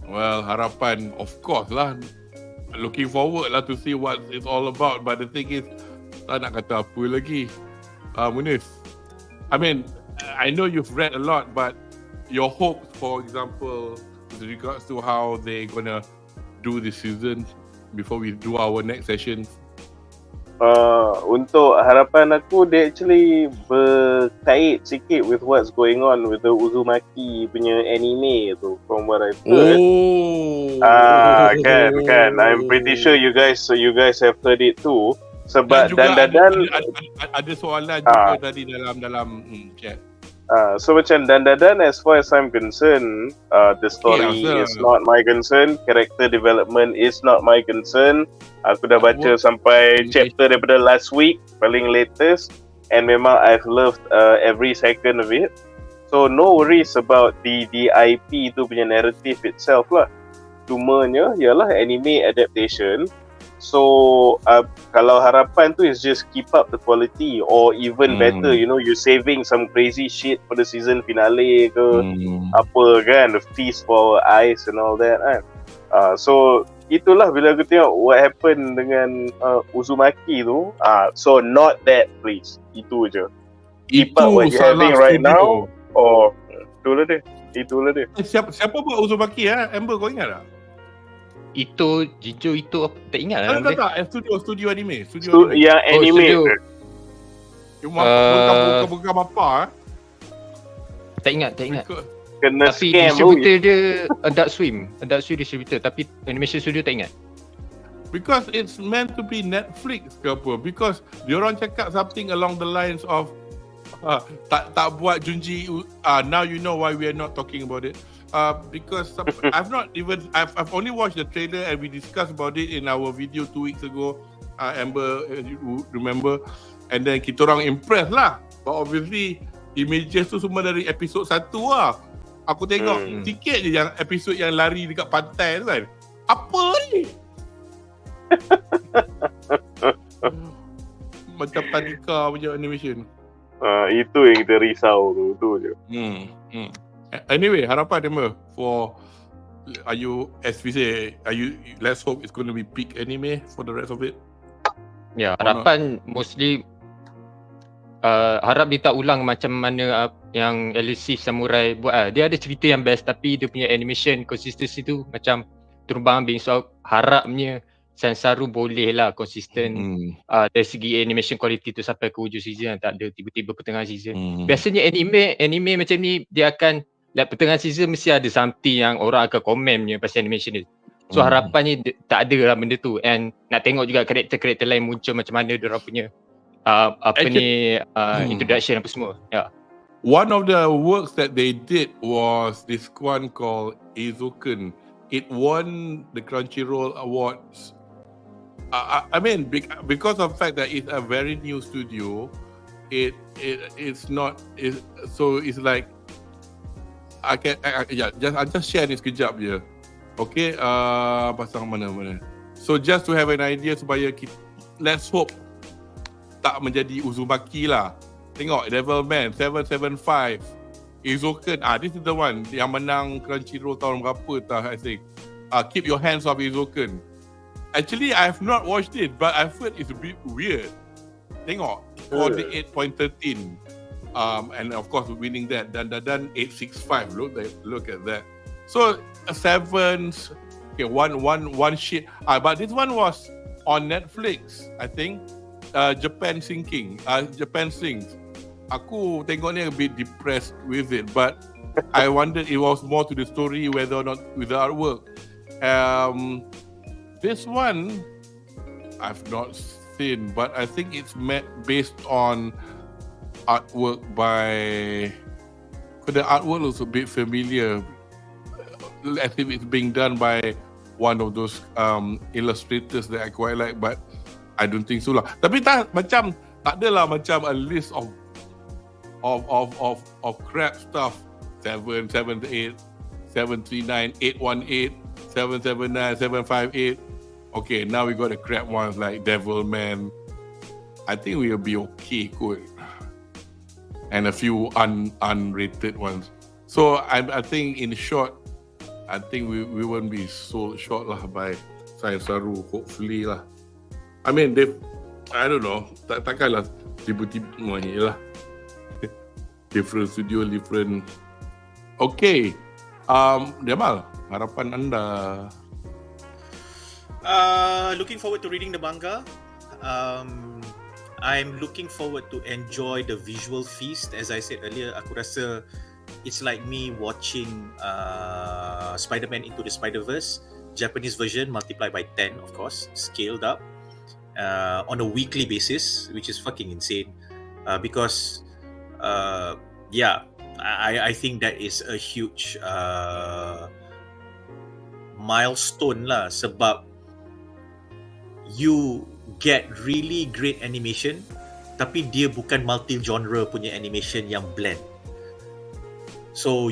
Speaker 1: Well, harapan, of course lah. Looking forward lah to see what it's all about. But the thing is, tak nak kata apa lagi. Munif, I mean, I know you've read a lot, but your hopes, for example, with regards to how they're gonna do this season before we do our next session?
Speaker 3: Untuk harapan aku, dia actually berkait sikit with what's going on with the Uzumaki punya anime tu, from what I've heard. Kan. I'm pretty sure you guys have heard it too. Sebab dandadan
Speaker 1: ada soalan juga tadi dalam chat.
Speaker 3: So macam dandadan, as far as I'm concerned, the story is not my concern, character development is not my concern. Aku dah baca sampai chapter daripada last week, paling latest, and memang I've loved every second of it. So no worries about the IP tu punya narrative itself lah. Cumanya ialah anime adaptation. So kalau harapan tu is just keep up the quality, or even better, you know, you saving some crazy shit for the season finale ke apa kan, the feast for our eyes and all that kan. So itulah bila aku tengok what happened dengan Uzumaki tu. So not that, please. Itu je. Keep up what you're having right now. Itulah dia.
Speaker 1: Siapa buat Uzumaki Amber, kau ingat tak?
Speaker 2: Itu tak ingat lah.
Speaker 1: Tak. Studio anime.
Speaker 3: Yang anime.
Speaker 1: Cuma bukan apa.
Speaker 2: Tak ingat.
Speaker 3: Kena
Speaker 2: tapi
Speaker 3: scam.
Speaker 2: distributor dia Adult Swim distributor, tapi animation studio tak ingat.
Speaker 1: Because it's meant to be Netflix ke apa. Because diorang cakap something along the lines of tak buat Junji. Now you know why we are not talking about it. Because I've only watched the trailer and we discussed about it in our video 2 weeks ago. Amber, you remember? And then kita orang impressed lah. But obviously images tu semua dari episod 1 lah. Aku tengok sikit je yang episod yang lari dekat pantai tu kan. Apa ni? Macam Tadika punya animation.
Speaker 3: Itu yang kita risau tu je.
Speaker 1: Anyway, harapan Amber for let's hope it's going to be peak anime for the rest of it.
Speaker 2: Ya, harapan mostly harap dia tak ulang macam mana yang Elusive Samurai buat. Dia ada cerita yang best tapi dia punya animation consistency tu macam terumbang ambing. So harapnya Sansaru boleh lah konsisten dari segi animation quality tu sampai ke hujung season. Tak ada tiba-tiba pertengahan season. Biasanya anime macam ni dia akan like pertengahan season mesti ada something yang orang akan komen punya pasal animation dia. So harapannya tak ada lah benda tu. And nak tengok juga karakter-karakter lain muncul macam mana diorang punya introduction apa semua. Yeah.
Speaker 1: One of the works that they did was this one called Eizouken. It won the Crunchyroll Awards. I mean, because of the fact that it's a very new studio, it's like I'll just share ni sekejap je. Okay, pasal mana. So just to have an idea supaya let's hope tak menjadi Uzumaki lah. Tengok Devilman 775 Eizouken. This is the one yang menang Crunchyroll tahun berapa I think. Keep Your Hands Off Eizouken. Actually, I have not watched it, but I've heard it's a bit weird. Tengok, scored 8.13. And of course, winning that. Dan 865. Look at that. So, one shit. But this one was on Netflix, I think. Japan Sings. Aku tengok ni a bit depressed with it, but I wondered it was more to the story whether or not with the artwork. This one I've not seen, but I think it's based on artwork by. The artwork looks a bit familiar, as if it's being done by one of those illustrators that I quite like, but I don't think so lah. Tapi tak adalah macam a list of crap stuff. 778, 739, 818, 779, 758. Okay, now we got the crap ones like Devilman. I think we'll be okay, good. And a few unrated ones. So I think in short, I think we won't be so short lah by Sansaru, hopefully lah. I mean, I don't know, takkanlah tiba-tiba ni lah. Different studio, different. Okay, Jamal, harapan anda?
Speaker 4: Looking forward to reading the manga. I'm looking forward to enjoy the visual feast. As I said earlier, aku rasa it's like me watching Spider-Man Into the Spider-Verse, Japanese version multiplied by 10, of course, scaled up on a weekly basis, which is fucking insane. Because I think that is a huge milestone lah, sebab you get really great animation tapi dia bukan multi-genre punya animation yang blend. So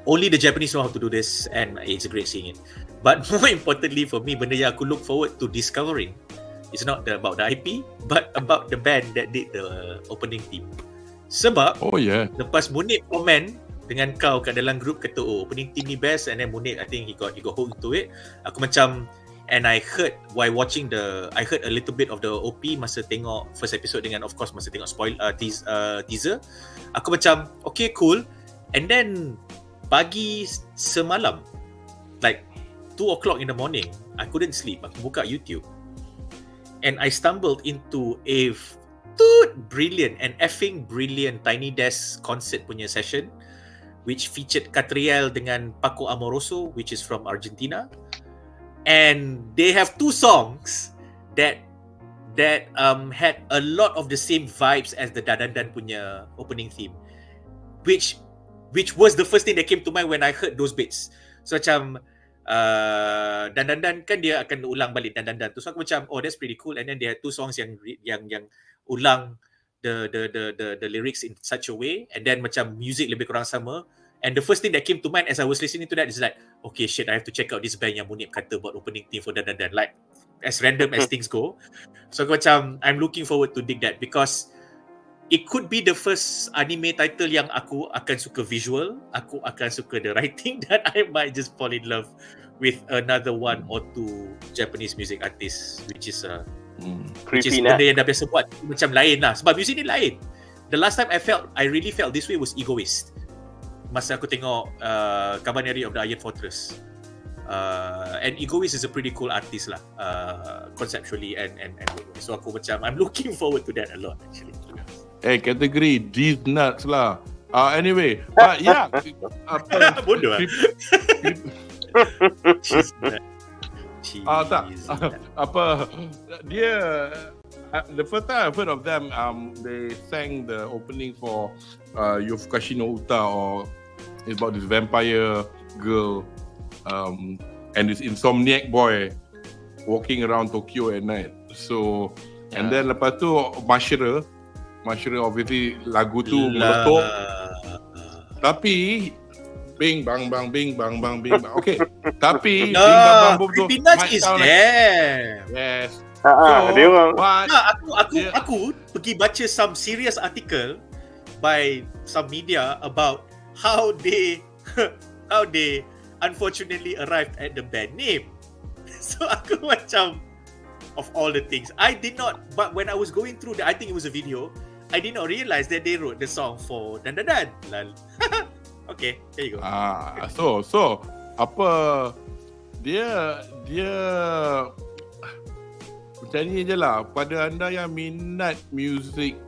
Speaker 4: only the Japanese know how to do this, and it's great seeing it. But more importantly for me, benda yang aku look forward to discovering is not about the IP, but about the band that did the opening theme. Sebab lepas Munif komen dengan kau kat dalam group kata opening theme ni best, and then Munif I think he got hooked to it. Aku macam, and I heard while watching I heard a little bit of the OP masa tengok first episode dengan of course masa tengok teaser. Aku macam okay, cool. And then pagi semalam, like 2 o'clock in the morning, I couldn't sleep. Aku buka YouTube and I stumbled into a brilliant and effing brilliant Tiny Desk concert punya session, which featured Catriel dengan Paco Amoroso, which is from Argentina. And they have 2 songs that had a lot of the same vibes as the Dandadan punya opening theme, which was the first thing that came to mind when I heard those bits. So macam Dandadan kan dia akan ulang balik Dandadan tu, so aku macam that's pretty cool. And then there are 2 songs yang ulang the lyrics in such a way, and then macam music lebih kurang sama. And the first thing that came to mind as I was listening to that is like, okay, shit, I have to check out this band yang Munif kata buat opening theme for Dandadan. Like, as random as things go. So aku macam, I'm looking forward to dig that, because it could be the first anime title yang aku akan suka visual, aku akan suka the writing, dan I might just fall in love with another 1 or 2 Japanese music artists, which is Which is
Speaker 3: Creepy
Speaker 4: benda
Speaker 3: nak.
Speaker 4: yang dah biasa buat, macam lain lah. Sebab music ni lain. The last time I really felt this way was Egoist. Masa aku tengok Cavalry of the Iron Fortress. And Egoist is a pretty cool artist lah, conceptually and so aku macam I'm looking forward to that a lot actually.
Speaker 1: Kategori these nuts lah. Anyway, but yeah,
Speaker 4: Bodoh lah.
Speaker 1: Dia the first time I've heard of them, they sang the opening for Yofukashi no Uta, or it's about this vampire girl and this insomniac boy walking around Tokyo at night. So and then lepas tu Mashra obviously lagu tu meletup. Tapi bing bang bang bing bang bang bing bang. Okay. Tapi bing bang bang boom tu
Speaker 4: is there.
Speaker 1: Yes.
Speaker 3: Dia orang.
Speaker 4: Aku pergi baca some serious article by some media about how they unfortunately arrived at the band name. So aku macam, of all the things, I did not, but when I was going through I think it was a video, I did not realize that they wrote the song for Dandadan. Okay, there you go.
Speaker 1: So apa dia macam ni je lah. Pada anda yang minat muzik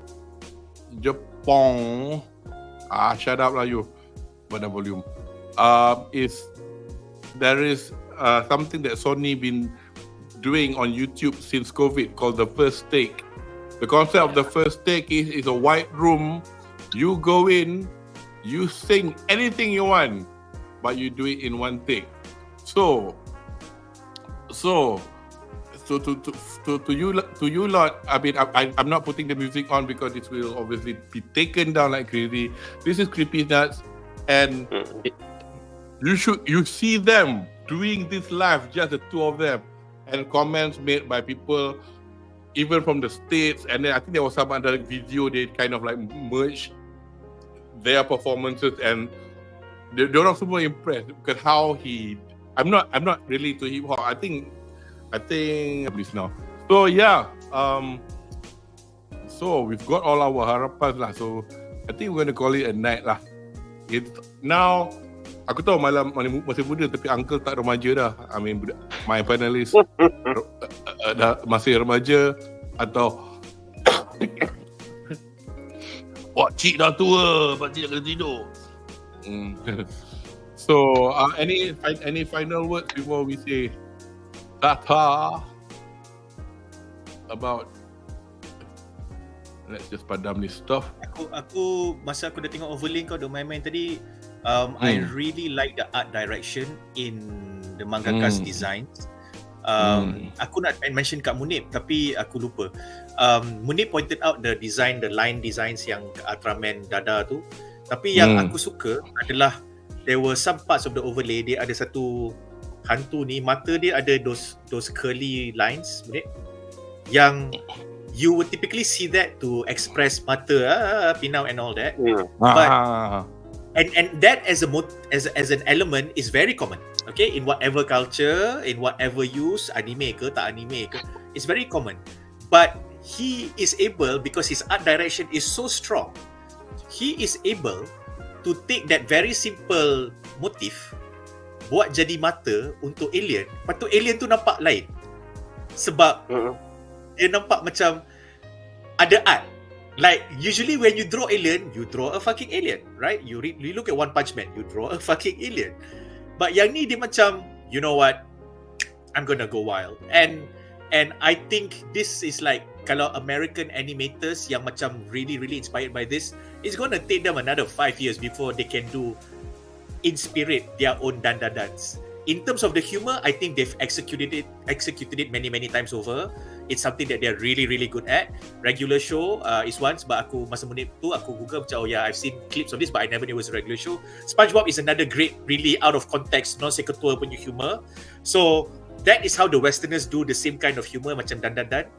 Speaker 1: Jepang, shut up lah you, pada volume. There is something that Sony been doing on YouTube since COVID called the first take. The concept of the first take is a white room. You go in, you sing anything you want, but you do it in one take. So to you lot, I mean, I'm not putting the music on because it will obviously be taken down like crazy. This is Creepy Nuts, and you see them doing this live, just the two of them, and comments made by people even from the States, and then I think there was some other video they kind of like merged their performances, and they orang semua impressed because how I'm not really to hip hop. I think please now. So yeah, so we've got all our harapan lah. So I think we're going to call it a night lah. Now aku tahu malam masih muda tapi uncle tak remaja dah. I mean my panelist dah masih remaja atau pakcik dah tua, pakcik dah kena tidur. So any final words before we say tata about, let's just padam this stuff.
Speaker 4: Aku masa aku dah tengok overlay kau dah main-main tadi, I really like the art direction in the mangaka's designs. Aku nak mention kat Munif tapi aku lupa. Munif pointed out the line designs yang Ultraman Dada tu. Tapi yang aku suka adalah there were some parts of the overlay, dia ada satu hantu ni, mata dia ada those curly lines, Munif, yang you would typically see that to express mata, pinau and all that. But and that as an element is very common. Okay, in whatever culture, in whatever use, anime ke tak anime ke, it's very common. But he is able, because his art direction is so strong, he is able to take that very simple motif, buat jadi mata untuk alien. Lepas tu alien tu nampak lain. Sebab dia nampak macam ada art. Like usually when you draw alien, you draw a fucking alien, right? You look at One Punch Man, you draw a fucking alien. But yang ni dia macam, you know what, I'm gonna go wild. And I think this is like, kalau American animators yang macam really inspired by this, it's gonna take them another 5 years before they can do in spirit their own dandadans. In terms of the humor, I think they've executed it many times over. It's something that they're really good at. Regular show is once, but aku masa Munif tu aku Google macam, oh yeah, I've seen clips of this, but I never knew it was a regular show. SpongeBob is another great, really out of context, non sequitur punya humor. So that is how the Westerners do the same kind of humor macam dandadan.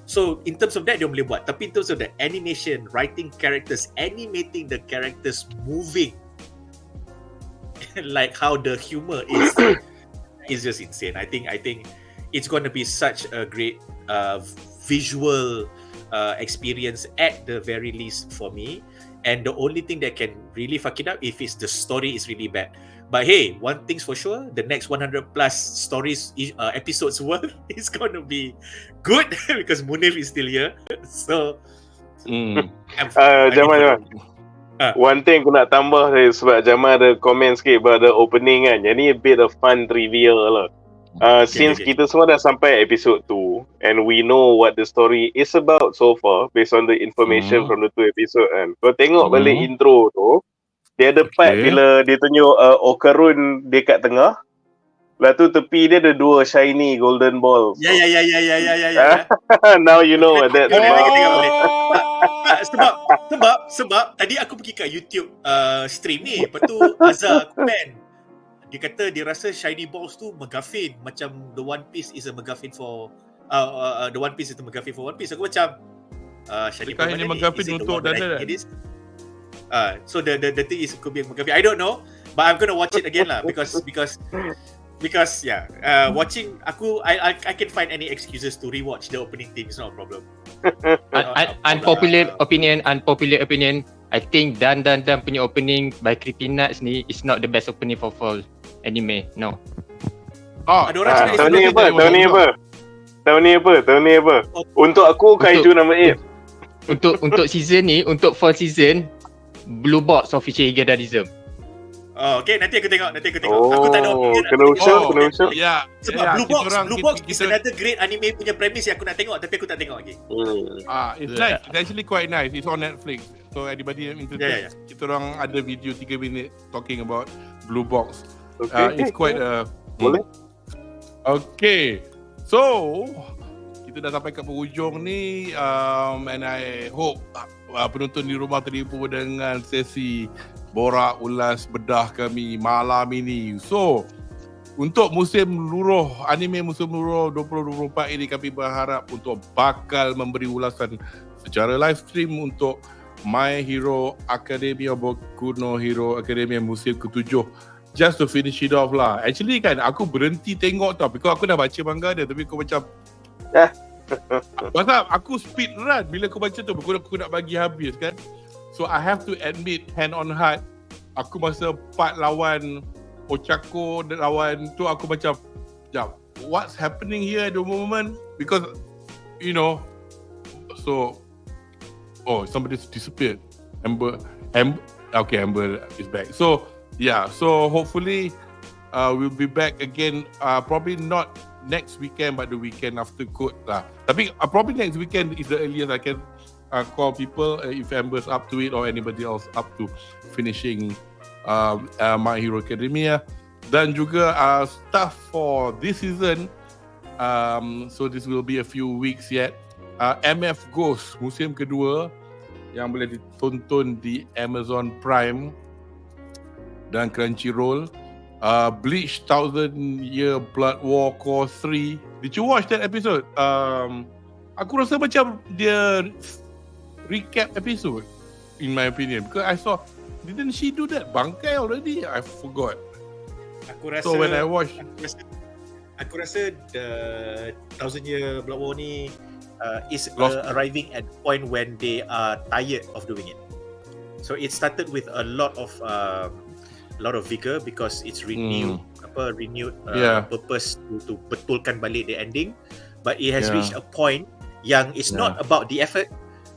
Speaker 4: So in terms of that, dia boleh buat. Tapi in terms of the animation, writing characters, animating the characters moving, like how the humor is just insane. I think it's going to be such a great visual experience at the very least for me. And the only thing that can really fuck it up if it's the story is really bad. But hey, one thing's for sure, the next 100 plus stories episodes worth is gonna be good because Munif is still here. So
Speaker 3: Jamal. One thing aku nak tambah sebab Jamal ada komen sikit about the opening kan. Jadi a bit of fun trivia lah. Since kita semua dah sampai episode 2 and we know what the story is about so far based on the information from the 2 episode kan. Kau tengok balik intro tu, dia ada part bila dia tunjuk Okarun dia kat tengah. Lepas tu tepi dia ada 2 shiny golden balls.
Speaker 4: Ya.
Speaker 3: Now you know what that
Speaker 4: sebab tadi aku pergi kat YouTube stream ni, lepas tu Azhar komen. Dia kata dia rasa shiny balls tu MacGuffin, macam the One Piece is a MacGuffin for the One Piece is a MacGuffin for One Piece. Aku macam shiny ball ni MacGuffin untuk dandadan. So the thing is could be a MacGuffin. I don't know, but I'm gonna watch it again lah because watching I can find any excuses to rewatch the opening theme. It's not a problem.
Speaker 2: Unpopular opinion. I think Dan punya opening by Creepy Nuts ni is not the best opening for fall anime. No.
Speaker 4: Ada orang cakap
Speaker 3: tahun ni apa? Untuk aku Kaiju number 8.
Speaker 2: Untuk season ni, untuk fall season, Blue Box Official Gadadism.
Speaker 4: Okay, nanti aku tengok. Aku tak ada opinion.
Speaker 3: Kena usah.
Speaker 1: Ya.
Speaker 4: Sebab Blue Box is another great anime punya premise yang aku nak tengok, tapi aku tak tengok lagi.
Speaker 1: It's nice. It's actually quite nice. It's on Netflix. So anybody interested, kita orang ada video 3 minit talking about Blue Box. It's quite
Speaker 3: boleh.
Speaker 1: Okay. So kita dah sampai ke penghujung ni, and I hope penonton di rumah terhibur dengan sesi borak ulas bedah kami malam ini. So untuk musim luruh anime musim luruh 2024 ini, kami berharap untuk bakal memberi ulasan secara live stream untuk My Hero Academia Boku no Hero Academia musim ke-7. Just to finish it off lah. Actually kan aku berhenti tengok tau, because aku dah baca manga dia, tapi aku macam pasal aku speed run bila aku baca tu, aku nak bagi habis kan. So I have to admit, hand on heart, aku masa part lawan Ochako lawan tu, aku macam what's happening here at the moment, because you know, so somebody disappeared. Amber is back. So yeah, so hopefully we'll be back again, probably not next weekend but the weekend after kot lah. Tapi probably next weekend is the earliest I can call people if Amber's up to it or anybody else up to finishing My Hero Academia. Dan juga stuff for this season, so this will be a few weeks yet. MF Ghost musim kedua yang boleh ditonton di Amazon Prime dan Crunchyroll. Bleach 1000 Year Blood War Core 3. Did you watch that episode? Aku rasa macam dia recap episode in my opinion, because I saw, didn't she do that bangkai already? I forgot. So when I watched,
Speaker 4: aku rasa the 1000 Year Blood War ni is arriving at the point when they are tired of doing it. So it started with a lot of vigor because it's renewed purpose to betulkan balik the ending, but it has reached a point yang it's not about the effort,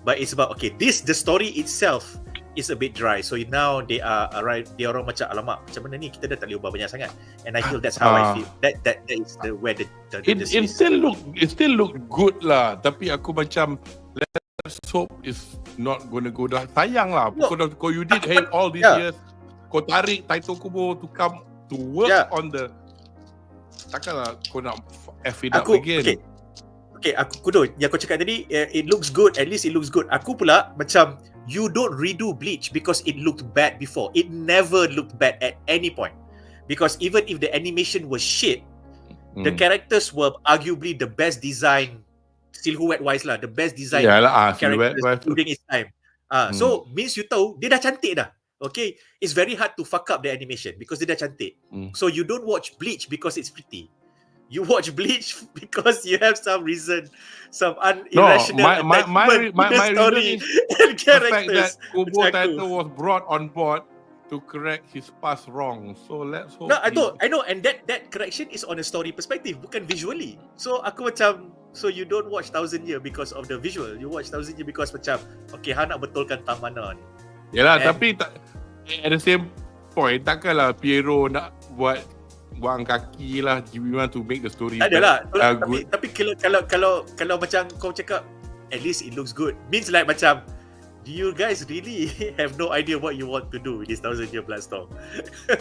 Speaker 4: but it's about the story itself is a bit dry. So now they orang macam alamak, macam mana ni, kita dah tak boleh ubah banyak sangat, and I feel that's how I feel. That is where the
Speaker 1: it still look good lah, tapi aku macam let's hope it's not gonna go dah. Sayang lah, kau you did hate all these years, kau tarik Taito Kubo to come to work on the, takkanlah kau nak F it up again.
Speaker 4: Okay, aku Kudo, yang kau cakap tadi, it looks good, at least it looks good. Aku pula macam, you don't redo Bleach because it looked bad before. It never looked bad at any point. Because even if the animation was shit, the characters were arguably the best design, silhouette-wise lah, the best design characters during its time. So, means you tahu, dia dah cantik dah. Okay, it's very hard to fuck up the animation because dia dah cantik. So, you don't watch Bleach because it's pretty. You watch Bleach because you have some reason, some irrational attachment to the story and characters.
Speaker 1: The fact that Kubo title was brought on board to correct his past wrong. So let's hope.
Speaker 4: No, I know, and that correction is on a story perspective, bukan visually. So aku macam, so you don't watch 1000 Year because of the visual. You watch 1000 Year because macam, okay, Han nak betulkan mana ni.
Speaker 1: Yalah, tapi at the same point, takkanlah Piero nak buat kaki lah. We want to make the story
Speaker 4: adalah tapi kalau macam kau cakap at least it looks good, means like macam, do you guys really have no idea what you want to do with this 1000 Year Blood Storm?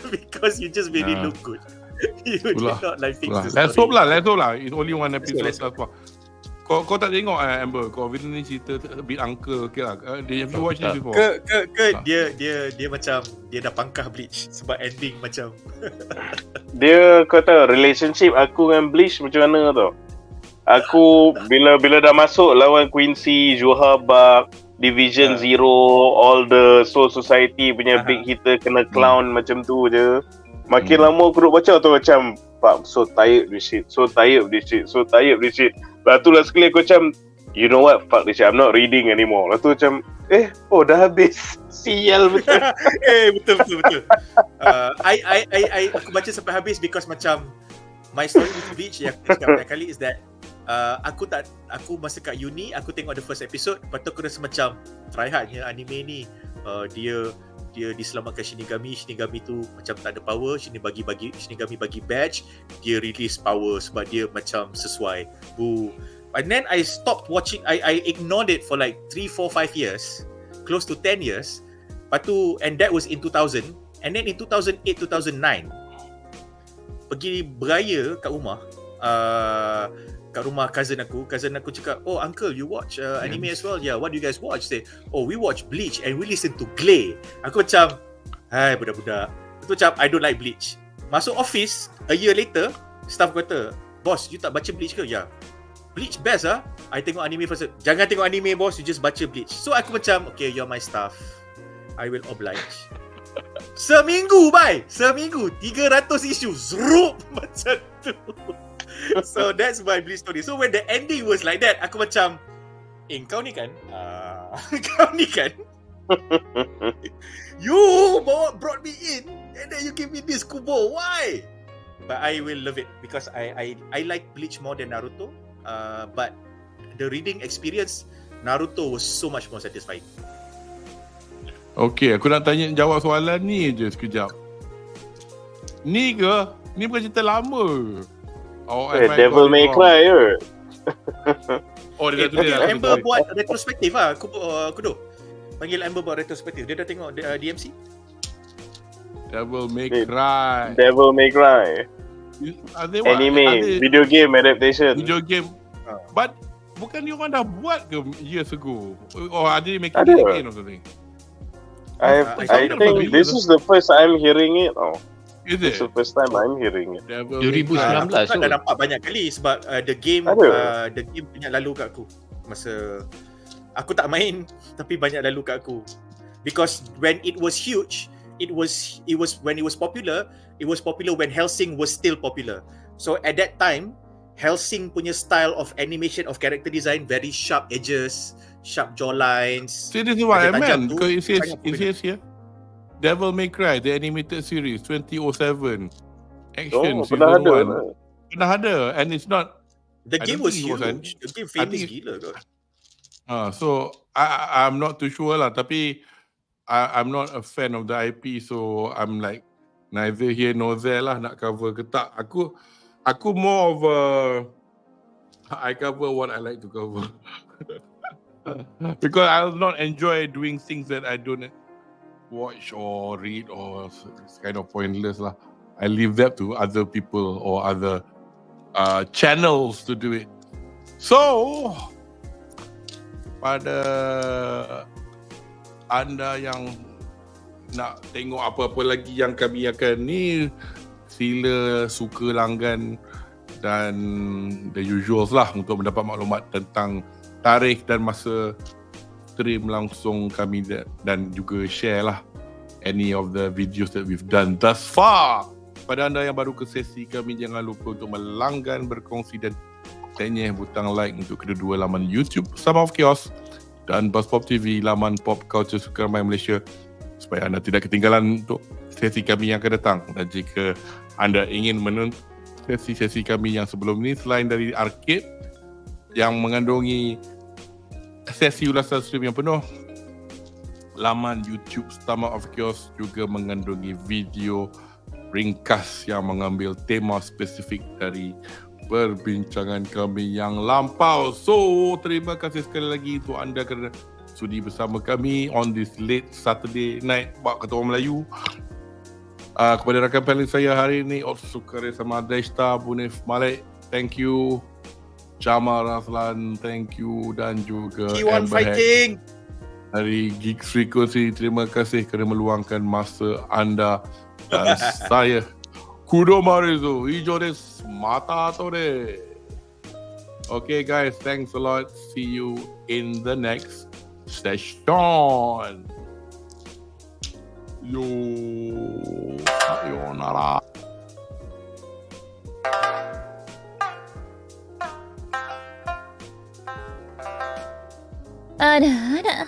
Speaker 4: Because you just really look good. You did not like fix the story.
Speaker 1: Let's hope lah. It's only one episode. Kau tak tengok Amber? Kau ni cerita a bit uncle. Okay lah. Have you watched this before?
Speaker 4: Dia macam dia dah pangkah Bleach sebab ending macam
Speaker 3: dia kau tahu relationship aku dengan Bleach macam mana tau. Aku bila dah masuk lawan Quincy, Johabak, Division Zero, all the Soul Society punya big hitter kena clown macam tu je. Makin lama aku duduk baca tu macam, Pak, so tired this shit. Lepas tu lah sekali aku macam, you know what, fuck this shit, I'm not reading anymore. Lepas tu macam, dah habis. Sial betul.
Speaker 4: Betul. Aku baca sampai habis because macam my story with Bleach yang aku cakap banyak kali is that aku masa kat uni aku tengok the first episode, lepas tu aku rasa macam try hardnya anime ni. Dia diselamatkan Shinigami tu macam tak ada power, Shinigami bagi badge, dia release power sebab dia macam sesuai. And then I stopped watching. I ignored it for like 3, 4, 5 years, close to 10 years. Lepas tu, and that was in 2000. And then in 2008, 2009 pergi beraya kat rumah, cousin aku cakap, oh uncle, you watch anime as well? Yeah, what do you guys watch? Say, oh, we watch Bleach and we listen to Glay. Aku macam, hai budak-budak. Itu macam, I don't like Bleach. Masuk office, a year later, staff kata, boss, you tak baca Bleach ke? Ya. Bleach best lah. I tengok anime first. Jangan tengok anime, boss, you just baca Bleach. So aku macam, okay, you're my staff, I will oblige. Seminggu 300 isu Zrup macam tu. So that's my Bleach story. So when the ending was like that, aku macam, kau ni kan you brought me in and then you give me this Kubo, why? But I will love it because I like Bleach more than Naruto, but the reading experience Naruto was so much more satisfying.
Speaker 1: Okay, aku nak jawab soalan ni je sekejap. Ni bukan cerita lama.
Speaker 3: Devil May Cry ke?
Speaker 1: Dia dah
Speaker 4: Amber buat retrospektif lah. Kudo panggil Amber buat retrospektif. Dia dah tengok DMC.
Speaker 1: Devil May Cry.
Speaker 3: Anime, video game adaptation.
Speaker 1: Video game. But bukan dia orang dah buat ke years ago? Or are they making it again or something?
Speaker 3: I think this is the first I'm hearing it.
Speaker 1: Is
Speaker 3: It's the first time I'm hearing it.
Speaker 2: 2019
Speaker 4: Aku dah nampak banyak kali sebab the game banyak lalu kat aku. Masa aku tak main tapi banyak lalu kat aku. Because when it was huge, it was when it was popular when Hellsing was still popular. So at that time, Hellsing punya style of animation of character design, very sharp edges, sharp jawlines.
Speaker 1: See, this is what I meant. Because it says here, Devil May Cry, the animated series, 2007. Action, season 1. Pernah ada. And it's not...
Speaker 4: The game was huge. The game famous gila kot.
Speaker 1: So, I'm not too sure lah. Tapi, I'm not a fan of the IP. So, I'm like, neither here nor there lah nak cover ke tak. Aku more of a... I cover what I like to cover. Because I'll not enjoy doing things that I don't watch or read, or it's kind of pointless lah. I leave that to other people or other channels to do it. So, pada anda yang nak tengok apa-apa lagi yang kami akan ni, sila suka langgan dan the usuals lah untuk mendapat maklumat tentang tarikh dan masa stream langsung kami dan juga share lah any of the videos that we've done thus far. Pada anda yang baru ke sesi kami, jangan lupa untuk melanggan, berkongsi dan tenyeh butang like untuk kedua-dua laman YouTube Sama of Chaos dan Buzz Pop TV, laman pop culture sukan main Malaysia, supaya anda tidak ketinggalan untuk sesi kami yang akan datang. Dan jika anda ingin menonton sesi-sesi kami yang sebelum ini, selain dari arcade yang mengandungi sesi ulasan stream yang penuh, laman YouTube Sama of Chaos juga mengandungi video ringkas yang mengambil tema spesifik dari perbincangan kami yang lampau. So, terima kasih sekali lagi untuk anda kerana sudi bersama kami on this late Saturday night, kata orang Melayu. Kepada rakan panel saya hari ini, Otsukare sama Desta, Munif, Malek, thank you. Jamal, Raslan, thank you. Dan juga
Speaker 4: K1 Fighting
Speaker 1: dari Geeks Frequency, terima kasih kerana meluangkan masa anda. Dan saya Kudo Maharizu, ijo desu, mata tore. Okay guys, thanks a lot. See you in the next session. Yo, sayonara.
Speaker 6: Ada.